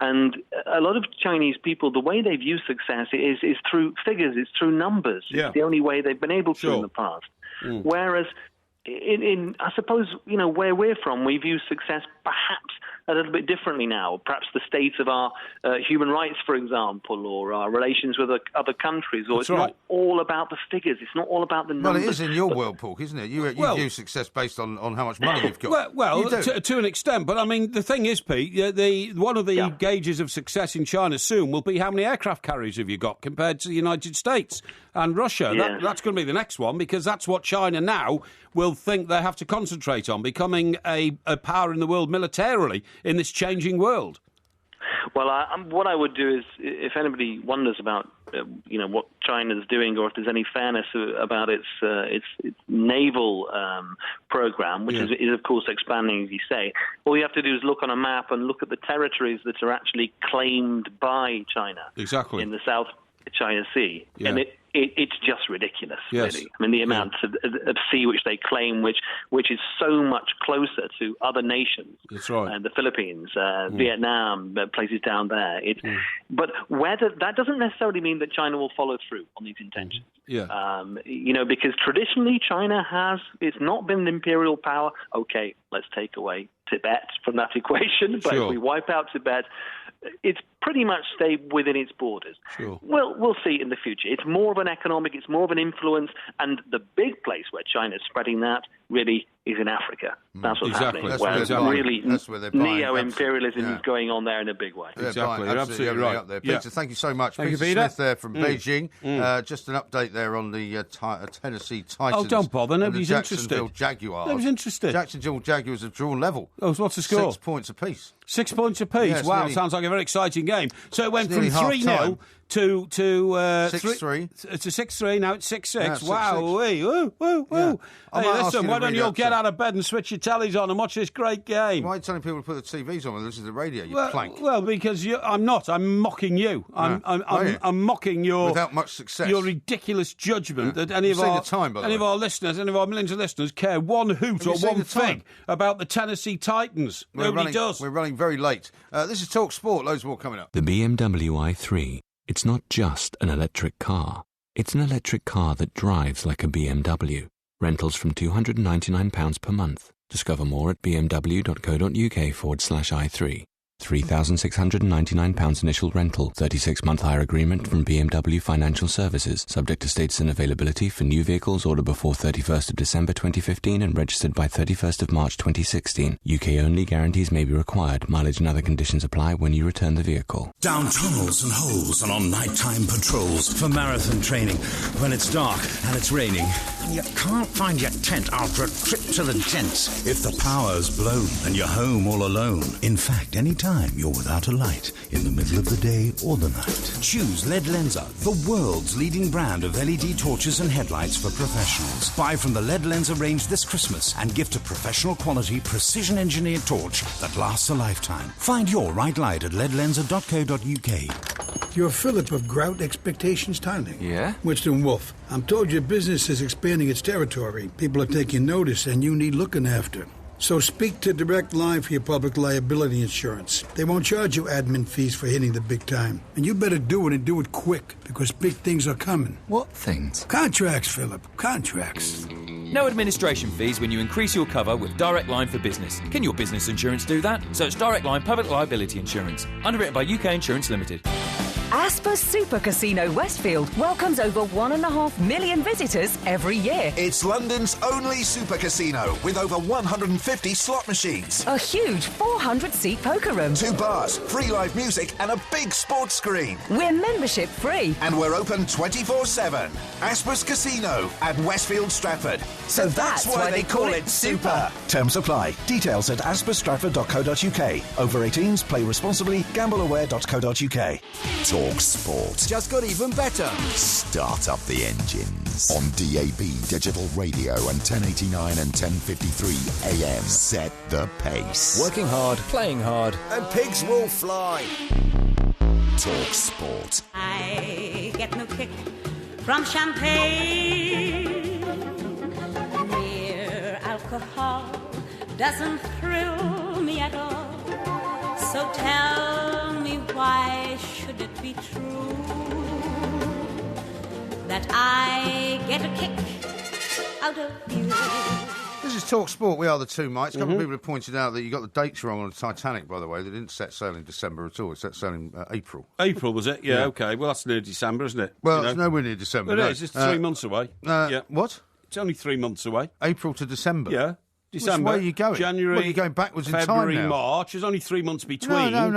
Speaker 17: And a lot of Chinese people, the way they view success is through figures, it's through numbers.
Speaker 1: Yeah.
Speaker 17: It's the only way they've been able to in the past. Whereas in I suppose, where we're from, we view success perhaps a little bit differently now. Perhaps the state of our human rights, for example, or our relations with other countries. Or not all about the figures. It's not all about the numbers.
Speaker 4: Well, it is in your world, Pork, isn't it? You view success based on how much money you've got.
Speaker 1: Well, to an extent. But, I mean, the thing is, Pete, one of the gauges of success in China soon will be how many aircraft carriers have you got compared to the United States and Russia.
Speaker 17: Yes.
Speaker 1: That's going to be the next one, because that's what China now will think they have to concentrate on, becoming a power in the world militarily in this changing world.
Speaker 17: Well, what I would do is, if anybody wonders about, what China's doing, or if there's any fairness about its naval program, which is of course expanding, as you say, all you have to do is look on a map and look at the territories that are actually claimed by China.
Speaker 1: Exactly.
Speaker 17: In the South China Sea, and it's just ridiculous,
Speaker 1: yes.
Speaker 17: really. I mean, the amount of sea which they claim, which is so much closer to other nations.
Speaker 1: That's right.
Speaker 17: And the Philippines, Vietnam, places down there. But whether that doesn't necessarily mean that China will follow through on these intentions.
Speaker 1: Yeah.
Speaker 17: Because traditionally China it's not been an imperial power. Okay, let's take away Tibet from that equation, but if we wipe out Tibet, it's pretty much stayed within its borders.
Speaker 1: Sure.
Speaker 17: We'll see in the future. It's more of an economic, it's more of an influence, and the big place where China's spreading that really is in Africa. That's what's happening.
Speaker 4: That's
Speaker 17: where neo-imperialism is going on there in a a big way.
Speaker 1: Exactly, you're absolutely right.
Speaker 4: Up there. Peter, thank you so much.
Speaker 1: Thank
Speaker 4: Peter
Speaker 1: you, Peter.
Speaker 4: Smith there from Beijing. Just an update there on the Tennessee Titans.
Speaker 1: Oh, don't bother, nobody's
Speaker 4: Jacksonville
Speaker 1: interested.
Speaker 4: Jaguars.
Speaker 1: Nobody's interested.
Speaker 4: Jacksonville Jaguars have drawn level.
Speaker 1: Oh, what's the score?
Speaker 4: 6 points apiece.
Speaker 1: 6 points apiece.
Speaker 4: Yeah,
Speaker 1: wow,
Speaker 4: nearly,
Speaker 1: sounds like a very exciting game. So it went from
Speaker 4: nearly
Speaker 1: 3-0 to
Speaker 4: 6-3.
Speaker 1: To 6-3. Now it's 6-6.
Speaker 4: Yeah,
Speaker 1: wow,
Speaker 4: 6-6.
Speaker 1: Woo.
Speaker 4: Yeah.
Speaker 1: Hey, listen, why don't you all get out of bed and switch your tellies on and watch this great game?
Speaker 4: Why are you telling people to put the TVs on when this is the radio, you plank?
Speaker 1: Well, because I'm not. I'm mocking you. I'm mocking your...
Speaker 4: Without much success.
Speaker 1: Your ridiculous judgment that any of our listeners, any of our millions of listeners care one hoot or one fig about the Tennessee Titans. Nobody does.
Speaker 4: We're running very late. This is Talk Sport. Loads more coming up.
Speaker 12: The BMW i3. It's not just an electric car. It's an electric car that drives like a BMW. Rentals from £299 per month. Discover more at bmw.co.uk/i3. £3,699 initial rental, 36-month hire agreement from BMW Financial Services, subject to status and availability for new vehicles ordered before 31st of December 2015 and registered by 31st of March 2016. UK only, guarantees may be required. Mileage and other conditions apply when you return the vehicle.
Speaker 18: Down tunnels and holes and on nighttime patrols for marathon training when it's dark and it's raining. and you can't find your tent after a trip to the gents.
Speaker 19: If the power's blown and you're home all alone. In fact, any time you're without a light, in the middle of the day or the night.
Speaker 18: Choose LED Lenser, the world's leading brand of LED torches and headlights for professionals. Buy from the LED Lenser range this Christmas and gift a professional quality, precision-engineered torch that lasts a lifetime. Find your right light at ledlenser.co.uk.
Speaker 20: You're Philip of Grout Expectations Tiling.
Speaker 21: Yeah?
Speaker 20: Winston Wolfe. I'm told your business is expanding its territory. People are taking notice and you need looking after. So speak to Direct Line for your public liability insurance. They won't charge you admin fees for hitting the big time. And you better do it and do it quick, because big things are coming.
Speaker 21: What things?
Speaker 20: Contracts, Philip. Contracts.
Speaker 14: No administration fees when you increase your cover with Direct Line for Business. Can your business insurance do that? Search Direct Line Public Liability Insurance. Underwritten by UK Insurance Limited.
Speaker 22: Asper Super Casino Westfield welcomes over 1.5 million visitors every year.
Speaker 23: It's London's only super casino with over 150 slot machines.
Speaker 22: A huge 400-seat poker room.
Speaker 23: 2 bars, free live music and a big sports screen.
Speaker 22: We're membership free.
Speaker 23: And we're open 24/7. Asper's Casino at Westfield Stratford. So that's why they call it Super. Terms apply. Details at asperstratford.co.uk. Over 18s, play responsibly, gambleaware.co.uk.
Speaker 3: Talk Sport.
Speaker 24: Just got even better.
Speaker 3: Start up the engines. On DAB Digital Radio and 1089 and 1053 AM. Set the pace.
Speaker 24: Working hard, playing hard, and pigs will fly.
Speaker 3: Talk Sport.
Speaker 25: I get no kick from champagne. Mere alcohol doesn't thrill me at all. So tell me, why should it be true that I get a kick out of you?
Speaker 4: This is Talk Sport. We are the two Mikes. A couple of people have pointed out that you got the dates wrong on the Titanic, by the way. They didn't set sail in December at all. It set sail in April.
Speaker 1: April, was it? Yeah, OK. Well, that's near December, isn't it?
Speaker 4: Well, it's nowhere near December.
Speaker 1: It is. It's 3 months away. Yeah.
Speaker 4: What?
Speaker 1: It's only 3 months away.
Speaker 4: April to December?
Speaker 1: Yeah. December.
Speaker 4: Which way are you going?
Speaker 1: January.
Speaker 4: Well, you're going backwards
Speaker 1: February,
Speaker 4: in time now.
Speaker 1: March. There's only 3 months between.
Speaker 4: No. You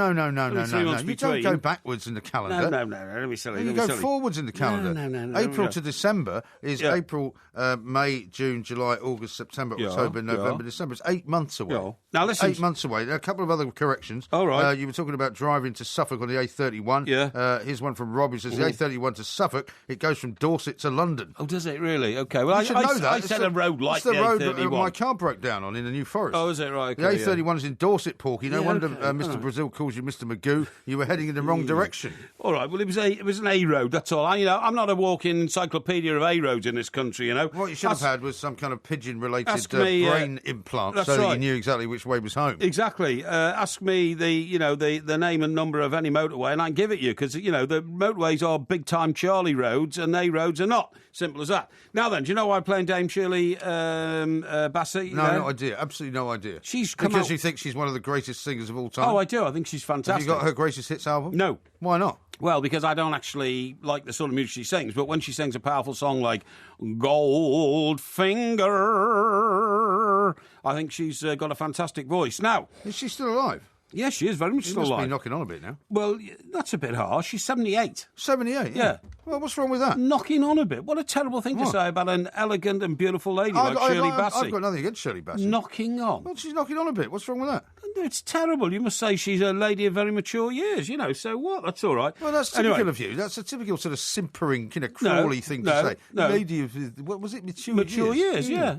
Speaker 1: between.
Speaker 4: don't go backwards in the calendar.
Speaker 1: No. Don't be silly.
Speaker 4: You go forwards in the calendar.
Speaker 1: No.
Speaker 4: April to December is April, May, June, July, August, September, October, November, December. It's 8 months away.
Speaker 1: Yeah. Now listen.
Speaker 4: 8 months away. There are a couple of other corrections.
Speaker 1: All right.
Speaker 4: You were talking about driving to Suffolk on the A31.
Speaker 1: Yeah.
Speaker 4: Here's one from Rob who says the A31 to Suffolk, it goes from Dorset to London.
Speaker 1: Oh, does it really? OK. Well,
Speaker 4: you should know that.
Speaker 1: I said a road like the
Speaker 4: A31.
Speaker 1: A31.
Speaker 4: That my car broke down on in the New Forest.
Speaker 1: Oh, is it right?
Speaker 4: Okay, the A31 is in Dorset, Porky. No wonder Mr. Brazil calls you Mr. Magoo. You were heading in the wrong direction.
Speaker 1: All right. Well, it was an A road. That's all. I'm not a walking encyclopedia of A roads in this country. You know.
Speaker 4: What you should have had was some kind of pigeon-related brain implant, so that you knew exactly which way was home.
Speaker 1: Exactly. Ask me the name and number of any motorway, and I can give it you because the motorways are big-time Charlie roads, and A roads are not. Simple as that. Now then, do you know why I'm playing Dame Shirley Bassey?
Speaker 4: No idea. Absolutely no idea.
Speaker 1: She's come
Speaker 4: because
Speaker 1: out...
Speaker 4: you think she's one of the greatest singers of all time?
Speaker 1: Oh, I do. I think she's fantastic.
Speaker 4: Have you got her greatest hits album?
Speaker 1: No.
Speaker 4: Why not?
Speaker 1: Well, because I don't actually like the sort of music she sings, but when she sings a powerful song like Goldfinger, I think she's got a fantastic voice. Now...
Speaker 4: Is she still alive?
Speaker 1: Yes, she is very much still alive.
Speaker 4: She must be knocking on a bit now.
Speaker 1: Well, that's a bit harsh. She's 78.
Speaker 4: 78?
Speaker 1: Yeah.
Speaker 4: Well, what's wrong with that?
Speaker 1: Knocking on a bit. What a terrible thing to say about an elegant and beautiful lady like Shirley Bassey.
Speaker 4: I've got nothing against Shirley Bassey.
Speaker 1: Knocking on?
Speaker 4: Well, she's knocking on a bit. What's wrong with that?
Speaker 1: It's terrible. You must say she's a lady of very mature years, so what? That's all right.
Speaker 4: Well, that's typical of you. That's a typical sort of simpering, crawly thing to say.
Speaker 1: No.
Speaker 4: Lady of, what was it,
Speaker 1: mature years? Yeah.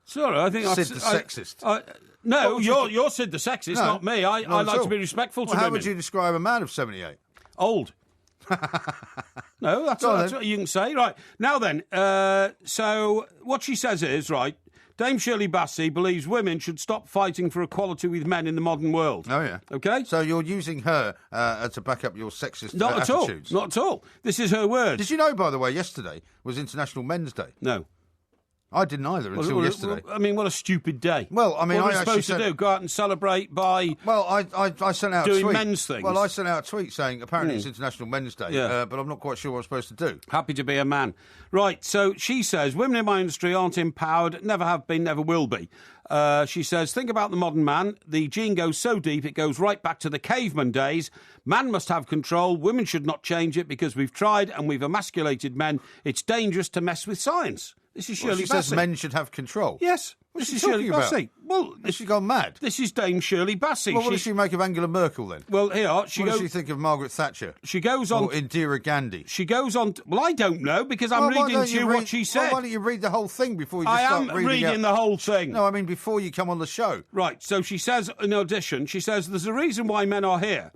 Speaker 1: Sorry, I think
Speaker 4: Sid the sexist.
Speaker 1: No, you're Sid the sexist, not me. I like to be respectful to women.
Speaker 4: How would you describe a man of 78?
Speaker 1: Old. No, that's what you can say. Right. Now then, so what she says is, right, Dame Shirley Bassey believes women should stop fighting for equality with men in the modern world.
Speaker 4: Oh, yeah.
Speaker 1: OK?
Speaker 4: So you're using her to back up your sexist
Speaker 1: attitudes? Not at all. This is her word.
Speaker 4: Did you know, by the way, yesterday was International Men's Day?
Speaker 1: No.
Speaker 4: I didn't either until yesterday.
Speaker 1: I mean, what a stupid day.
Speaker 4: Well, I mean,
Speaker 1: what are we supposed to do? Go out and celebrate by
Speaker 4: I sent out
Speaker 1: doing
Speaker 4: a tweet.
Speaker 1: men's things?
Speaker 4: Well, I sent out a tweet saying apparently it's International Men's Day, but I'm not quite sure what I'm supposed to do.
Speaker 1: Happy to be a man. Right, so she says, women in my industry aren't empowered, never have been, never will be. She says, think about the modern man. The gene goes so deep it goes right back to the caveman days. Man must have control. Women should not change it because we've tried and we've emasculated men. It's dangerous to mess with science. This is Shirley
Speaker 4: She
Speaker 1: Bassey.
Speaker 4: says men should have control.
Speaker 1: Yes.
Speaker 4: What's
Speaker 1: This
Speaker 4: she
Speaker 1: is Shirley
Speaker 4: talking about?
Speaker 1: Bassey. Well,
Speaker 4: has she gone mad?
Speaker 1: This is Dame Shirley Bassey.
Speaker 4: Well, what does she make of Angela Merkel then?
Speaker 1: Well, here,
Speaker 4: what does she think of Margaret Thatcher?
Speaker 1: She goes on...
Speaker 4: Or Indira Gandhi?
Speaker 1: She goes on... Well, I don't know, because I'm reading to you what she said.
Speaker 4: Well, why don't you read the whole thing before you just start reading
Speaker 1: I am reading the whole thing.
Speaker 4: No, I mean before you come on the show.
Speaker 1: Right, so she says, in audition, she says, there's a reason why men are here.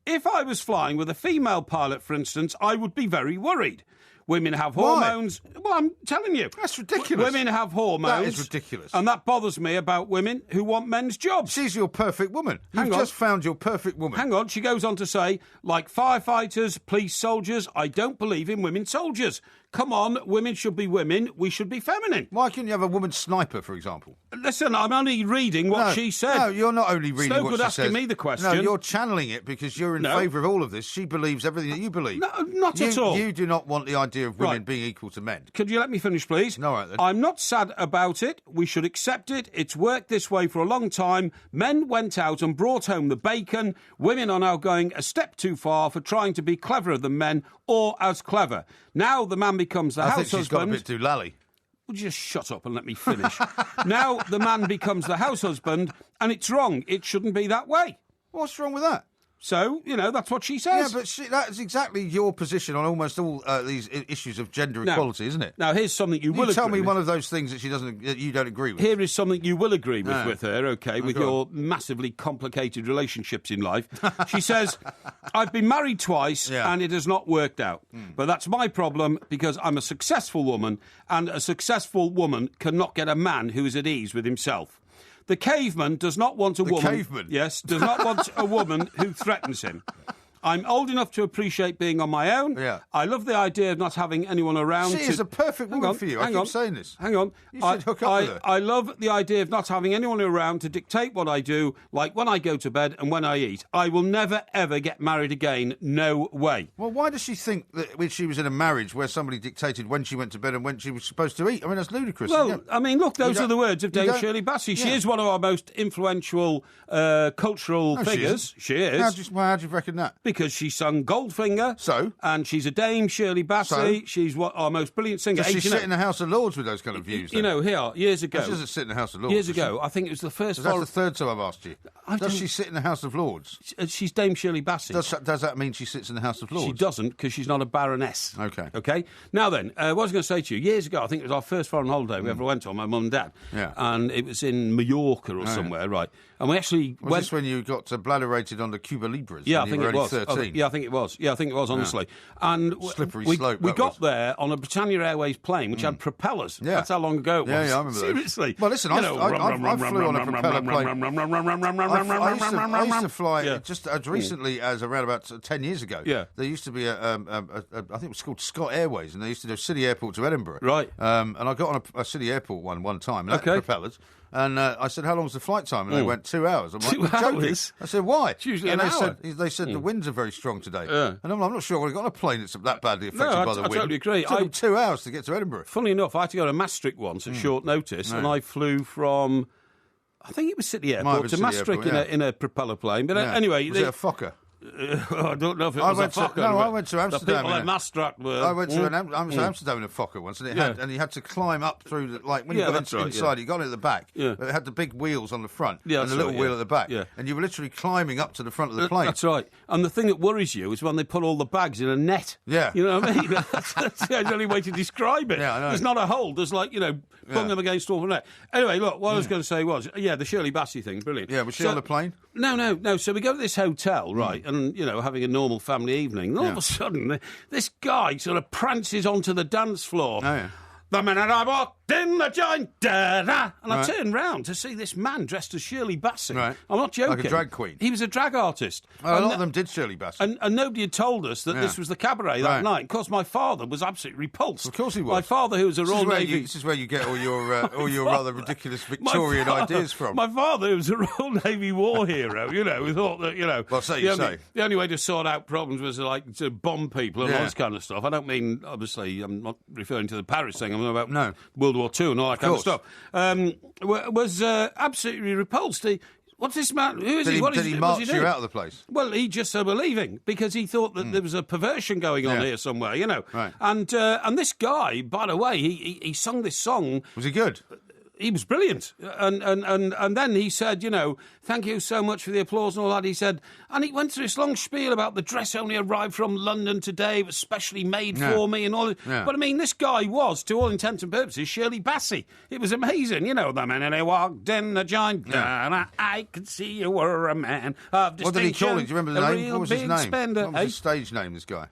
Speaker 1: If I was flying with a female pilot, for instance, I would be very worried. Women have hormones.
Speaker 4: Why?
Speaker 1: Well, I'm telling you.
Speaker 4: That's ridiculous.
Speaker 1: Women have hormones.
Speaker 4: That is ridiculous.
Speaker 1: And that bothers me about women who want men's jobs.
Speaker 4: She's your perfect woman. You've just found your perfect woman.
Speaker 1: Hang on. She goes on to say, like firefighters, police, soldiers, I don't believe in women soldiers. Come on, women should be women. We should be feminine.
Speaker 4: Why couldn't you have a woman sniper, for example?
Speaker 1: Listen, I'm only reading what she said.
Speaker 4: No, you're not only reading
Speaker 1: no
Speaker 4: what
Speaker 1: good
Speaker 4: she
Speaker 1: asking
Speaker 4: says.
Speaker 1: me the question.
Speaker 4: No, you're channeling it because you're in favour of all of this. She believes everything that you believe.
Speaker 1: No, not at all.
Speaker 4: You do not want the idea of women being equal to men.
Speaker 1: Could you let me finish, please?
Speaker 4: No, right then.
Speaker 1: I'm not sad about it. We should accept it. It's worked this way for a long time. Men went out and brought home the bacon. Women are now going a step too far for trying to be cleverer than men or as clever. Now the man becomes the house husband.
Speaker 4: I think she's got a bit too lally.
Speaker 1: Would you just shut up and let me finish? Now the man becomes the house husband, and it's wrong. It shouldn't be that way.
Speaker 4: What's wrong with that?
Speaker 1: So, that's what she says.
Speaker 4: Yeah, but that's exactly your position on almost all these issues of gender equality, isn't it?
Speaker 1: Now, here's something you will agree
Speaker 4: tell me
Speaker 1: with.
Speaker 4: one of those things that you don't agree with.
Speaker 1: Here is something you will agree with her, OK, with your massively complicated relationships in life. She says, I've been married twice and it has not worked out. But that's my problem because I'm a successful woman, and a successful woman cannot get a man who is at ease with himself. The caveman does not want a woman...
Speaker 4: caveman?
Speaker 1: Yes, does not want a woman who threatens him. I'm old enough to appreciate being on my own.
Speaker 4: Yeah.
Speaker 1: I love the idea of not having anyone around.
Speaker 4: She is a perfect woman for you. I keep saying this.
Speaker 1: Hang on.
Speaker 4: You should hook up with her.
Speaker 1: I love the idea of not having anyone around to dictate what I do, like when I go to bed and when I eat. I will never, ever get married again. No way.
Speaker 4: Well, why does she think that when she was in a marriage where somebody dictated when she went to bed and when she was supposed to eat? I mean, that's ludicrous.
Speaker 1: Well, I mean, look, those are the words of Dame Shirley Bassey. She is one of our most influential cultural figures. She is.
Speaker 4: How do you reckon that?
Speaker 1: Because she sung Goldfinger.
Speaker 4: So?
Speaker 1: And she's a Dame Shirley Bassey.
Speaker 4: So?
Speaker 1: She's our most brilliant singer.
Speaker 4: Does she sit in the House of Lords with those kind of views?
Speaker 1: Here, years ago.
Speaker 4: She doesn't sit in the House of Lords.
Speaker 1: Years ago, I think it was the first...
Speaker 4: That's the third time I've asked you. Does she sit in the House of Lords?
Speaker 1: She's Dame Shirley Bassey.
Speaker 4: Does that mean she sits in the House of Lords?
Speaker 1: She doesn't, because she's not a baroness.
Speaker 4: Okay.
Speaker 1: Okay? Now then, what I was going to say to you, years ago, I think it was our first foreign holiday we ever went on, my mum and dad.
Speaker 4: Yeah.
Speaker 1: And it was in Mallorca or somewhere, right? And we actually
Speaker 4: Was this when you got bladderated on the Cuba Libras?
Speaker 1: Yeah, I think it was.
Speaker 4: 13?
Speaker 1: I think it was. Yeah, I think it was, honestly. And
Speaker 4: slippery
Speaker 1: we
Speaker 4: slope.
Speaker 1: We got there on a Britannia Airways plane, which had propellers.
Speaker 4: Yeah.
Speaker 1: That's how long ago it was.
Speaker 4: Yeah, I remember those.
Speaker 1: Seriously.
Speaker 4: Well, listen, I flew on a propeller plane. I used to fly just as recently as around about 10 years ago.
Speaker 1: Yeah.
Speaker 4: There used to be I think it was called Scott Airways, and they used to do City Airport to Edinburgh.
Speaker 1: Right.
Speaker 4: And I got on a City Airport one time, and that propellers. And I said, how long was the flight time? And they went 2 hours. I'm like,
Speaker 1: 2 hours?
Speaker 4: I said, why?
Speaker 1: It's usually
Speaker 4: and
Speaker 1: an hour.
Speaker 4: They said the winds are very strong today.
Speaker 1: Yeah.
Speaker 4: And I'm not sure I would have got on a plane that's that badly affected by the wind.
Speaker 1: I totally agree.
Speaker 4: It took them 2 hours to get to Edinburgh.
Speaker 1: Funnily enough, I had to go to Maastricht once at short notice, and I flew from... I think it was City Airport to Maastricht in a proper plane. But anyway...
Speaker 4: Was it a Fokker?
Speaker 1: I don't know if it was a Fokker.
Speaker 4: I went to Amsterdam.
Speaker 1: The people at Maastricht were...
Speaker 4: I went to Amsterdam in a Fokker once, and you had to climb up through when you got inside, you got it at the back, but it had the big wheels on the front and the little wheel at the back, and you were literally climbing up to the front of the plane.
Speaker 1: That's right. And the thing that worries you is when they put all the bags in a net.
Speaker 4: Yeah.
Speaker 1: You know what I mean? That's the only way to describe it.
Speaker 4: Yeah, I know.
Speaker 1: There's not a hole. There's bung them against all the net. Anyway, look, what I was going to say was, the Shirley Bassey thing, brilliant.
Speaker 4: Yeah, was she on the plane?
Speaker 1: No. So we go to this hotel, right, and, having a normal family evening, and all of a sudden, this guy sort of prances onto the dance floor.
Speaker 4: Oh, yeah.
Speaker 1: The minute I walked in the joint, and I turned round to see this man dressed as Shirley Bassey.
Speaker 4: Right.
Speaker 1: I'm not joking.
Speaker 4: Like a drag queen.
Speaker 1: He was a drag artist.
Speaker 4: Well, a lot of them did Shirley Bassey.
Speaker 1: And nobody had told us that this was the cabaret that night. Of course, my father was absolutely repulsed.
Speaker 4: Of course he was.
Speaker 1: My father, who was a Royal Navy...
Speaker 4: This is where you get all your rather ridiculous Victorian ideas from.
Speaker 1: My father, who was a Royal Navy war hero, who thought that,
Speaker 4: Well, so you say.
Speaker 1: The only way to sort out problems was to bomb people and all this kind of stuff. I don't mean, obviously, I'm not referring to the Paris thing. I'm talking about World War II and all that kind of stuff. Was absolutely repulsed. What's this man? Who is he?
Speaker 4: Did he march you out of the place?
Speaker 1: Well, he just said we're leaving because he thought that there was a perversion going on here somewhere, you know.
Speaker 4: Right.
Speaker 1: And this guy, by the way, he sung this song.
Speaker 4: Was he good?
Speaker 1: He was brilliant. And then he said, you know, thank you so much for the applause and all that. He said, and he went through this long spiel about the dress only arrived from London today. It was specially made for me and all that.
Speaker 4: Yeah.
Speaker 1: But, I mean, this guy was, to all intents and purposes, Shirley Bassey. It was amazing. You know, the minute he walked in the giant gun, I could see you were a man of distinction.
Speaker 4: What did he call it? Do you remember the name? What was his name?
Speaker 1: Spender.
Speaker 4: What was his stage name, this guy?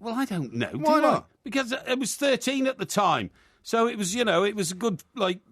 Speaker 1: Well, I don't know.
Speaker 4: Why not?
Speaker 1: Because I was 13 at the time. So it was, you know, it was a good,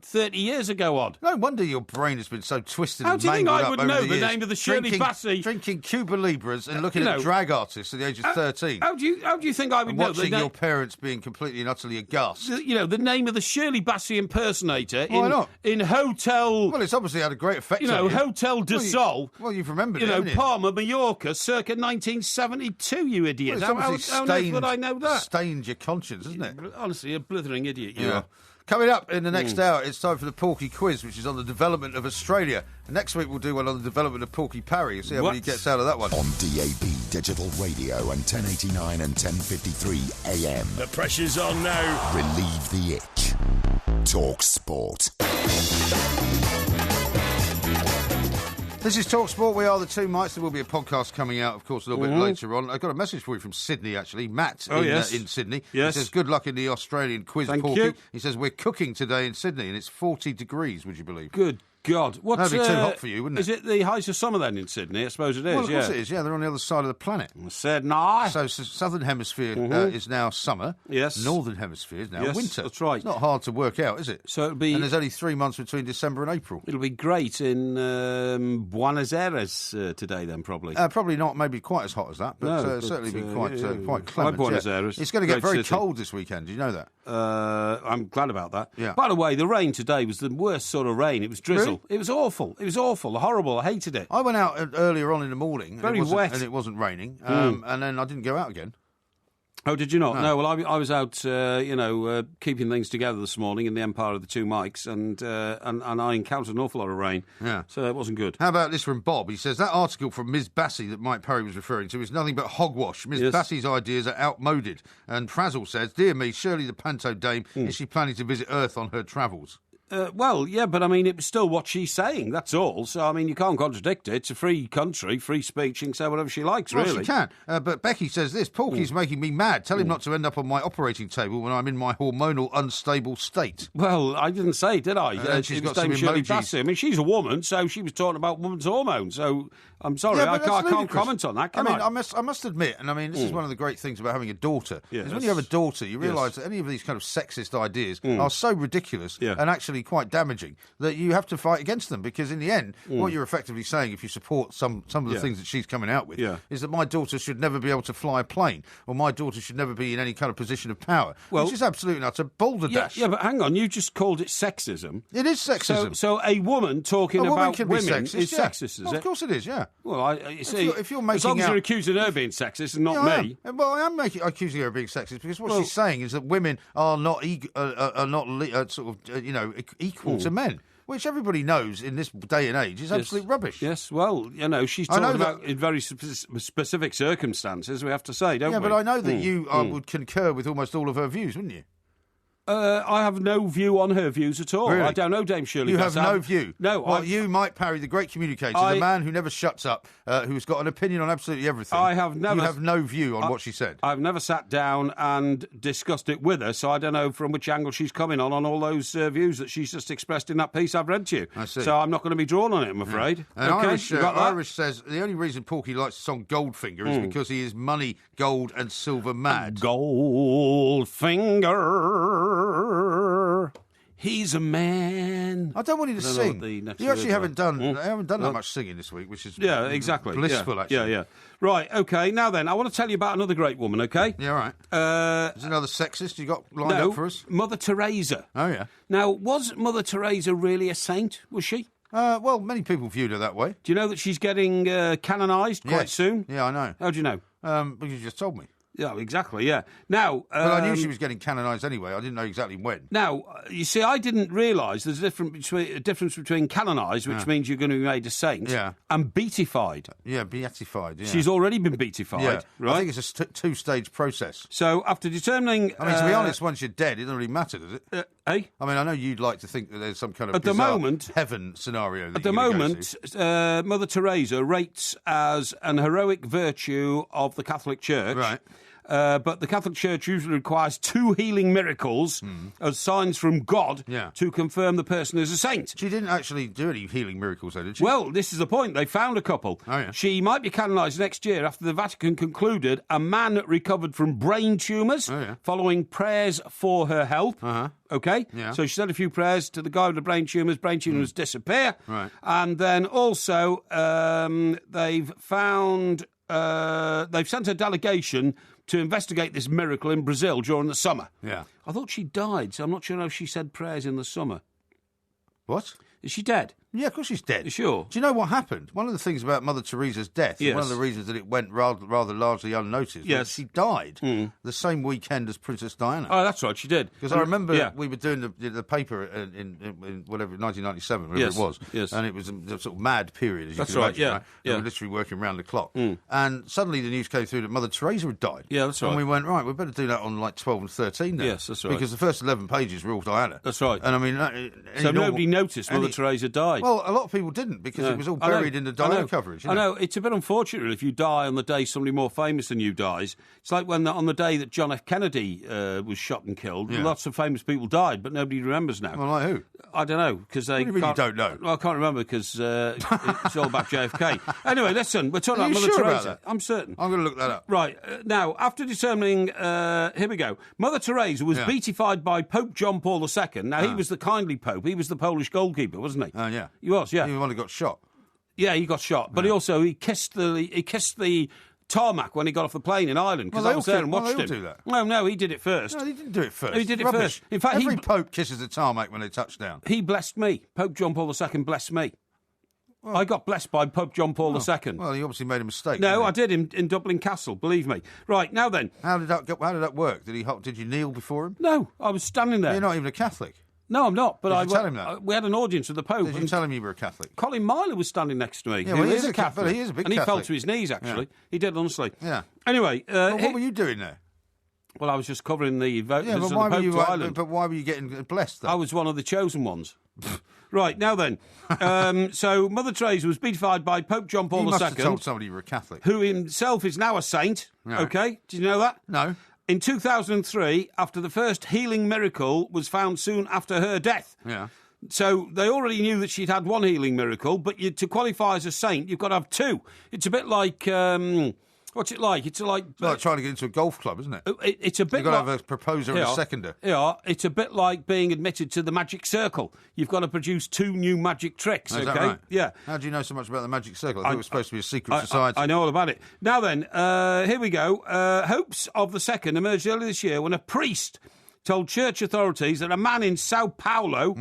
Speaker 1: 30 years ago odd.
Speaker 4: No wonder your brain has been so twisted
Speaker 1: How
Speaker 4: and
Speaker 1: do you think
Speaker 4: mangled
Speaker 1: I
Speaker 4: up
Speaker 1: would
Speaker 4: over
Speaker 1: know
Speaker 4: the
Speaker 1: the
Speaker 4: years.
Speaker 1: name of the Shirley Bassey?
Speaker 4: Drinking Cuba Libras and looking at drag artists at the age of 13.
Speaker 1: How do you think I would know?
Speaker 4: Watching your parents being completely and utterly aghast.
Speaker 1: You know, the name of the Shirley Bassey impersonator
Speaker 4: Why not?
Speaker 1: in Hotel...
Speaker 4: Well, it's obviously had a great effect
Speaker 1: on you.
Speaker 4: Well,
Speaker 1: Hotel de Sol.
Speaker 4: Well, you've remembered it, haven't you?
Speaker 1: Palma, Mallorca, circa 1972, you idiot.
Speaker 4: Well, it's
Speaker 1: how would I know that?
Speaker 4: Stained your conscience, isn't it?
Speaker 1: Honestly, a blithering idiot you are.
Speaker 4: Coming up in the next hour, it's time for the Porky Quiz, which is on the development of Australia. And next week we'll do one on the development of Porky Parry. You'll see how many gets out of that one.
Speaker 3: On DAB Digital Radio and 1089 and 1053 AM.
Speaker 2: The pressure's on now.
Speaker 3: Relieve the itch. Talk Sport.
Speaker 4: This is Talk Sport. We are the Two Mites. There will be a podcast coming out, of course, a little bit later on. I've got a message for you from Sydney, actually. Matt in Sydney.
Speaker 1: Yes.
Speaker 4: He says, good luck in the Australian quiz,
Speaker 1: Thank
Speaker 4: Porky.
Speaker 1: you.
Speaker 4: He says, we're cooking today in Sydney, and it's 40 degrees, would you believe?
Speaker 1: Good God.
Speaker 4: That'd be too hot for you, wouldn't it?
Speaker 1: Is it the height of summer then in Sydney? I suppose it is,
Speaker 4: Well, of course it is, yeah. They're on the other side of the planet.
Speaker 1: Said no.
Speaker 4: So Southern Hemisphere is now summer.
Speaker 1: Yes.
Speaker 4: Northern Hemisphere is now winter.
Speaker 1: That's right.
Speaker 4: It's not hard to work out, is it?
Speaker 1: So it'll be...
Speaker 4: And there's only 3 months between December and April.
Speaker 1: It'll be great in Buenos Aires today then, probably.
Speaker 4: Probably not maybe quite as hot as that, but certainly be quite clement.
Speaker 1: Buenos Aires.
Speaker 4: It's going to get very
Speaker 1: city.
Speaker 4: cold this weekend. Do you know that?
Speaker 1: I'm glad about that.
Speaker 4: Yeah.
Speaker 1: By the way, the rain today was the worst sort of rain. It was drizzle.
Speaker 4: Really?
Speaker 1: It was awful. It was awful, horrible. I hated it.
Speaker 4: I went out earlier on in the morning.
Speaker 1: Very wet.
Speaker 4: And it wasn't raining. And then I didn't go out again.
Speaker 1: Oh, did you not? No, well, I was out, keeping things together this morning in the Empire of the Two Mikes, and I encountered an awful lot of rain.
Speaker 4: Yeah.
Speaker 1: So it wasn't good.
Speaker 4: How about this from Bob? He says, that article from Ms. Bassey that Mike Parry was referring to is nothing but hogwash. Ms. Bassey's ideas are outmoded. And Frazzle says, dear me, surely the Panto Dame, is she planning to visit Earth on her travels?
Speaker 1: Well, yeah, but I mean, it was still what she's saying, that's all. So, I mean, you can't contradict it. It's a free country, free speech. She can say whatever she likes, really.
Speaker 4: Well, she can. But Becky says this, Porky's making me mad. Tell him not to end up on my operating table when I'm in my hormonal unstable state.
Speaker 1: Well, I didn't say, did I?
Speaker 4: She's got
Speaker 1: Dame
Speaker 4: some
Speaker 1: Shirley
Speaker 4: emojis.
Speaker 1: Bassey. I mean, she's a woman, so she was talking about women's hormones. So, I'm sorry,
Speaker 4: Yeah,
Speaker 1: I
Speaker 4: but
Speaker 1: can't
Speaker 4: that's
Speaker 1: comment on that,
Speaker 4: I
Speaker 1: can I?
Speaker 4: I must admit, and I mean, this is one of the great things about having a daughter, is when you have a daughter, you realise that any of these kind of sexist ideas are so ridiculous and actually quite damaging that you have to fight against them, because in the end, what you're effectively saying, if you support some of the things that she's coming out with, is that my daughter should never be able to fly a plane, or my daughter should never be in any kind of position of power, which is absolutely not a balderdash.
Speaker 1: Yeah, but hang on, you just called it sexism.
Speaker 4: It is sexism.
Speaker 1: So a woman talking about women is sexist, is
Speaker 4: it? Of course it is, yeah.
Speaker 1: Well, you see,
Speaker 4: if you're making
Speaker 1: as long as
Speaker 4: out...
Speaker 1: you're accusing her being sexist and not me.
Speaker 4: Well, I am accusing her of being sexist because what she's saying is that women are not equal to men, which everybody knows in this day and age is absolute rubbish.
Speaker 1: Yes, well, she's talking about in very specific circumstances, we have to say, don't we?
Speaker 4: Yeah, but I know that you would concur with almost all of her views, wouldn't you?
Speaker 1: I have no view on her views at all.
Speaker 4: Really?
Speaker 1: I don't know Dame Shirley.
Speaker 4: You have no view?
Speaker 1: No.
Speaker 4: Well, you, Mike Parry, the great communicator, the man who never shuts up, who's got an opinion on absolutely everything.
Speaker 1: I have never...
Speaker 4: You have no view on what she said.
Speaker 1: I've never sat down and discussed it with her, so I don't know from which angle she's coming on all those views that she's just expressed in that piece I've read to you.
Speaker 4: I see.
Speaker 1: So I'm not going to be drawn on it, I'm afraid.
Speaker 4: And
Speaker 1: Okay,
Speaker 4: Irish says the only reason Porky likes the song Goldfinger is because he is money, gold and silver mad.
Speaker 1: Goldfinger... He's a man.
Speaker 4: I don't want you to sing. You actually haven't done that much singing this week, which is
Speaker 1: exactly
Speaker 4: blissful, actually.
Speaker 1: Yeah. Right, okay, now then, I want to tell you about another great woman, okay?
Speaker 4: Yeah, right. There's another sexist you got lined up for us?
Speaker 1: Mother Teresa.
Speaker 4: Oh, yeah.
Speaker 1: Now, was Mother Teresa really a saint, was she?
Speaker 4: Well, many people viewed her that way.
Speaker 1: Do you know that she's getting canonised quite soon?
Speaker 4: Yeah, I know.
Speaker 1: How do you know?
Speaker 4: Because you just told me.
Speaker 1: Yeah, exactly, yeah. Now...
Speaker 4: Well, I knew she was getting canonised anyway. I didn't know exactly when.
Speaker 1: Now, you see, I didn't realise there's a difference between canonised, which means you're going to be made a saint, and beatified.
Speaker 4: Yeah, beatified, yeah.
Speaker 1: She's already been beatified, right?
Speaker 4: I think it's a two-stage process.
Speaker 1: So, after determining...
Speaker 4: I mean, to be honest, once you're dead, it doesn't really matter, does it?
Speaker 1: Eh?
Speaker 4: I mean, I know you'd like to think that there's some kind of
Speaker 1: at the moment,
Speaker 4: heaven scenario.
Speaker 1: At the moment, Mother Teresa rates as an heroic virtue of the Catholic Church.
Speaker 4: Right.
Speaker 1: But the Catholic Church usually requires 2 healing miracles as signs from God to confirm the person is a saint.
Speaker 4: She didn't actually do any healing miracles, though, did she?
Speaker 1: Well, this is the point. They found a couple.
Speaker 4: Oh, yeah.
Speaker 1: She might be canonised next year after the Vatican concluded a man recovered from brain tumours following prayers for her health. OK?
Speaker 4: Yeah.
Speaker 1: So she said a few prayers to the guy with the brain tumours disappear.
Speaker 4: Right.
Speaker 1: And then also they've found... they've sent a delegation to investigate this miracle in Brazil during the summer.
Speaker 4: Yeah.
Speaker 1: I thought she died, so I'm not sure how she said prayers in the summer.
Speaker 4: What?
Speaker 1: Is she dead?
Speaker 4: Yeah, of course she's dead.
Speaker 1: You sure?
Speaker 4: Do you know what happened? One of the things about Mother Teresa's death,
Speaker 1: Yes.
Speaker 4: one of the reasons that it went rather largely unnoticed, was she died the same weekend as Princess Diana.
Speaker 1: Oh, that's right, she did.
Speaker 4: Because I remember we were doing the paper in whatever 1997, whatever it was, and it was a sort of mad period, as you can imagine. Right? We were literally working round the clock, and suddenly the news came through that Mother Teresa had died.
Speaker 1: Yeah, that's right.
Speaker 4: And we went, right, we better do that on like 12 and 13 now.
Speaker 1: Yes, that's right.
Speaker 4: Because the first 11 pages were all Diana.
Speaker 1: That's right.
Speaker 4: And I mean,
Speaker 1: so nobody noticed Mother Teresa died.
Speaker 4: Well, a lot of people didn't, because it was all buried in the Diana coverage.
Speaker 1: I know. It's a bit unfortunate if you die on the day somebody more famous than you dies. It's like when on the day that John F. Kennedy was shot and killed, lots of famous people died, but nobody remembers now.
Speaker 4: Well, like who?
Speaker 1: I don't know, because they
Speaker 4: don't know.
Speaker 1: Well, I can't remember, because it's all about JFK. Anyway, listen, we're talking about Mother
Speaker 4: sure
Speaker 1: Teresa.
Speaker 4: About that?
Speaker 1: I'm certain.
Speaker 4: I'm going to look that up.
Speaker 1: Right, now, after determining... here we go. Mother Teresa was beatified by Pope John Paul II. Now, he was the kindly Pope. He was the Polish goalkeeper, wasn't he?
Speaker 4: Oh, yeah.
Speaker 1: He was, yeah.
Speaker 4: He was the one who got shot.
Speaker 1: Yeah, he got shot, but he kissed the tarmac when he got off the plane in Ireland, because I was there and watched him.
Speaker 4: Do that.
Speaker 1: No, he did it first.
Speaker 4: No, he didn't do it first.
Speaker 1: He did it
Speaker 4: Rubbish.
Speaker 1: first. In fact,
Speaker 4: every pope kisses the tarmac when they touch down.
Speaker 1: He blessed me. Pope John Paul II blessed me. Well, I got blessed by Pope John Paul II.
Speaker 4: Well, he obviously made a mistake.
Speaker 1: No, I did in Dublin Castle, believe me. Right, now then.
Speaker 4: How did that work? Did you kneel before him?
Speaker 1: No, I was standing there.
Speaker 4: You're not even a Catholic.
Speaker 1: No, I'm not. But
Speaker 4: Did you tell him that?
Speaker 1: We had an audience with the Pope.
Speaker 4: Did you tell him you were a Catholic?
Speaker 1: Colin Myler was standing next to me.
Speaker 4: Yeah, well,
Speaker 1: he is a Catholic.
Speaker 4: But he is a big
Speaker 1: and
Speaker 4: Catholic.
Speaker 1: He fell to his knees, actually. Yeah. He did, honestly.
Speaker 4: Yeah.
Speaker 1: Anyway.
Speaker 4: What were you doing there?
Speaker 1: Well, I was just covering the vote.
Speaker 4: Yeah, but why were you getting blessed, though?
Speaker 1: I was one of the chosen ones. Right, now then. So, Mother Teresa was beatified by Pope John Paul II.
Speaker 4: You must have told somebody you were a Catholic.
Speaker 1: Who himself is now a saint. Yeah. OK? Did you know that?
Speaker 4: No.
Speaker 1: In 2003, after the first healing miracle was found soon after her death.
Speaker 4: Yeah.
Speaker 1: So they already knew that she'd had one healing miracle, but to qualify as a saint, you've got to have 2. It's a bit like... what's it like? It's like
Speaker 4: trying to get into a golf club, isn't it?
Speaker 1: It's a bit.
Speaker 4: You've got to have a proposer and a seconder.
Speaker 1: Yeah, it's a bit like being admitted to the magic circle. You've got to produce 2 new magic tricks.
Speaker 4: Is
Speaker 1: okay,
Speaker 4: that right?
Speaker 1: Yeah.
Speaker 4: How do you know so much about the magic circle? I thought it was supposed to be a secret society.
Speaker 1: I know all about it. Now then, here we go. Hopes of the second emerged earlier this year when a priest told church authorities that a man in Sao Paulo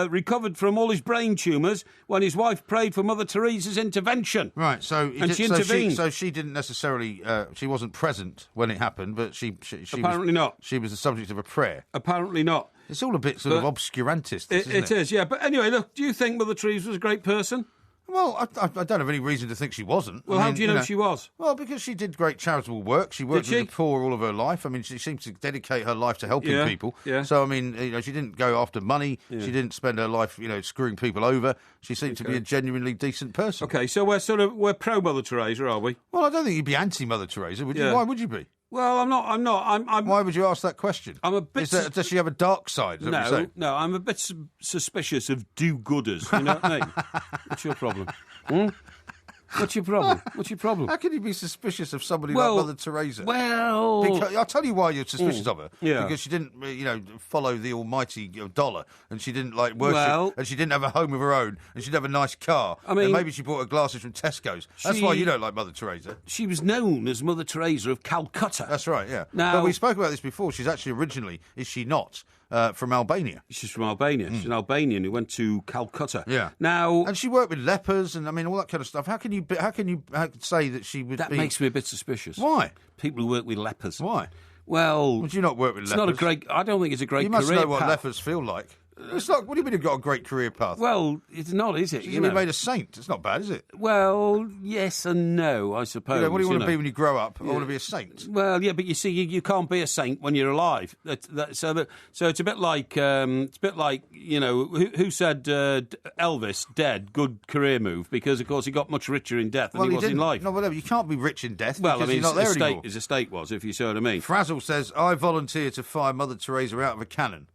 Speaker 1: recovered from all his brain tumours when his wife prayed for Mother Teresa's intervention.
Speaker 4: Right, so
Speaker 1: she intervened.
Speaker 4: So she didn't necessarily, she wasn't present when it happened, but she
Speaker 1: apparently
Speaker 4: was,
Speaker 1: not.
Speaker 4: She was the subject of a prayer.
Speaker 1: Apparently not.
Speaker 4: It's all a bit sort of obscurantist.
Speaker 1: It is, yeah. But anyway, look, do you think Mother Teresa was a great person?
Speaker 4: Well, I don't have any reason to think she wasn't.
Speaker 1: Well, how do you know she was?
Speaker 4: Well, because she did great charitable work. She worked with the poor all of her life. I mean, she seems to dedicate her life to helping people.
Speaker 1: Yeah.
Speaker 4: So, I mean, she didn't go after money. Yeah. She didn't spend her life, screwing people over. She seemed to be a genuinely decent person.
Speaker 1: Okay, so we're pro Mother Teresa, are we?
Speaker 4: Well, I don't think you'd be anti Mother Teresa, would you? Why would you be?
Speaker 1: Well, I'm not.
Speaker 4: Why would you ask that question?
Speaker 1: I'm a bit.
Speaker 4: Does she have a dark side?
Speaker 1: No. I'm a bit suspicious of do-gooders. You know what I mean? What's your problem? What's your problem?
Speaker 4: How can you be suspicious of somebody like Mother Teresa?
Speaker 1: Well...
Speaker 4: Because, I'll tell you why you're suspicious of her.
Speaker 1: Yeah.
Speaker 4: Because she didn't, follow the almighty dollar, and she didn't, worship, and she didn't have a home of her own, and she didn't have a nice car. I mean... And maybe she bought her glasses from Tesco's. That's why you don't like Mother Teresa.
Speaker 1: She was known as Mother Teresa of Calcutta.
Speaker 4: That's right, yeah.
Speaker 1: Now...
Speaker 4: But we spoke about this before. She's actually originally, is she not, from Albania.
Speaker 1: She's from Albania. She's an Albanian who went to Calcutta.
Speaker 4: Yeah.
Speaker 1: Now,
Speaker 4: and she worked with lepers and all that kind of stuff. How can you say that she would?
Speaker 1: That makes me a bit suspicious.
Speaker 4: Why?
Speaker 1: People who work with lepers.
Speaker 4: Why?
Speaker 1: Well,
Speaker 4: would you not work with lepers?
Speaker 1: It's not a great. I don't think it's a great.
Speaker 4: You must
Speaker 1: career
Speaker 4: know what
Speaker 1: path.
Speaker 4: lepers feel like. It's not. What do you mean you've got a great career path?
Speaker 1: Well, it's not, is it?
Speaker 4: She's going to be made a saint. It's not bad, is it?
Speaker 1: Well, yes and no, I suppose.
Speaker 4: What do you want to be when you grow up? I want to be a saint.
Speaker 1: Well, yeah, but you see, you can't be a saint when you're alive. So it's a bit like who said Elvis dead? Good career move because of course he got much richer in death than he was in life.
Speaker 4: No, whatever. You can't be rich in death.
Speaker 1: Well, I mean,
Speaker 4: he's not there anymore.
Speaker 1: His estate was, if you see what I mean.
Speaker 4: Frazzle says, "I volunteer to fire Mother Teresa out of a cannon."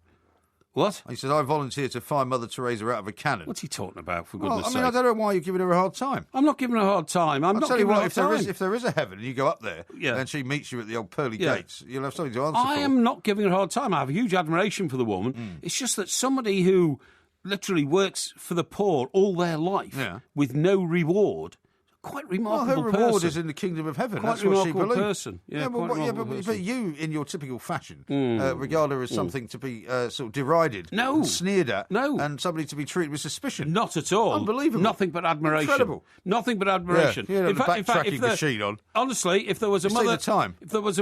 Speaker 1: What?
Speaker 4: He said, I volunteer to fire Mother Teresa out of a cannon.
Speaker 1: What's he talking about, for goodness sake?
Speaker 4: I don't know why you're giving her a hard time.
Speaker 1: I'm not giving her a hard time. I'll
Speaker 4: tell you what, if there is a heaven and you go up there and she meets you at the old pearly gates, you'll have something to answer for.
Speaker 1: I am not giving her a hard time. I have a huge admiration for the woman. It's just that somebody who literally works for the poor all their life with no reward... Quite remarkable
Speaker 4: her reward is in the kingdom of heaven.
Speaker 1: Quite
Speaker 4: That's what she believes.
Speaker 1: Person.
Speaker 4: But you, in your typical fashion, regard her as something to be sort of derided, sneered at, and somebody to be treated with suspicion.
Speaker 1: Not at all.
Speaker 4: Unbelievable.
Speaker 1: Nothing but admiration.
Speaker 4: Incredible.
Speaker 1: Nothing but admiration.
Speaker 4: Yeah, in fact, if machine on.
Speaker 1: Honestly, if there was a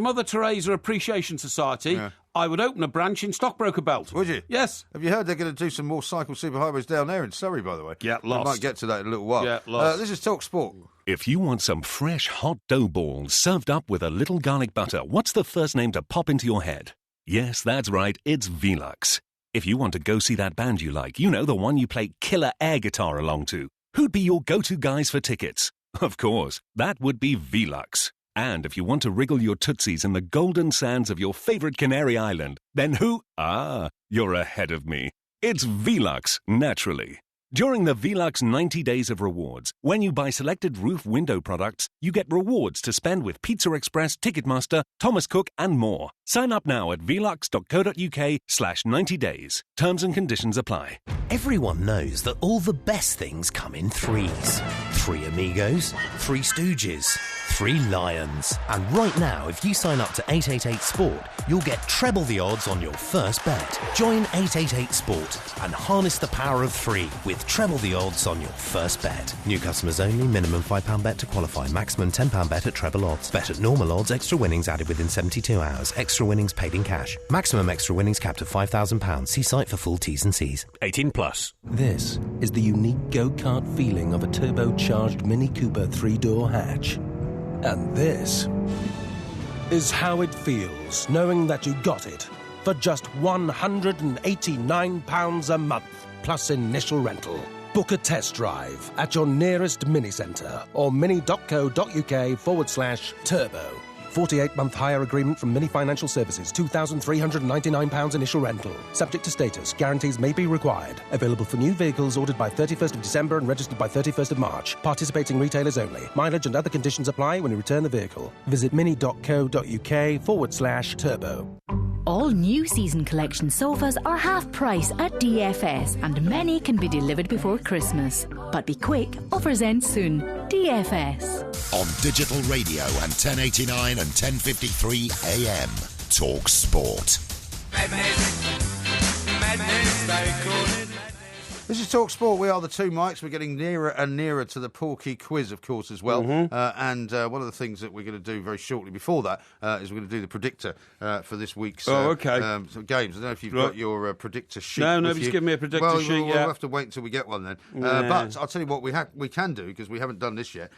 Speaker 1: Mother Teresa Appreciation Society. I would open a branch in Stockbroker Belt.
Speaker 4: Would you?
Speaker 1: Yes.
Speaker 4: Have you heard they're going to do some more cycle superhighways down there in Surrey, by the way?
Speaker 1: Get lost.
Speaker 4: We might get to that in a little while.
Speaker 1: Get lost.
Speaker 4: This is Talk Sport.
Speaker 5: If you want some fresh, hot dough balls served up with a little garlic butter, what's the first name to pop into your head? Yes, that's right, it's Velux. If you want to go see that band you like, you know, the one you play killer air guitar along to, who'd be your go-to guys for tickets? Of course, that would be Velux. And if you want to wriggle your tootsies in the golden sands of your favourite Canary Island, then who? Ah, you're ahead of me. It's Velux, naturally. During the Velux 90 Days of Rewards, when you buy selected roof window products, you get rewards to spend with Pizza Express, Ticketmaster, Thomas Cook and more. Sign up now at velux.co.uk/90days. Terms and conditions apply.
Speaker 2: Everyone knows that all the best things come in threes. 3 Amigos, 3 Stooges, 3 Lions. And right now, if you sign up to 888 Sport, you'll get treble the odds on your first bet. Join 888 Sport and harness the power of 3 with treble the odds on your first bet. New customers only, minimum £5 bet to qualify, maximum £10 bet at treble odds. Bet at normal odds, extra winnings added within 72 hours, extra winnings paid in cash. Maximum extra winnings capped at £5,000. See site for full T's and C's.
Speaker 5: 18 plus.
Speaker 2: This is the unique go-kart feeling of a turbocharged Mini Cooper 3-door hatch.
Speaker 6: And this is how it feels knowing that you got it for just £189 a month plus initial rental. Book a test drive at your nearest mini centre or mini.co.uk/turbo. 48-month hire agreement from Mini Financial Services, £2,399 initial rental. Subject to status, guarantees may be required. Available for new vehicles ordered by 31st of December and registered by 31st of March. Participating retailers only. Mileage and other conditions apply when you return the vehicle. Visit mini.co.uk/turbo.
Speaker 8: All new season collection sofas are half price at DFS and many can be delivered before Christmas. But be quick, offers end soon. DFS.
Speaker 3: On digital radio and 1089 and 1053 AM. Talk Sport.
Speaker 4: This is Talk Sport. We are the two mics. We're getting nearer and nearer to the Porky Quiz, of course, as well. And one of the things that we're going to do very shortly before that is we're going to do the predictor for this week's games. I don't know if you've got your predictor sheet.
Speaker 1: No, nobody's given me a predictor sheet yet.
Speaker 4: We'll have to wait until we get one then. But I'll tell you what we can do, because we haven't done this yet,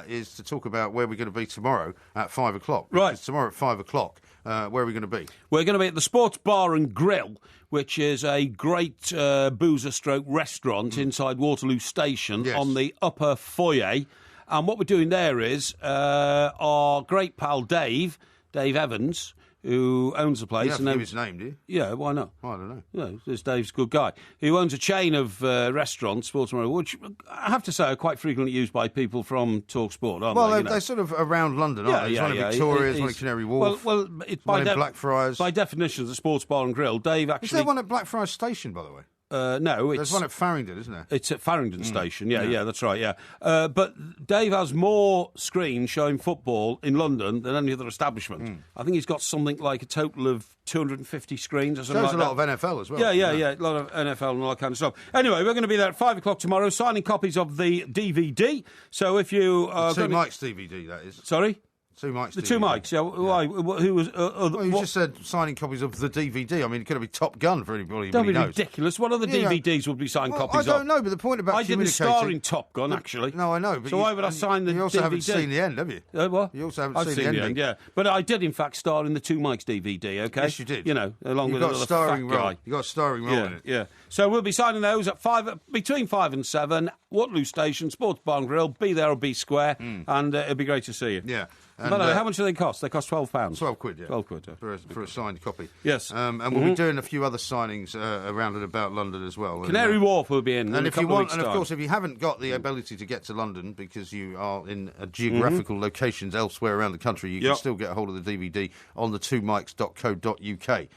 Speaker 4: is to talk about where we're going to be tomorrow at 5 o'clock.
Speaker 1: Right.
Speaker 4: Because tomorrow at 5 o'clock, where are we going to be?
Speaker 1: We're going to be at the Sports Bar and Grill, which is a great boozer-stroke restaurant inside Waterloo Station on the upper foyer. And what we're doing there is our great pal Dave Evans, who owns the place.
Speaker 4: You have to give his name, do you?
Speaker 1: Yeah, why not?
Speaker 4: I don't know.
Speaker 1: Yeah, this Dave's a good guy. Who owns a chain of restaurants, Sports Bar, which I have to say are quite frequently used by people from Talk Sport, aren't they?
Speaker 4: Well, they're sort of around London, aren't they? There's one in Victoria, there's one in Canary Wharf,
Speaker 1: one in Blackfriars.
Speaker 4: By definition, the Sports Bar and Grill, Dave actually... Is there one at Blackfriars Station, by the way?
Speaker 1: No,
Speaker 4: there's one at Farringdon, isn't there?
Speaker 1: It's at Farringdon Station. Yeah, that's right. Yeah, but Dave has more screens showing football in London than any other establishment. I think he's got something like a total of 250 screens or something.
Speaker 4: Shows
Speaker 1: like
Speaker 4: a lot of NFL as well.
Speaker 1: Yeah, a lot of NFL and all that kind of stuff. Anyway, we're going to be there at 5 o'clock tomorrow, signing copies of the DVD. So if you
Speaker 4: the Two Mikes DVD, that is.
Speaker 1: Sorry.
Speaker 4: Two Mikes.
Speaker 1: The Two Mikes, yeah. Why? Who was?
Speaker 4: Well, you just said signing copies of the DVD. I mean, it could have been Top Gun for anybody.
Speaker 1: Don't be
Speaker 4: knows.
Speaker 1: ridiculous. What other DVDs would be signed copies of?
Speaker 4: I don't know, but the point about
Speaker 1: I didn't star in Top Gun, actually.
Speaker 4: No, I know. But
Speaker 1: so why would I sign the DVD?
Speaker 4: You also haven't seen the end, have you?
Speaker 1: What?
Speaker 4: You also haven't seen the end,
Speaker 1: yeah. But I did, in fact, star in the Two Mikes DVD. Okay.
Speaker 4: Yes, you did.
Speaker 1: You know, along with another fat guy.
Speaker 4: You got a starring role in it.
Speaker 1: Yeah. So we'll be signing those at between 5 and 7. Waterloo Station, Sports Barn Grill. Be there or be square, and it'll be great to see you.
Speaker 4: Yeah.
Speaker 1: And, how much do they cost? They cost £12.
Speaker 4: £12, yeah.
Speaker 1: £12, yeah.
Speaker 4: For a signed copy.
Speaker 1: Yes.
Speaker 4: And we'll be doing a few other signings around and about London as well.
Speaker 1: Canary Wharf will be in.
Speaker 4: And if you want, and of course, if you haven't got the ability to get to London because you are in geographical locations elsewhere around the country, you can still get a hold of the DVD on the twomikes.co.uk.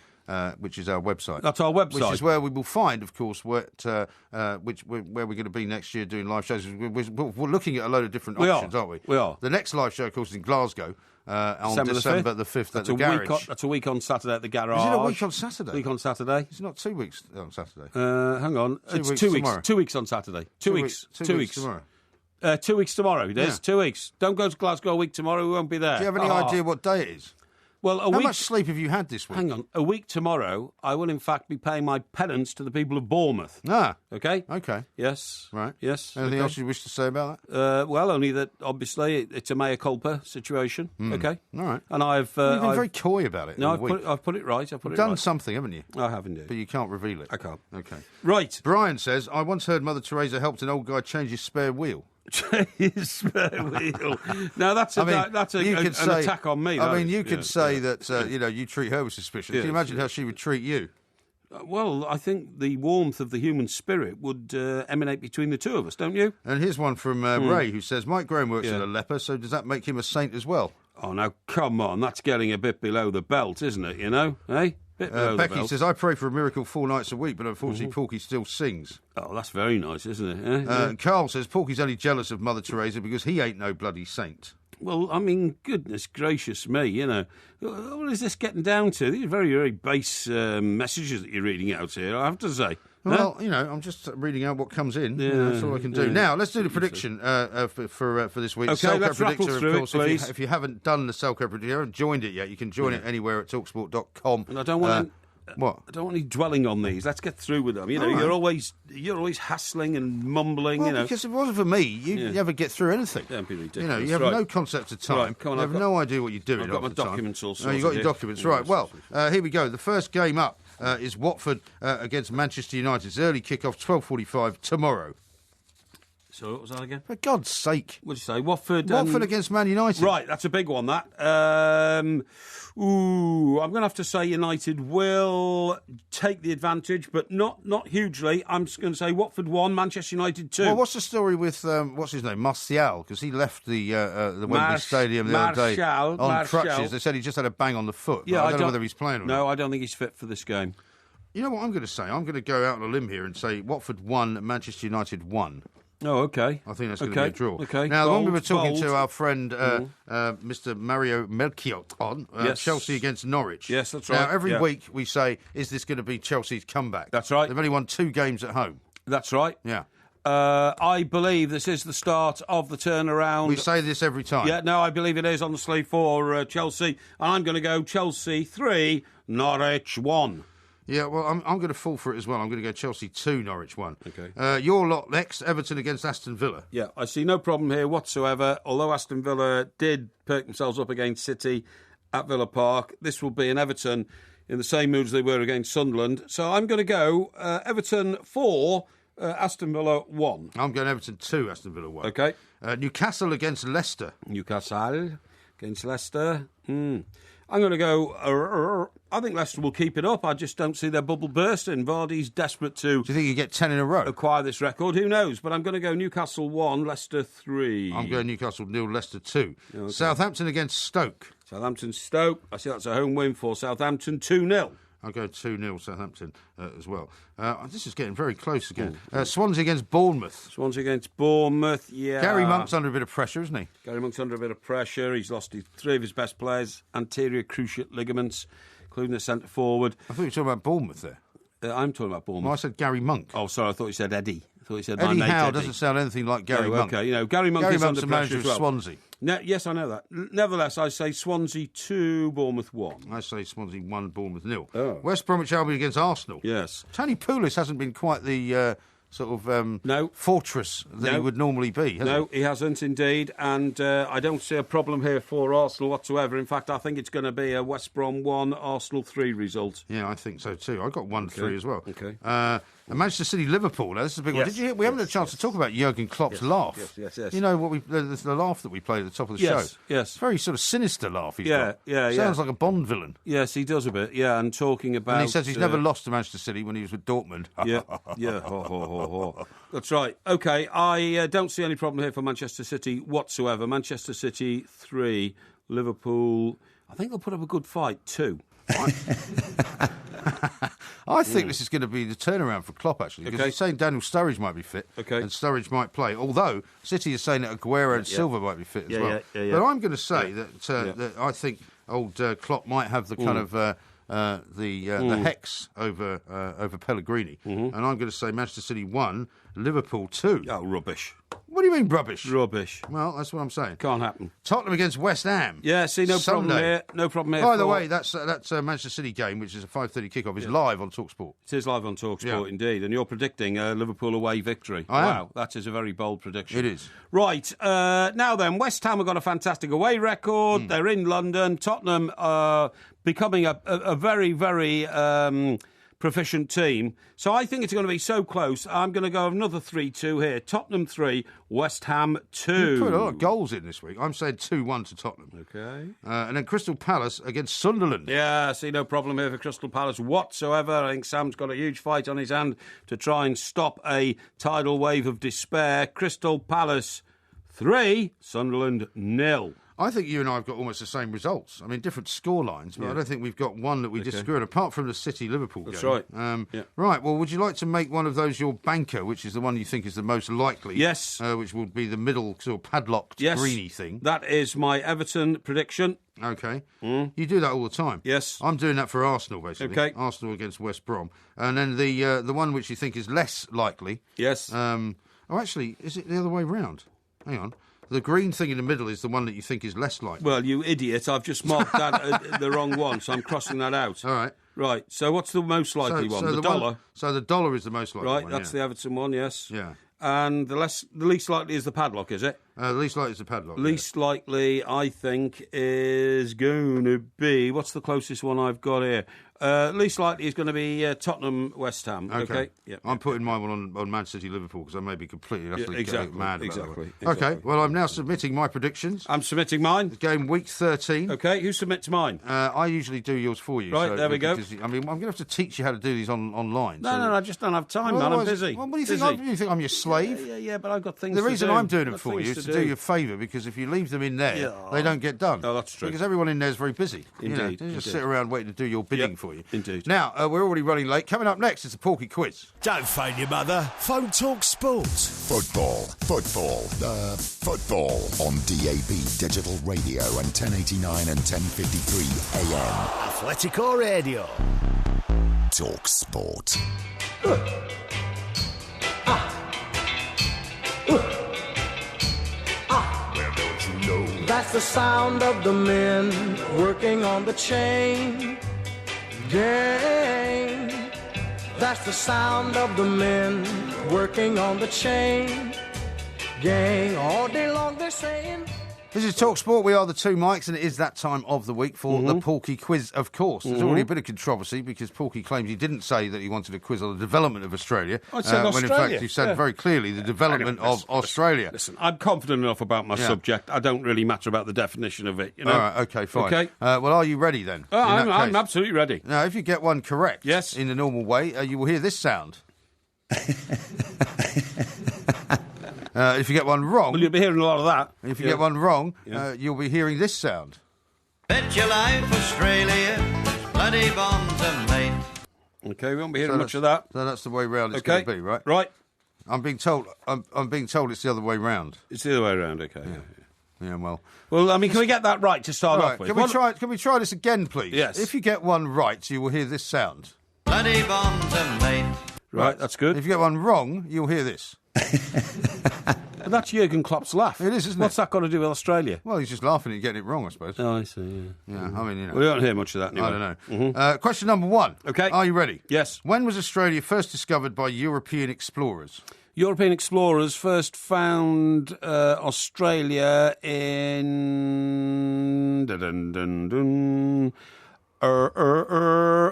Speaker 4: Which is our website.
Speaker 1: That's our website.
Speaker 4: Which is where we will find, of course, where we're going to be next year doing live shows. We're looking at a load of different options, aren't we?
Speaker 1: We are.
Speaker 4: The next live show, of course, is in Glasgow on December the 5th at the Garage.
Speaker 1: That's a week on Saturday at the Garage.
Speaker 4: Is it a week on Saturday?
Speaker 1: Week on Saturday.
Speaker 4: It's not 2 weeks on Saturday.
Speaker 1: Hang on. It's 2 weeks.
Speaker 4: Tomorrow.
Speaker 1: 2 weeks on Saturday. 2 weeks.
Speaker 4: 2 weeks tomorrow.
Speaker 1: 2 weeks tomorrow, it is.
Speaker 4: Yeah.
Speaker 1: 2 weeks. Don't go to Glasgow a week tomorrow, we won't be there.
Speaker 4: Do you have any idea what day it is?
Speaker 1: Well,
Speaker 4: How much sleep have you had this week?
Speaker 1: Hang on. A week tomorrow, I will in fact be paying my penance to the people of Bournemouth.
Speaker 4: Ah.
Speaker 1: Okay?
Speaker 4: Okay.
Speaker 1: Yes.
Speaker 4: Right.
Speaker 1: Yes.
Speaker 4: Anything else you wish to say about that?
Speaker 1: Well, only that, obviously, it's a mea culpa situation. Okay?
Speaker 4: All right.
Speaker 1: And I've...
Speaker 4: You've been very coy about it.
Speaker 1: No, I've put it right.
Speaker 4: You've done something, haven't you?
Speaker 1: I have indeed.
Speaker 4: But you can't reveal it.
Speaker 1: I can't.
Speaker 4: Okay.
Speaker 1: Right.
Speaker 4: Brian says, I once heard Mother Teresa helped an old guy change his spare wheel.
Speaker 1: His spare wheel. Now that's an attack on me.
Speaker 4: I mean, you could say that you treat her with suspicion. Can you imagine how she would treat you?
Speaker 1: Well, I think the warmth of the human spirit would emanate between the two of us, don't you?
Speaker 4: And here's one from Ray, who says, Mike Graham works at a leper, so does that make him a saint as well?
Speaker 1: Oh, now, come on. That's getting a bit below the belt, isn't it, you know? Eh?
Speaker 4: Becky says, I pray for a miracle 4 nights a week, but unfortunately Porky still sings.
Speaker 1: Oh, that's very nice, isn't it?
Speaker 4: Carl says, Porky's only jealous of Mother Teresa because he ain't no bloody saint.
Speaker 1: Well, I mean, goodness gracious me, you know. What is this getting down to? These are very, very base messages that you're reading out here, I have to say.
Speaker 4: Well, I'm just reading out what comes in. Yeah, that's all I can do. Now, let's do the prediction for this week.
Speaker 1: Okay, let's rattle through it, please.
Speaker 4: If you haven't done the Selco Predictor, you haven't joined it yet, you can join it anywhere at talksport.com.
Speaker 1: And I don't want
Speaker 4: what?
Speaker 1: I don't want any dwelling on these. Let's get through with them. You know, you're always hassling and mumbling.
Speaker 4: Well,
Speaker 1: you know,
Speaker 4: because if it wasn't for me, you never get through anything.
Speaker 1: Don't be ridiculous.
Speaker 4: You have no concept of time.
Speaker 1: Right, come on,
Speaker 4: you have no idea what you're doing.
Speaker 1: I've got my documents all sorted.
Speaker 4: No, you got your documents. Right. Well, here we go. The first game up is Watford against Manchester United. It's early kick-off, 12:45 tomorrow.
Speaker 1: So what was that again?
Speaker 4: For God's sake.
Speaker 1: What did you say? Watford
Speaker 4: against Man United.
Speaker 1: Right, that's a big one, that. I'm going to have to say United will take the advantage, but not hugely. I'm just going to say Watford 1, Manchester United 2.
Speaker 4: Well, what's the story with, what's his name, Martial? Because he left the Wembley Stadium the other day on crutches. They said he just had a bang on the foot.
Speaker 1: Yeah,
Speaker 4: I don't know whether he's playing or not.
Speaker 1: No, I don't think he's fit for this game.
Speaker 4: You know what I'm going to say? I'm going to go out on a limb here and say Watford 1, Manchester United 1.
Speaker 1: Oh, okay.
Speaker 4: I think that's going to be a draw.
Speaker 1: Okay.
Speaker 4: Now, when we were talking to our friend Mr. Mario Melchiot on Chelsea against Norwich.
Speaker 1: Yes, that's right.
Speaker 4: Now, every week we say, is this going to be Chelsea's comeback?
Speaker 1: That's right.
Speaker 4: They've only won 2 games at home.
Speaker 1: That's right.
Speaker 4: Yeah.
Speaker 1: I believe this is the start of the turnaround.
Speaker 4: We say this every time.
Speaker 1: Yeah, no, I believe it is on the sleeve for Chelsea. And I'm going to go Chelsea 3, Norwich 1.
Speaker 4: Yeah, well, I'm going to fall for it as well. I'm going to go Chelsea 2, Norwich 1.
Speaker 1: Okay.
Speaker 4: Your lot next, Everton against Aston Villa.
Speaker 1: Yeah, I see no problem here whatsoever. Although Aston Villa did perk themselves up against City at Villa Park, this will be an Everton in the same mood as they were against Sunderland. So I'm going to go Everton 4, Aston Villa 1.
Speaker 4: I'm going Everton 2, Aston Villa 1.
Speaker 1: Okay.
Speaker 4: Newcastle against Leicester.
Speaker 1: Newcastle against Leicester. I'm going to go... I think Leicester will keep it up. I just don't see their bubble bursting. Vardy's desperate to...
Speaker 4: Do you think you get 10 in a row?
Speaker 1: Acquire this record. Who knows? But I'm going to go Newcastle 1, Leicester 3.
Speaker 4: I'm going Newcastle 0, Leicester 2. Okay. Southampton against Stoke.
Speaker 1: Southampton-Stoke. I see that's a home win for Southampton 2-0.
Speaker 4: I'll go 2-0 Southampton as well. This is getting very close again. Swansea against Bournemouth.
Speaker 1: Swansea against Bournemouth, yeah.
Speaker 4: Gary Monk's under a bit of pressure, isn't he?
Speaker 1: Gary Monk's under a bit of pressure. He's lost 3 of his best players, anterior cruciate ligaments, including the centre forward.
Speaker 4: I thought you were talking about Bournemouth there.
Speaker 1: I'm talking about Bournemouth.
Speaker 4: Well, I said Gary Monk.
Speaker 1: Oh, sorry, I thought you said Eddie. I thought you said
Speaker 4: Eddie
Speaker 1: my mate
Speaker 4: Howe
Speaker 1: Eddie.
Speaker 4: doesn't sound anything like Gary Monk.
Speaker 1: Okay, Gary Monk is
Speaker 4: Monk's
Speaker 1: under
Speaker 4: the
Speaker 1: pressure
Speaker 4: manager
Speaker 1: as well.
Speaker 4: of Swansea.
Speaker 1: Yes, I know that. Nevertheless, I say Swansea 2, Bournemouth 1.
Speaker 4: I say Swansea 1, Bournemouth 0.
Speaker 1: Oh.
Speaker 4: West Bromwich Albion against Arsenal.
Speaker 1: Yes.
Speaker 4: Tony Pulis hasn't been quite the fortress that he would normally be, has
Speaker 1: he hasn't indeed, and I don't see a problem here for Arsenal whatsoever. In fact, I think it's going to be a West Brom 1, Arsenal 3 result.
Speaker 4: Yeah, I think so too. I got 1-3 as well.
Speaker 1: Okay.
Speaker 4: And Manchester City Liverpool. Now, this is a big one. Did you hear? We haven't had a chance to talk about Jurgen Klopp's laugh.
Speaker 1: Yes.
Speaker 4: You know what the laugh that we played at the top of the show.
Speaker 1: Yes.
Speaker 4: Very sort of sinister laugh. He's got. Sounds like a Bond villain.
Speaker 1: Yes, he does a bit. Yeah, and talking about.
Speaker 4: And he says he's never lost to Manchester City when he was with Dortmund.
Speaker 1: Yeah. That's right. Okay, I don't see any problem here for Manchester City whatsoever. Manchester City 3, Liverpool. I think they'll put up a good fight 2.
Speaker 4: I think this is going to be the turnaround for Klopp, actually, because he's saying Daniel Sturridge might be fit, and Sturridge might play, although City is saying that Aguero and Silva might be fit as well. But I'm going to say that I think old Klopp might have the kind of the hex over Pellegrini, and I'm going to say Manchester City 1, Liverpool 2.
Speaker 1: Oh, rubbish.
Speaker 4: What do you mean rubbish?
Speaker 1: Rubbish.
Speaker 4: Well, that's what I'm saying.
Speaker 1: Can't happen.
Speaker 4: Tottenham against West Ham.
Speaker 1: Yeah, see, no problem here. No problem here.
Speaker 4: By the way, that's Manchester City game, which is a 5:30 kickoff, is live on TalkSport.
Speaker 1: It is live on TalkSport, indeed. And you're predicting a Liverpool away victory.
Speaker 4: Wow,
Speaker 1: that is a very bold prediction.
Speaker 4: It is.
Speaker 1: Right, now then, West Ham have got a fantastic away record. They're in London. Tottenham becoming a very, very proficient team. So I think it's going to be so close. I'm going to go another 3-2 here. Tottenham 3, West Ham 2.
Speaker 4: You put a lot of goals in this week. I'm saying 2-1 to Tottenham.
Speaker 1: Okay.
Speaker 4: And then Crystal Palace against Sunderland.
Speaker 1: Yeah, see no problem here for Crystal Palace whatsoever. I think Sam's got a huge fight on his hand to try and stop a tidal wave of despair. Crystal Palace 3, Sunderland 0.
Speaker 4: I think you and I have got almost the same results. I mean, different score lines, but I don't think we've got one that we disagree on, apart from the City-Liverpool game.
Speaker 1: That's right.
Speaker 4: Right, well, would you like to make one of those your banker, which is the one you think is the most likely?
Speaker 1: Yes.
Speaker 4: Which would be the middle sort of padlocked greeny thing.
Speaker 1: That is my Everton prediction.
Speaker 4: Okay. You do that all the time.
Speaker 1: Yes.
Speaker 4: I'm doing that for Arsenal, basically.
Speaker 1: Okay.
Speaker 4: Arsenal against West Brom. And then the one which you think is less likely.
Speaker 1: Yes.
Speaker 4: Actually, is it the other way round? Hang on. The green thing in the middle is the one that you think is less likely.
Speaker 1: Well, you idiot. I've just marked that the wrong one, so I'm crossing that out.
Speaker 4: All right.
Speaker 1: Right, so what's the most likely one? The dollar?
Speaker 4: So the dollar is the most likely one.
Speaker 1: Right, that's the Everton one, yes.
Speaker 4: Yeah.
Speaker 1: And the least likely is the padlock, is it?
Speaker 4: The least likely is the padlock.
Speaker 1: Least likely, I think, is going to be... What's the closest one I've got here? Least likely is going to be Tottenham, West Ham. Okay. Yep.
Speaker 4: I'm putting my one on Man City, Liverpool, because I may be completely mad about
Speaker 1: exactly.
Speaker 4: that. Okay, well, I'm now submitting my predictions.
Speaker 1: I'm submitting mine.
Speaker 4: Game week 13.
Speaker 1: Okay, who submits mine?
Speaker 4: I usually do yours for you.
Speaker 1: Right, there we go.
Speaker 4: I mean, I'm going to have to teach you how to do these online.
Speaker 1: No, I just don't have time, man. I'm busy.
Speaker 4: Well, what do you think? You think I'm your slave?
Speaker 1: Yeah, but I've got things
Speaker 4: to
Speaker 1: do.
Speaker 4: The reason I'm doing them for you is to do you a favour, because if you leave them in there, they don't get done.
Speaker 1: Oh, that's true.
Speaker 4: Because everyone in there is very busy.
Speaker 1: Indeed.
Speaker 4: They just sit around waiting to do your bidding for you.
Speaker 1: Indeed.
Speaker 4: Now, we're already running late. Coming up next is the Porky Quiz.
Speaker 2: Don't phone your mother. Phone Talk Sport.
Speaker 3: Football on DAB Digital Radio and 1089 and 1053 AM.
Speaker 2: Atletico Radio.
Speaker 3: Talk Sport.
Speaker 25: That's the sound of the men working on the chain gang. That's the sound of the men working on the chain gang. All day long they're saying...
Speaker 4: This is TalkSport. We are the two mics, and it is that time of the week for the Porky Quiz, of course. There's already a bit of controversy because Porky claims he didn't say that he wanted a quiz on the development of Australia.
Speaker 1: I said
Speaker 4: when in fact he said very clearly the development of Australia.
Speaker 1: Listen, I'm confident enough about my subject. I don't really matter about the definition of it. You know?
Speaker 4: All right, okay, fine.
Speaker 1: Okay.
Speaker 4: Well, are you ready then?
Speaker 1: I'm absolutely ready.
Speaker 4: Now, if you get one correct in the normal way, you will hear this sound. If you get one wrong...
Speaker 1: Well, you'll be hearing a lot of that.
Speaker 4: If you get one wrong, you'll be hearing this sound.
Speaker 9: Bet your life Australia, bloody bombs are made.
Speaker 1: Okay, we won't be hearing much of that.
Speaker 4: So that's the way round it's going to be, right?
Speaker 1: Right.
Speaker 4: I'm being told it's the other way round.
Speaker 1: It's the other way round, okay.
Speaker 4: Yeah, well...
Speaker 1: Well, I mean, can we get that right to start off with?
Speaker 4: Can we try this again, please?
Speaker 1: Yes.
Speaker 4: If you get one right, you will hear this sound.
Speaker 9: Bloody bombs are made.
Speaker 1: Right, that's good.
Speaker 4: If you get one wrong, you'll hear this.
Speaker 1: But that's Jurgen Klopp's laugh.
Speaker 4: It is, isn't it?
Speaker 1: What's that got to do with Australia?
Speaker 4: Well, he's just laughing at getting it wrong, I suppose.
Speaker 1: Oh, I see,
Speaker 4: Yeah, I mean,
Speaker 1: We don't hear much of that anyway.
Speaker 4: I don't know. Question number 1.
Speaker 1: Okay.
Speaker 4: Are you ready?
Speaker 1: Yes.
Speaker 4: When was Australia first discovered by European explorers?
Speaker 1: European explorers first found Australia in...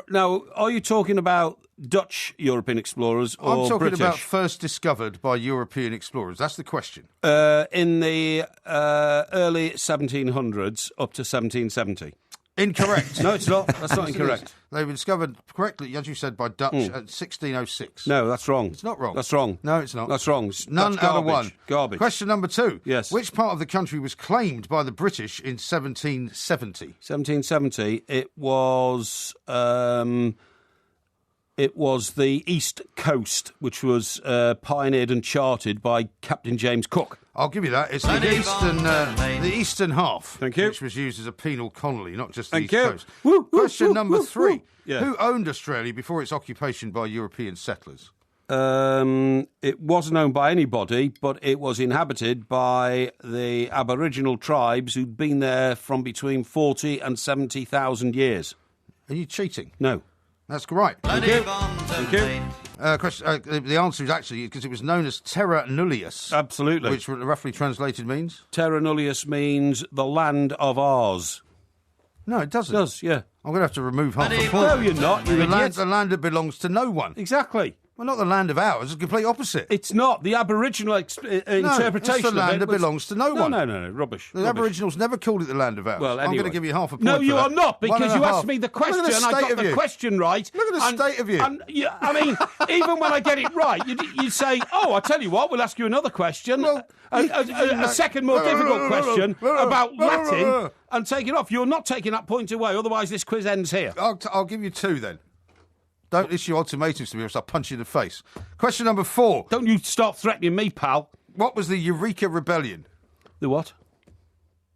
Speaker 1: Now, are you talking about Dutch European explorers or
Speaker 4: I'm talking
Speaker 1: British?
Speaker 4: about first discovered by European explorers. That's the question.
Speaker 1: In the early 1700s up to 1770.
Speaker 4: Incorrect.
Speaker 1: No, it's not. That's not incorrect.
Speaker 4: They were discovered correctly, as you said, by Dutch at 1606.
Speaker 1: No, that's wrong.
Speaker 4: It's not wrong.
Speaker 1: That's wrong.
Speaker 4: No, it's not.
Speaker 1: That's wrong.
Speaker 4: None
Speaker 1: That's
Speaker 4: out of one.
Speaker 1: Garbage.
Speaker 4: Question number 2.
Speaker 1: Yes.
Speaker 4: Which part of the country was claimed by the British in 1770?
Speaker 1: 1770. It was the East Coast, which was pioneered and charted by Captain James Cook.
Speaker 4: I'll give you that. It's the eastern half.
Speaker 1: Thank you.
Speaker 4: Which was used as a penal colony, not just the
Speaker 1: Thank
Speaker 4: East
Speaker 1: you.
Speaker 4: Coast.
Speaker 1: Woo,
Speaker 4: Question
Speaker 1: woo,
Speaker 4: number
Speaker 1: woo,
Speaker 4: 3.
Speaker 1: woo. Yeah.
Speaker 4: Who owned Australia before its occupation by European settlers?
Speaker 1: It wasn't owned by anybody, but it was inhabited by the Aboriginal tribes who'd been there from between 40 and 70,000 years.
Speaker 4: Are you cheating?
Speaker 1: No.
Speaker 4: That's right.
Speaker 1: Thank you. Thank you.
Speaker 4: The answer is actually because it was known as Terra Nullius.
Speaker 1: Absolutely.
Speaker 4: Which roughly translated means?
Speaker 1: Terra Nullius means the land of ours.
Speaker 4: No, it doesn't.
Speaker 1: It does, yeah.
Speaker 4: I'm going to have to remove half a point.
Speaker 1: No, you're not. You're
Speaker 4: the land that belongs to no one.
Speaker 1: Exactly.
Speaker 4: Well, not the land of ours. It's the complete opposite.
Speaker 1: It's not. The Aboriginal interpretation
Speaker 4: it's the land that belongs to no one.
Speaker 1: No. Rubbish.
Speaker 4: The Aboriginals never called it the land of ours.
Speaker 1: Well, anyway.
Speaker 4: I'm going to give you half a point.
Speaker 1: No,
Speaker 4: for
Speaker 1: you
Speaker 4: that.
Speaker 1: are not, because you asked me the question
Speaker 4: and
Speaker 1: I got the question right.
Speaker 4: Look at the state of you.
Speaker 1: I mean, even when I get it right, you say, oh, I'll tell you what, we'll ask you another question, a second more difficult question about Latin, and take it off. You're not taking that point away, otherwise this quiz ends here.
Speaker 4: I'll give you 2 then. Don't issue ultimatums to me or I'll punch you in the face. Question number 4.
Speaker 1: Don't you start threatening me, pal.
Speaker 4: What was the Eureka Rebellion?
Speaker 1: The what?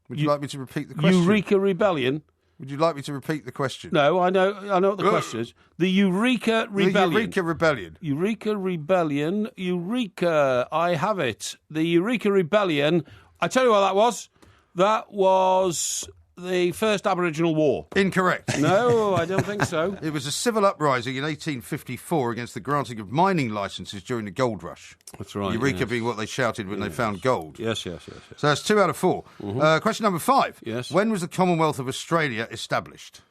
Speaker 4: Would you like me to repeat the question?
Speaker 1: Eureka Rebellion?
Speaker 4: Would you like me to repeat the question?
Speaker 1: No, I know what the question is. The Eureka Rebellion.
Speaker 4: The Eureka Rebellion.
Speaker 1: Eureka Rebellion. Eureka. I have it. The Eureka Rebellion. I tell you what that was. That was the first Aboriginal War.
Speaker 4: Incorrect.
Speaker 1: No, I don't think so.
Speaker 4: It was a civil uprising in 1854 against the granting of mining licences during the gold rush.
Speaker 1: That's right.
Speaker 4: Eureka being what they shouted when they found gold.
Speaker 1: Yes.
Speaker 4: So that's 2 out of 4.
Speaker 1: Mm-hmm.
Speaker 4: Question number 5.
Speaker 1: Yes.
Speaker 4: When was the Commonwealth of Australia established?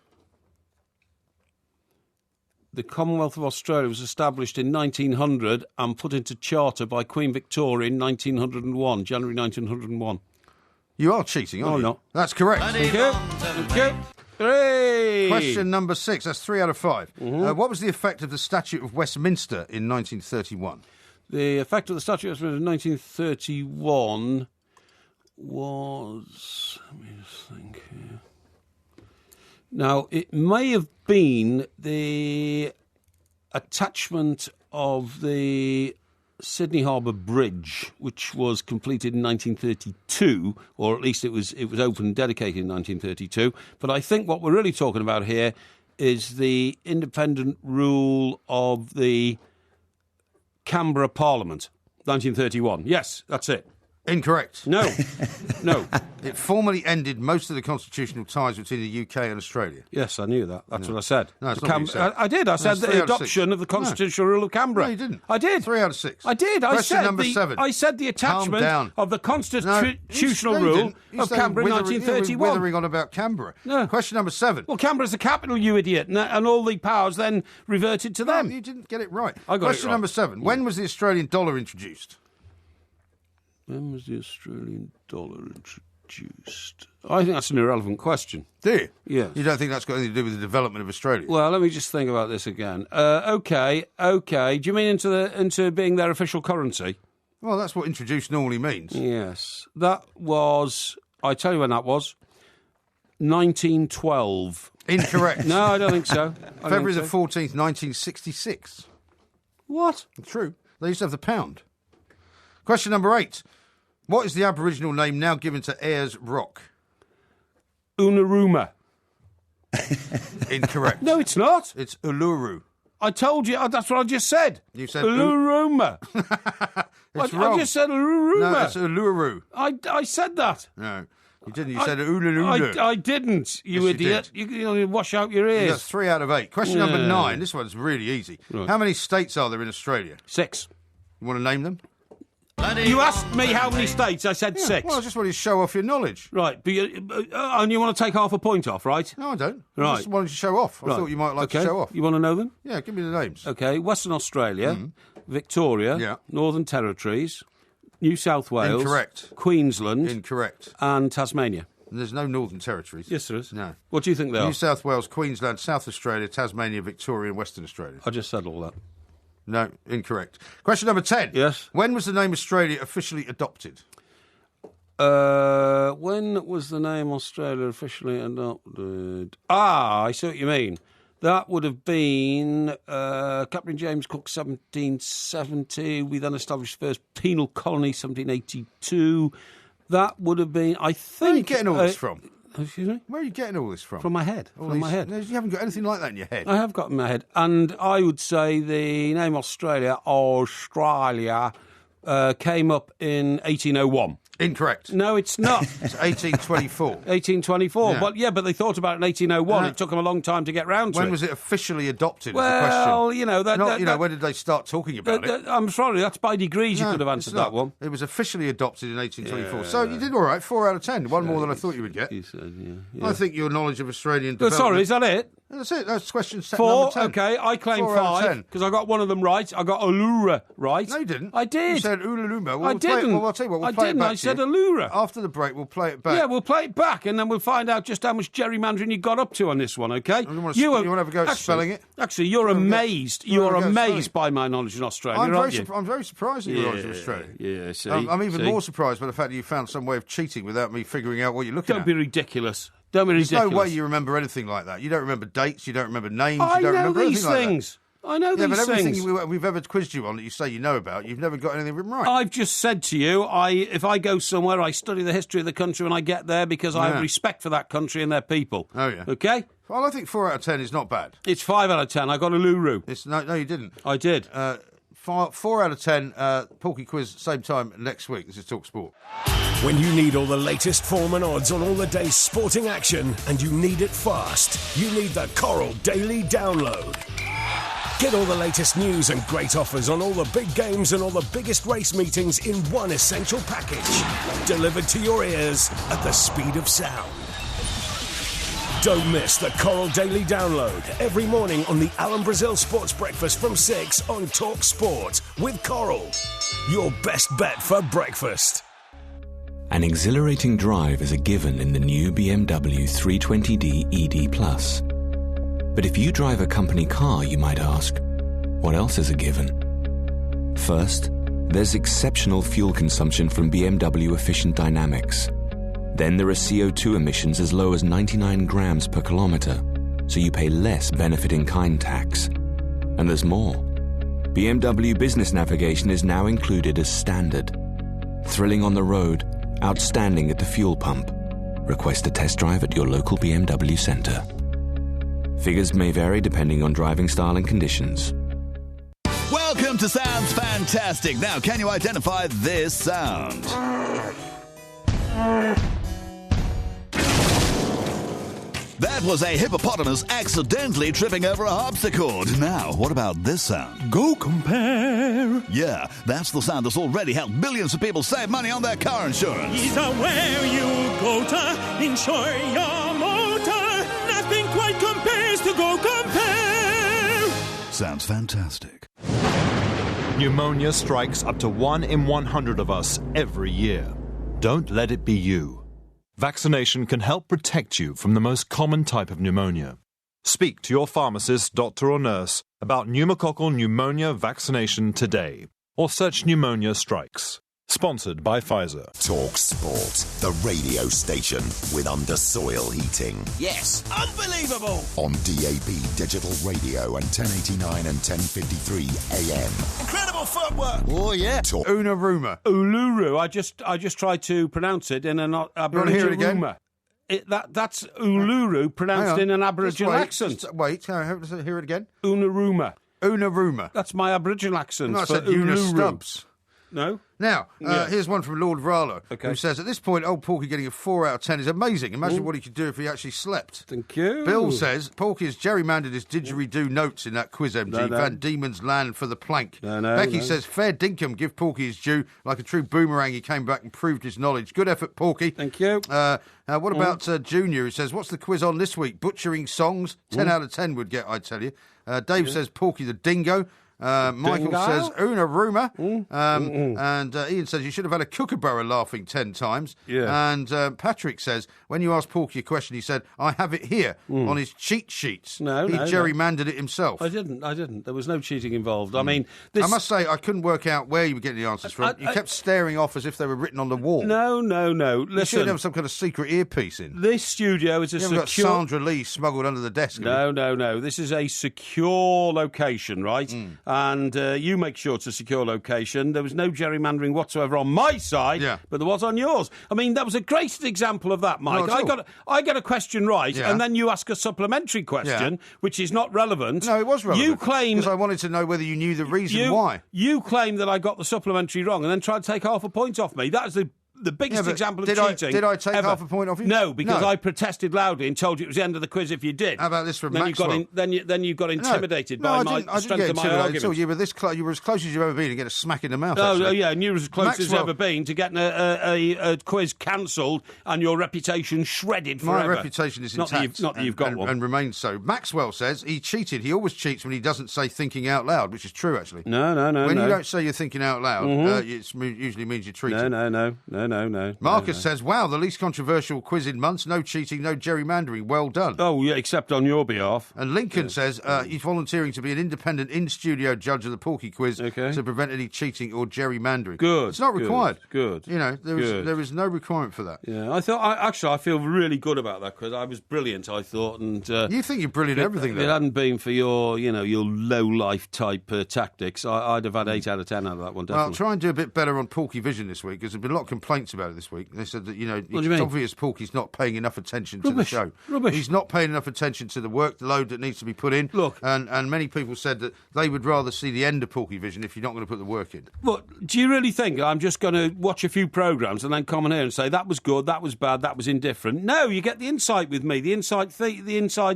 Speaker 1: The Commonwealth of Australia was established in 1900 and put into charter by Queen Victoria in 1901, January 1901.
Speaker 4: You are cheating, aren't you?
Speaker 1: No, not.
Speaker 4: That's correct.
Speaker 1: Thank you. Hey.
Speaker 4: Question number 6. That's 3 out of 5. What was the effect of the Statute of Westminster in 1931?
Speaker 1: The effect of the Statute of Westminster in 1931 was... Let me just think here. Now, it may have been the attachment of the Sydney Harbour Bridge, which was completed in 1932, or at least it was opened and dedicated in 1932. But I think what we're really talking about here is the independent rule of the Canberra Parliament, 1931. Yes, that's it.
Speaker 4: Incorrect.
Speaker 1: No.
Speaker 4: It formally ended most of the constitutional ties between the UK and Australia.
Speaker 1: Yes, I knew that. That's what I said.
Speaker 4: No, it's not what you said.
Speaker 1: I did. I said the adoption of the constitutional rule of Canberra.
Speaker 4: No, you didn't.
Speaker 1: I did.
Speaker 4: 3 out of 6.
Speaker 1: I did.
Speaker 4: Question number 7.
Speaker 1: I said the attachment of the constitutional rule of Canberra in 1931.
Speaker 4: Withering on about Canberra.
Speaker 1: No.
Speaker 4: Question number 7.
Speaker 1: Well, Canberra's the capital, you idiot, and all the powers then reverted to them.
Speaker 4: You didn't get it right.
Speaker 1: I got it
Speaker 4: Question
Speaker 1: right.
Speaker 4: number 7. When was the Australian dollar introduced?
Speaker 1: When was the Australian dollar introduced? I think that's an irrelevant question.
Speaker 4: Do you?
Speaker 1: Yes.
Speaker 4: You don't think that's got anything to do with the development of Australia?
Speaker 1: Well, let me just think about this again. Okay. Do you mean into being their official currency?
Speaker 4: Well, that's what introduced normally means.
Speaker 1: Yes. That was... I tell you when that was. 1912.
Speaker 4: Incorrect.
Speaker 1: No, I don't think so.
Speaker 4: February the 14th, 1966.
Speaker 1: What?
Speaker 4: True. They used to have the pound. Question number 8. What is the Aboriginal name now given to Ayers Rock?
Speaker 1: Unaruma.
Speaker 4: Incorrect.
Speaker 1: No, it's not.
Speaker 4: It's Uluru.
Speaker 1: I told you. That's what I just said.
Speaker 4: You said
Speaker 1: Uluruma.
Speaker 4: It's wrong.
Speaker 1: I just said Uluruma.
Speaker 4: No, it's Uluru.
Speaker 1: I said that.
Speaker 4: No, you didn't. You said Uluru.
Speaker 1: I didn't, you idiot. You wash out your ears.
Speaker 4: You got 3 out of 8. Question number 9. This one's really easy.
Speaker 1: Right.
Speaker 4: How many states are there in Australia?
Speaker 1: 6.
Speaker 4: You want to name them?
Speaker 1: You asked me how many states. I said 6.
Speaker 4: Well, I just wanted to show off your knowledge.
Speaker 1: Right, but and you want to take half a point off, right?
Speaker 4: No, I don't.
Speaker 1: Right.
Speaker 4: I just wanted to show off. I thought you might like to show off.
Speaker 1: You want to know them?
Speaker 4: Yeah, give me the names.
Speaker 1: Okay, Western Australia, Victoria, Northern Territories, New South Wales.
Speaker 4: Incorrect.
Speaker 1: Queensland.
Speaker 4: Incorrect.
Speaker 1: And Tasmania.
Speaker 4: And there's no Northern Territories.
Speaker 1: Yes, there is.
Speaker 4: No.
Speaker 1: What do you think they are?
Speaker 4: New South Wales, Queensland, South Australia, Tasmania, Victoria and Western Australia.
Speaker 1: I just said all that.
Speaker 4: No, incorrect. Question number 10.
Speaker 1: Yes.
Speaker 4: When was the name Australia officially adopted?
Speaker 1: When was the name Australia officially adopted? I see what you mean. That would have been Captain James Cook, 1770. We then established first penal colony, 1782. That would have been, I think...
Speaker 4: Where are you getting all this from?
Speaker 1: Excuse me?
Speaker 4: Where are you getting all this from?
Speaker 1: From my head. My head.
Speaker 4: No, you haven't got anything like that in your head.
Speaker 1: I have got in my head. And I would say the name Australia came up in 1801.
Speaker 4: Incorrect.
Speaker 1: No, it's not.
Speaker 4: It's 1824.
Speaker 1: 1824.
Speaker 4: Yeah.
Speaker 1: But they thought about it in 1801.
Speaker 4: No.
Speaker 1: It took them a long time to get round to it.
Speaker 4: When was it officially adopted?
Speaker 1: Well,
Speaker 4: is the question.
Speaker 1: you know...
Speaker 4: when did they start talking about it?
Speaker 1: I'm sorry, that's by degrees you could have answered that one.
Speaker 4: It was officially adopted in 1824. Yeah. So you did all right, 4 out of 10. One more than I thought you would get.
Speaker 1: You said, yeah.
Speaker 4: I think your knowledge of Australian development...
Speaker 1: Sorry, is that it?
Speaker 4: That's it. That's question set
Speaker 1: 4,
Speaker 4: number 10.
Speaker 1: OK, I claim
Speaker 4: 4 out of
Speaker 1: 5, because I got one of them right. I got Uluru right.
Speaker 4: No, you didn't.
Speaker 1: I did.
Speaker 4: You said Uluru. Well,
Speaker 1: I didn't.
Speaker 4: I'll tell you what, we'll play it back
Speaker 1: I said Uluru.
Speaker 4: After the break, we'll play it back.
Speaker 1: Yeah, we'll play it back, and then we'll find out just how much gerrymandering you got up to on this one, OK?
Speaker 4: You want to have a go at spelling it?
Speaker 1: Actually, you're amazed. You're amazed by my knowledge in Australia,
Speaker 4: I'm very surprised at your knowledge of Australia.
Speaker 1: Yeah, see?
Speaker 4: I'm even more surprised by the fact that you found some way of cheating without me figuring out what you're looking at.
Speaker 1: Don't be ridiculous. Don't be
Speaker 4: ridiculous.
Speaker 1: There's
Speaker 4: no way you remember anything like that. You don't remember dates, you don't remember names,
Speaker 1: I
Speaker 4: you don't
Speaker 1: know
Speaker 4: remember
Speaker 1: these
Speaker 4: anything
Speaker 1: things.
Speaker 4: Like that.
Speaker 1: I know these
Speaker 4: things. Yeah, but everything we've ever quizzed you on that you say you know about, you've never got anything right.
Speaker 1: I've just said to you, if I go somewhere, I study the history of the country when I get there because I have respect for that country and their people.
Speaker 4: Oh, yeah.
Speaker 1: OK?
Speaker 4: Well, I think 4 out of 10 is not bad.
Speaker 1: It's 5 out of 10. I got Uluru.
Speaker 4: No, you didn't.
Speaker 1: I did.
Speaker 4: 4 out of 10, Porky Quiz, same time next week. This is Talk Sport.
Speaker 2: When you need all the latest form and odds on all the day's sporting action, and you need it fast, you need the Coral Daily Download. Get all the latest news and great offers on all the big games and all the biggest race meetings in one essential package. Delivered to your ears at the speed of sound. Don't miss the Coral Daily Download every morning on the Alan Brazil Sports Breakfast from 6 on Talk Sport with Coral. Your best bet for breakfast.
Speaker 12: An exhilarating drive is a given in the new BMW 320d ED+. But if you drive a company car, you might ask, what else is a given? First, there's exceptional fuel consumption from BMW Efficient Dynamics. Then there are CO2 emissions as low as 99 grams per kilometre, so you pay less benefit-in-kind tax. And there's more. BMW Business Navigation is now included as standard. Thrilling on the road, outstanding at the fuel pump. Request a test drive at your local BMW centre. Figures may vary depending on driving style and conditions.
Speaker 10: Welcome to Sounds Fantastic. Now, can you identify this sound? That was a hippopotamus accidentally tripping over a harpsichord. Now, what about this sound?
Speaker 11: Go compare.
Speaker 10: Yeah, that's the sound that's already helped billions of people save money on their car insurance.
Speaker 11: Is where you go to insure your motor. Nothing quite compares to Go Compare.
Speaker 10: Sounds fantastic.
Speaker 13: Pneumonia strikes up to 1 in 100 of us every year. Don't let it be you. Vaccination can help protect you from the most common type of pneumonia. Speak to your pharmacist, doctor or nurse about pneumococcal pneumonia vaccination today, or search Pneumonia Strikes. Sponsored by Pfizer.
Speaker 3: Talk Sport, the radio station with undersoil heating.
Speaker 24: Yes, unbelievable!
Speaker 3: On DAB Digital Radio and 1089 and 1053 AM.
Speaker 24: Incredible footwork! Oh, yeah.
Speaker 3: Talk.
Speaker 4: Unaruma.
Speaker 1: Uluru. I just tried to pronounce it in an Aboriginal
Speaker 4: again?
Speaker 1: That's Uluru pronounced in an Aboriginal accent.
Speaker 4: Wait, hear it again.
Speaker 1: Unaruma.
Speaker 4: Unaruma.
Speaker 1: That's my Aboriginal accent.
Speaker 4: I said Una Stubbs.
Speaker 1: No?
Speaker 4: Now, here's one from Lord Rallo, who says, at this point, old Porky getting a 4 out of 10 is amazing. Imagine what he could do if he actually slept.
Speaker 1: Thank you.
Speaker 4: Bill says, Porky has gerrymandered his didgeridoo notes in that quiz, MG. Van Diemen's Land for the plank. Becky says, fair dinkum, give Porky his due. Like a true boomerang, he came back and proved his knowledge. Good effort, Porky.
Speaker 1: Thank you.
Speaker 4: What about Junior, who says, what's the quiz on this week? Butchering songs? 10 out of 10 would get, I tell you. Dave says, Porky the dingo. Michael says Unaruma, and Ian says you should have had a kookaburra laughing 10 times. And Patrick says when you asked Porky a question, he said I have it here on his cheat sheets. He gerrymandered it himself.
Speaker 1: I didn't. There was no cheating involved. I mean, I
Speaker 4: must say I couldn't work out where you were getting the answers from. You kept staring off as if they were written on the wall.
Speaker 1: No. Listen,
Speaker 4: you should have some kind of secret earpiece in.
Speaker 1: This studio is a secure.
Speaker 4: Got Sandra Lee smuggled under the desk.
Speaker 1: No. This is a secure location, right? And you make sure it's a secure location. There was no gerrymandering whatsoever on my side, but there was on yours. I mean, that was a great example of that, Mike. I got a question right, and then you ask a supplementary question, which is not relevant.
Speaker 4: No, it was relevant.
Speaker 1: You claim
Speaker 4: because I wanted to know whether you knew the reason why.
Speaker 1: You claim that I got the supplementary wrong, and then tried to take half a point off me. That is the biggest example of cheating.
Speaker 4: Did I take half a point off you?
Speaker 1: No, because I protested loudly and told you it was the end of the quiz if you did.
Speaker 4: How about this from Maxwell?
Speaker 1: Then you got intimidated by my strength of my argument.
Speaker 4: You were you were as close as you've ever been to get a smack in the mouth.
Speaker 1: And you were as close as ever been to getting a quiz cancelled and your reputation shredded forever.
Speaker 4: My reputation is intact.
Speaker 1: Not that you've got one.
Speaker 4: And remains so. Maxwell says he cheated. He always cheats when he doesn't say thinking out loud, which is true, actually.
Speaker 1: No.
Speaker 4: When you don't say you're thinking out loud, it usually means you're treating.
Speaker 1: No.
Speaker 4: Marcus says, wow, the least controversial quiz in months. No cheating, no gerrymandering. Well done.
Speaker 1: Oh, yeah, except on your behalf.
Speaker 4: And Lincoln says he's volunteering to be an independent in-studio judge of the Porky Quiz to prevent any cheating or gerrymandering.
Speaker 1: Good.
Speaker 4: It's not required.
Speaker 1: Good.
Speaker 4: You know, there is no requirement for that.
Speaker 1: Yeah, I feel really good about that quiz. I was brilliant, I thought. And
Speaker 4: you think you're brilliant at everything, though.
Speaker 1: If it hadn't been for your low-life type tactics, I'd have had 8 out of 10 out of that one, definitely.
Speaker 4: Well, I'll try and do a bit better on Porky Vision this week, because there's been a lot of complaints about it this week. They said that, it's obvious Porky's not paying enough attention to the show.
Speaker 1: Rubbish.
Speaker 4: He's not paying enough attention to the workload that needs to be put in.
Speaker 1: Look.
Speaker 4: And many people said that they would rather see the end of Porky Vision if you're not going to put the work in.
Speaker 1: Look, do you really think I'm just going to watch a few programmes and then come on here and say that was good, that was bad, that was indifferent? No, you get the insight with me, the inside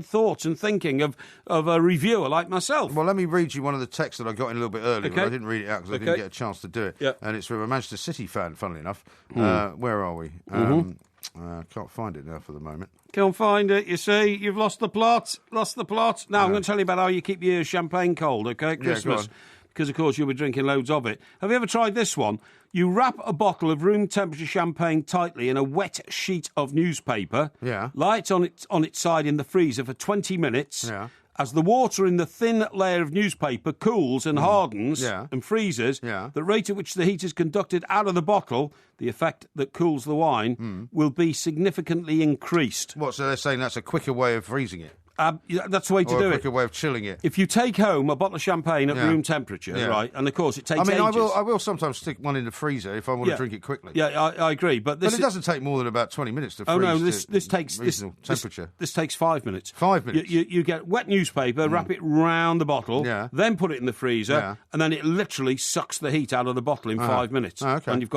Speaker 1: thoughts and thinking of a reviewer like myself.
Speaker 4: Well, let me read you one of the texts that I got in a little bit earlier, but I didn't read it out because I didn't get a chance to do it.
Speaker 1: Yep.
Speaker 4: And it's from a Manchester City fan, funnily enough. Where are we? Can't find it now for the moment.
Speaker 1: Can't find it, you see. You've lost the plot. Now, I'm going to tell you about how you keep your champagne cold, OK, at Christmas. Because, of course, you'll be drinking loads of it. Have you ever tried this one? You wrap a bottle of room temperature champagne tightly in a wet sheet of newspaper.
Speaker 4: Yeah.
Speaker 1: Lie it on its side in the freezer for 20 minutes. Yeah. As the water in the thin layer of newspaper cools and hardens and freezes, the rate at which the heat is conducted out of the bottle, the effect that cools the wine, will be significantly increased.
Speaker 4: What, so they're saying that's a quicker way of freezing it?
Speaker 1: That's the way to do it.
Speaker 4: Or a quicker way of chilling it.
Speaker 1: If you take home a bottle of champagne at room temperature, right, and of course it takes ages.
Speaker 4: I will sometimes stick one in the freezer if I want to drink it quickly.
Speaker 1: Yeah, I agree. But it
Speaker 4: doesn't take more than about 20 minutes to freeze.
Speaker 1: Oh, no, this takes
Speaker 4: reasonable temperature.
Speaker 1: This takes 5 minutes.
Speaker 4: 5 minutes?
Speaker 1: You get wet newspaper, wrap it round the bottle, then put it in the freezer, and then it literally sucks the heat out of the bottle in 5 minutes.
Speaker 4: Oh, okay.
Speaker 1: And you've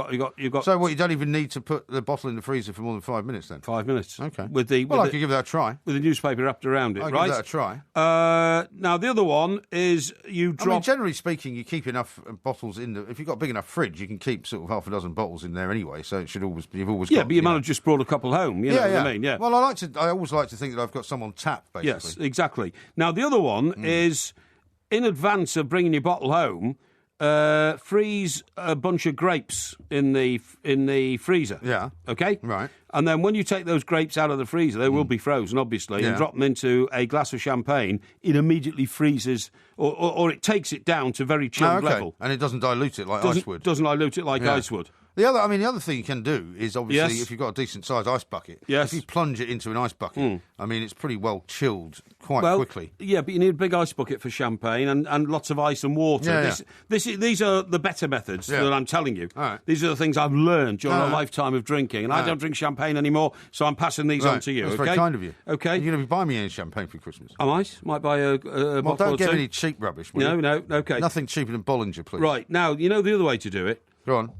Speaker 1: got.
Speaker 4: So what? You don't even need to put the bottle in the freezer for more than 5 minutes then?
Speaker 1: 5 minutes.
Speaker 4: Okay.
Speaker 1: I could
Speaker 4: give that a try.
Speaker 1: With the newspaper wrapped around it, right?
Speaker 4: Give that a try.
Speaker 1: Now the other one is you drop.
Speaker 4: I mean, generally speaking, you keep enough bottles in the. If you've got a big enough fridge, you can keep sort of half a dozen bottles in there anyway. So it should always. You've always.
Speaker 1: Yeah,
Speaker 4: got,
Speaker 1: but you might have just brought a couple home. You know what I mean? Yeah.
Speaker 4: Well, I always like to think that I've got some on tap. Basically.
Speaker 1: Yes, exactly. Now the other one is in advance of bringing your bottle home. Freeze a bunch of grapes in the freezer.
Speaker 4: Yeah.
Speaker 1: Okay?
Speaker 4: Right.
Speaker 1: And then when you take those grapes out of the freezer, they will be frozen, obviously, and drop them into a glass of champagne, it immediately freezes, or it takes it down to very chilled level.
Speaker 4: And it doesn't dilute it like ice would?
Speaker 1: Doesn't dilute it like ice would.
Speaker 4: The other thing you can do is obviously if you've got a decent sized ice bucket, if you plunge it into an ice bucket, it's pretty well chilled quite quickly.
Speaker 1: Yeah, but you need a big ice bucket for champagne and lots of ice and water. These are the better methods that I'm telling you.
Speaker 4: All right.
Speaker 1: These are the things I've learned during a lifetime of drinking, and I don't drink champagne anymore, so I'm passing these on to you.
Speaker 4: That's
Speaker 1: okay?
Speaker 4: very kind of you.
Speaker 1: Okay.
Speaker 4: You're going to be buying me any champagne for Christmas?
Speaker 1: I might buy a bottle
Speaker 4: don't
Speaker 1: or
Speaker 4: get
Speaker 1: two.
Speaker 4: any cheap rubbish. Will you?
Speaker 1: No, okay.
Speaker 4: Nothing cheaper than Bollinger, please.
Speaker 1: Right, now, you know the other way to do it?
Speaker 4: Go on.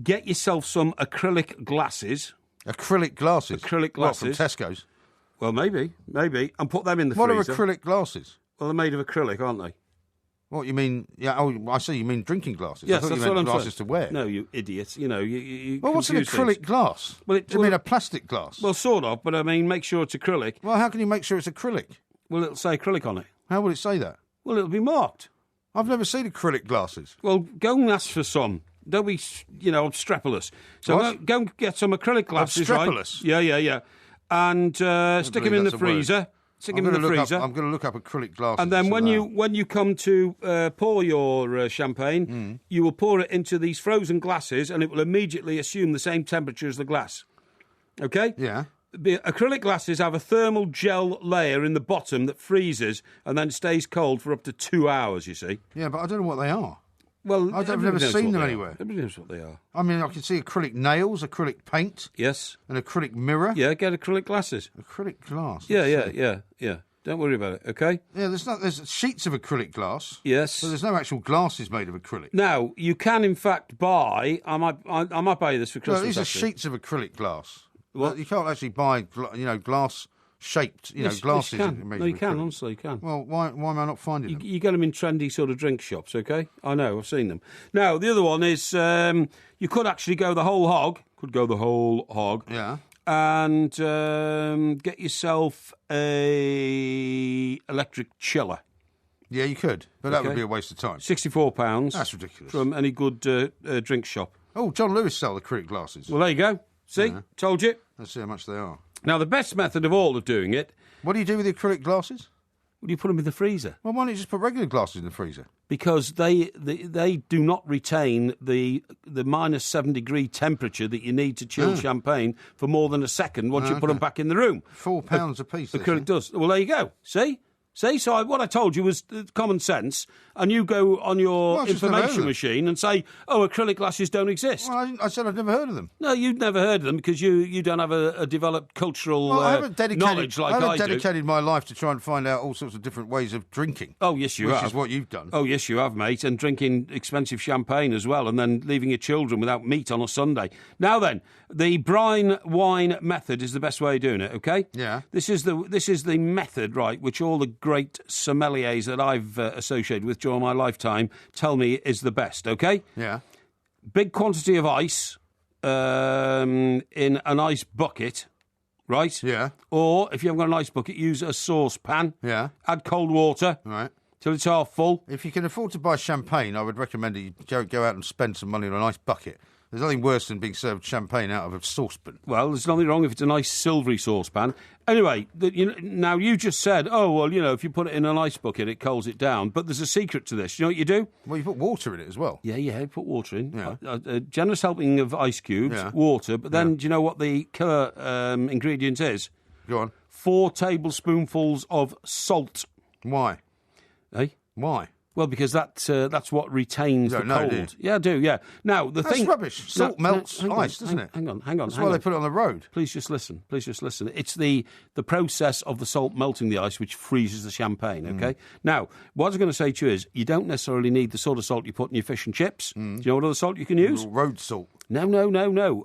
Speaker 1: Get yourself some acrylic glasses.
Speaker 4: Acrylic glasses?
Speaker 1: Acrylic glasses.
Speaker 4: What, from Tesco's?
Speaker 1: Well, maybe, and put them in the
Speaker 4: freezer.
Speaker 1: What are
Speaker 4: acrylic glasses?
Speaker 1: Well, they're made of acrylic, aren't they?
Speaker 4: What, you mean... Yeah, I see, you mean drinking glasses.
Speaker 1: Yes,
Speaker 4: I thought
Speaker 1: that's
Speaker 4: you meant
Speaker 1: what I'm
Speaker 4: glasses
Speaker 1: saying.
Speaker 4: to wear.
Speaker 1: No, you idiots. You know, you
Speaker 4: well, what's an acrylic glass?
Speaker 1: Well,
Speaker 4: do you mean a plastic glass?
Speaker 1: Well, sort of, but I mean, make sure it's acrylic.
Speaker 4: Well, how can you make sure it's acrylic?
Speaker 1: Well, it'll say acrylic on it.
Speaker 4: How will it say that?
Speaker 1: Well, it'll be marked.
Speaker 4: I've never seen acrylic glasses.
Speaker 1: Well, go and ask for some. Don't be, obstreperous. So go and get some acrylic glasses,
Speaker 4: obstreperous?
Speaker 1: Right? Yeah. And stick them in the freezer. Stick them in the freezer.
Speaker 4: I'm going to look up acrylic glasses.
Speaker 1: And then when you come to pour your champagne, you will pour it into these frozen glasses, and it will immediately assume the same temperature as the glass. Okay?
Speaker 4: Yeah.
Speaker 1: The acrylic glasses have a thermal gel layer in the bottom that freezes and then stays cold for up to 2 hours, you see.
Speaker 4: Yeah, but I don't know what they are.
Speaker 1: Well,
Speaker 4: I've never seen them anywhere.
Speaker 1: Everybody knows what they are.
Speaker 4: I mean, I can see acrylic nails, acrylic paint.
Speaker 1: Yes.
Speaker 4: An acrylic mirror.
Speaker 1: Yeah, get acrylic glasses.
Speaker 4: Acrylic glass.
Speaker 1: Yeah. Don't worry about it, okay?
Speaker 4: Yeah, there's sheets of acrylic glass.
Speaker 1: Yes.
Speaker 4: But there's no actual glasses made of acrylic.
Speaker 1: Now, you can, in fact, buy... I might buy you this for Christmas,
Speaker 4: No, these are
Speaker 1: actually.
Speaker 4: sheets of acrylic glass.
Speaker 1: What?
Speaker 4: You can't actually buy, glass-shaped, glasses.
Speaker 1: Yes, you can. No, you can, honestly, you can.
Speaker 4: Well, why am I not finding them?
Speaker 1: You get them in trendy sort of drink shops, okay? I know, I've seen them. Now, the other one is you could actually go the whole hog.
Speaker 4: Yeah.
Speaker 1: And get yourself a electric chiller.
Speaker 4: Yeah, you could, but that would be a waste of time.
Speaker 1: £64.
Speaker 4: That's ridiculous.
Speaker 1: From any good drink shop.
Speaker 4: Oh, John Lewis sell acrylic glasses.
Speaker 1: Well, there you go. See? Told you.
Speaker 4: Let's see how much they are.
Speaker 1: Now, the best method of all of doing it...
Speaker 4: What do you do with the acrylic glasses?
Speaker 1: Well, you put them in the freezer.
Speaker 4: Well, why don't you just put regular glasses in the freezer?
Speaker 1: Because they do not retain the minus 7-degree temperature that you need to chill champagne for more than a second once you put them back in the room.
Speaker 4: £4 a piece.
Speaker 1: Acrylic does. Well, there you go. See? So what I told you was common sense, and you go on your information machine and say, acrylic glasses don't exist.
Speaker 4: Well, I said I've never heard of them.
Speaker 1: No, you'd never heard of them because you don't have a developed cultural knowledge like I do.
Speaker 4: I haven't dedicated my life to try and find out all sorts of different ways of drinking.
Speaker 1: Oh, yes, you have.
Speaker 4: Which is what you've done.
Speaker 1: Oh, yes, you have, mate, and drinking expensive champagne as well, and then leaving your children without meat on a Sunday. Now then, the brine wine method is the best way of doing it, okay?
Speaker 4: Yeah.
Speaker 1: This is the method, right, which all the great sommeliers that I've associated with during my lifetime tell me is the best, okay?
Speaker 4: Yeah.
Speaker 1: Big quantity of ice in an ice bucket, right?
Speaker 4: Yeah.
Speaker 1: Or, if you haven't got an ice bucket, use a saucepan.
Speaker 4: Yeah.
Speaker 1: Add cold water.
Speaker 4: Right.
Speaker 1: Till it's half full.
Speaker 4: If you can afford to buy champagne, I would recommend that you go out and spend some money on an ice bucket. There's nothing worse than being served champagne out of a saucepan.
Speaker 1: Well, there's nothing wrong if it's a nice silvery saucepan. Anyway, now you just said, if you put it in an ice bucket, it cools it down. But there's a secret to this. You know what you do?
Speaker 4: Well, you put water in it as well.
Speaker 1: Yeah, you put water in.
Speaker 4: Yeah.
Speaker 1: A generous helping of ice cubes, water. But then, do you know what the killer ingredient is?
Speaker 4: Go on.
Speaker 1: 4 tablespoonfuls of salt.
Speaker 4: Why?
Speaker 1: Eh?
Speaker 4: Why?
Speaker 1: Well, because that's what retains the cold.
Speaker 4: Do you?
Speaker 1: Yeah, I do, yeah. Now,
Speaker 4: that's rubbish. Salt melts ice, doesn't it?
Speaker 1: Hang on.
Speaker 4: That's why they put it on the road.
Speaker 1: Please just listen. It's the process of the salt melting the ice which freezes the champagne, okay? Now, what I was going to say to you is you don't necessarily need the sort of salt you put in your fish and chips. Do you know what other salt you can use?
Speaker 4: Road salt.
Speaker 1: No.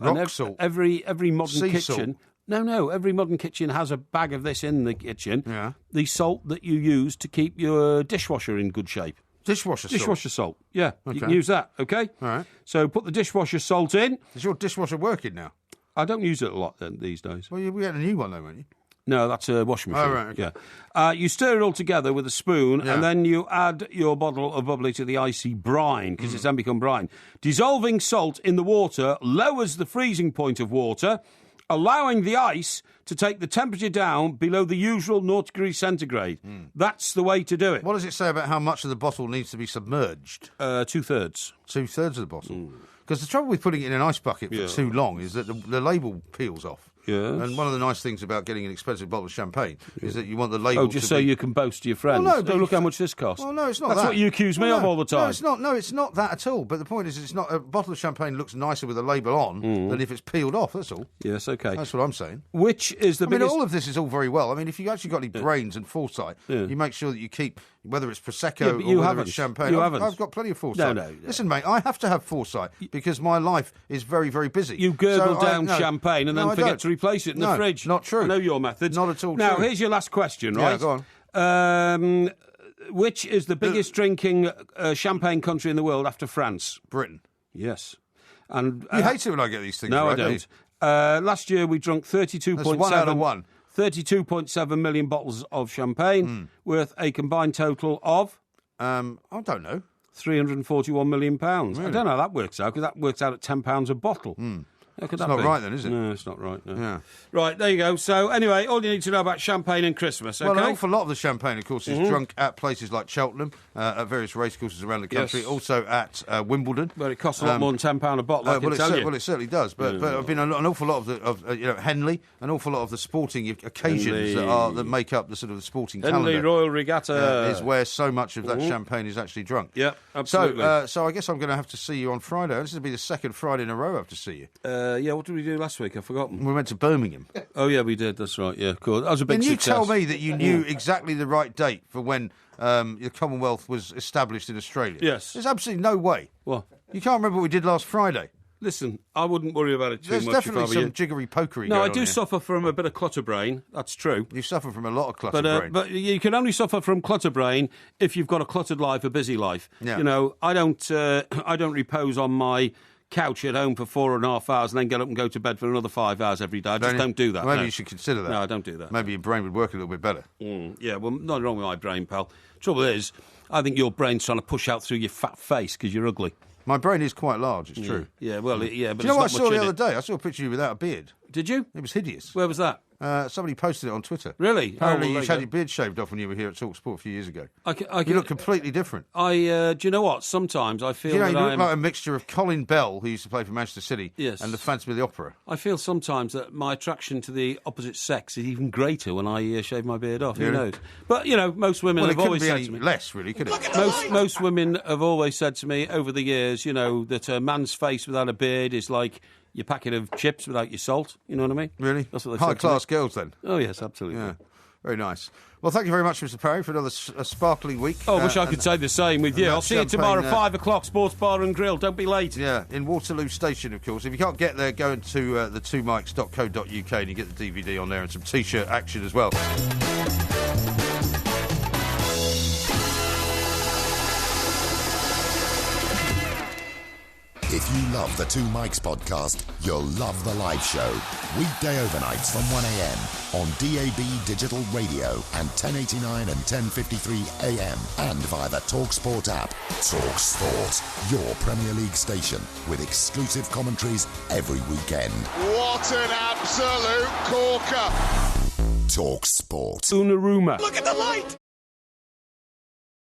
Speaker 4: Rock salt.
Speaker 1: Every modern
Speaker 4: sea
Speaker 1: kitchen...
Speaker 4: Salt.
Speaker 1: No. Every modern kitchen has a bag of this in the kitchen.
Speaker 4: Yeah.
Speaker 1: The salt that you use to keep your dishwasher in good shape.
Speaker 4: Dishwasher
Speaker 1: salt, yeah.
Speaker 4: Okay.
Speaker 1: You can use that, okay?
Speaker 4: All right.
Speaker 1: So put the dishwasher salt in.
Speaker 4: Is your dishwasher working now?
Speaker 1: I don't use it a lot these days.
Speaker 4: Well, we had a new one though, won't you?
Speaker 1: No, that's a washing machine.
Speaker 4: Oh, right, okay.
Speaker 1: Yeah. You stir it all together with a spoon, and then you add your bottle of bubbly to the icy brine, because it's then become brine. Dissolving salt in the water lowers the freezing point of water, allowing the ice to take the temperature down below the usual 0 degrees centigrade. That's the way to do it.
Speaker 4: What does it say about how much of the bottle needs to be submerged?
Speaker 1: 2/3.
Speaker 4: 2/3 of the bottle. Because the trouble with putting it in an ice bucket for too long is that the label peels off.
Speaker 1: Yes.
Speaker 4: And one of the nice things about getting an expensive bottle of champagne is that you want the label
Speaker 1: just so you can boast to your friends.
Speaker 4: Well, no,
Speaker 1: look how much this costs.
Speaker 4: Well, no, it's not
Speaker 1: That's
Speaker 4: that.
Speaker 1: what you accuse me of all the time.
Speaker 4: No, it's not. No, it's not that at all. But the point is, it's not. A bottle of champagne looks nicer with a label on than if it's peeled off, that's all.
Speaker 1: Yes, OK.
Speaker 4: That's what I'm saying.
Speaker 1: Which is the biggest...
Speaker 4: I mean, all of this is all very well. I mean, if you actually got any brains and foresight, you make sure that you keep, whether it's Prosecco or whether it's champagne.
Speaker 1: You haven't.
Speaker 4: I've got plenty of foresight.
Speaker 1: No.
Speaker 4: Listen, mate, I have to have foresight because my life is very, very busy.
Speaker 1: You gurgle down champagne and then forget to replace it in the fridge.
Speaker 4: Not true.
Speaker 1: I know your methods.
Speaker 4: Not at all
Speaker 1: Now,
Speaker 4: true.
Speaker 1: here's your last question, right?
Speaker 4: Yeah, go on.
Speaker 1: Which is the biggest drinking champagne country in the world after France?
Speaker 4: Britain.
Speaker 1: Yes. And
Speaker 4: you hate it when I get these things
Speaker 1: no,
Speaker 4: right,
Speaker 1: I don't. Last year we drunk 32.7...
Speaker 4: That's 1 out of 1.
Speaker 1: 32.7 million bottles of champagne, worth a combined total of...
Speaker 4: I don't know.
Speaker 1: £341 million.
Speaker 4: Really?
Speaker 1: I don't know how that works out, because that works out at £10 a bottle.
Speaker 4: It's not right then, is it?
Speaker 1: No, it's not right. No.
Speaker 4: Yeah.
Speaker 1: Right, there you go. So, anyway, all you need to know about champagne and Christmas, OK?
Speaker 4: Well, an awful lot of the champagne, of course, is drunk at places like Cheltenham, at various racecourses around the country, also at Wimbledon.
Speaker 1: But it costs a lot more than £10 a bottle, I can tell you.
Speaker 4: Well, it certainly does. But I've been an awful lot of Henley, an awful lot of the sporting occasions that make up the sort of the sporting calendar.
Speaker 1: Henley Royal Regatta.
Speaker 4: Is where so much of that champagne is actually drunk.
Speaker 1: Yeah, absolutely.
Speaker 4: So I guess I'm going to have to see you on Friday. This will be the second Friday in a row I have to see you.
Speaker 1: Yeah, what did we do last week? I've forgotten.
Speaker 4: We went to Birmingham.
Speaker 1: Oh, yeah, we did. That's right. Yeah, cool. That was a big success.
Speaker 4: Can you tell me that you knew exactly the right date for when the Commonwealth was established in Australia?
Speaker 1: Yes.
Speaker 4: There's absolutely no way.
Speaker 1: What?
Speaker 4: You can't remember what we did last Friday.
Speaker 1: Listen, I wouldn't worry about it too much.
Speaker 4: There's definitely some jiggery-pokery going on.
Speaker 1: No, I do suffer from a bit of clutter brain. That's true.
Speaker 4: You suffer from a lot of clutter brain.
Speaker 1: But you can only suffer from clutter brain if you've got a cluttered life, a busy life.
Speaker 4: Yeah.
Speaker 1: You know, I don't repose on my couch at home for 4.5 hours and then get up and go to bed for another 5 hours every day. I just don't do that.
Speaker 4: Maybe you should consider that.
Speaker 1: No, I don't do that.
Speaker 4: Maybe your brain would work a little bit better.
Speaker 1: Yeah, well, nothing wrong with my brain, pal. Trouble is, I think your brain's trying to push out through your fat face because you're ugly.
Speaker 4: My brain is quite large, it's true.
Speaker 1: Yeah, well, yeah, but
Speaker 4: do you know what I saw the other day? I saw a picture of you without a beard.
Speaker 1: Did you?
Speaker 4: It was hideous.
Speaker 1: Where was that?
Speaker 4: Somebody posted it on Twitter.
Speaker 1: Really?
Speaker 4: Apparently you had your beard shaved off when you were here at TalkSport a few years ago. You look completely different.
Speaker 1: Do you know what? Sometimes I feel that
Speaker 4: you look like a mixture of Colin Bell, who used to play for Manchester City, and the Phantom of the Opera.
Speaker 1: I feel sometimes that my attraction to the opposite sex is even greater when I shave my beard off. Who knows? But, you know, most women have always said to me...
Speaker 4: less, really, could it?
Speaker 1: Most women have always said to me over the years, you know, that a man's face without a beard is like your packet of chips without your salt. You know what I mean?
Speaker 4: Really?
Speaker 1: That's what they
Speaker 4: high-class girls, then?
Speaker 1: Oh, yes, absolutely.
Speaker 4: Yeah. Very nice. Well, thank you very much, Mr. Parry, for another sparkling week.
Speaker 1: Oh, I wish I could say the same with you. I'll see you tomorrow at 5 o'clock, Sports Bar and Grill. Don't be late.
Speaker 4: Yeah, in Waterloo Station, of course. If you can't get there, go into the 2mics.co.uk and you get the DVD on there and some T-shirt action as well.
Speaker 3: If you love the Two Mics podcast, you'll love the live show. Weekday overnights from 1am on DAB Digital Radio and 1089 and 1053 AM and via the TalkSport app. TalkSport, your Premier League station with exclusive commentaries every weekend.
Speaker 7: What an absolute corker!
Speaker 3: TalkSport.
Speaker 1: Unaruma.
Speaker 7: Look at the light!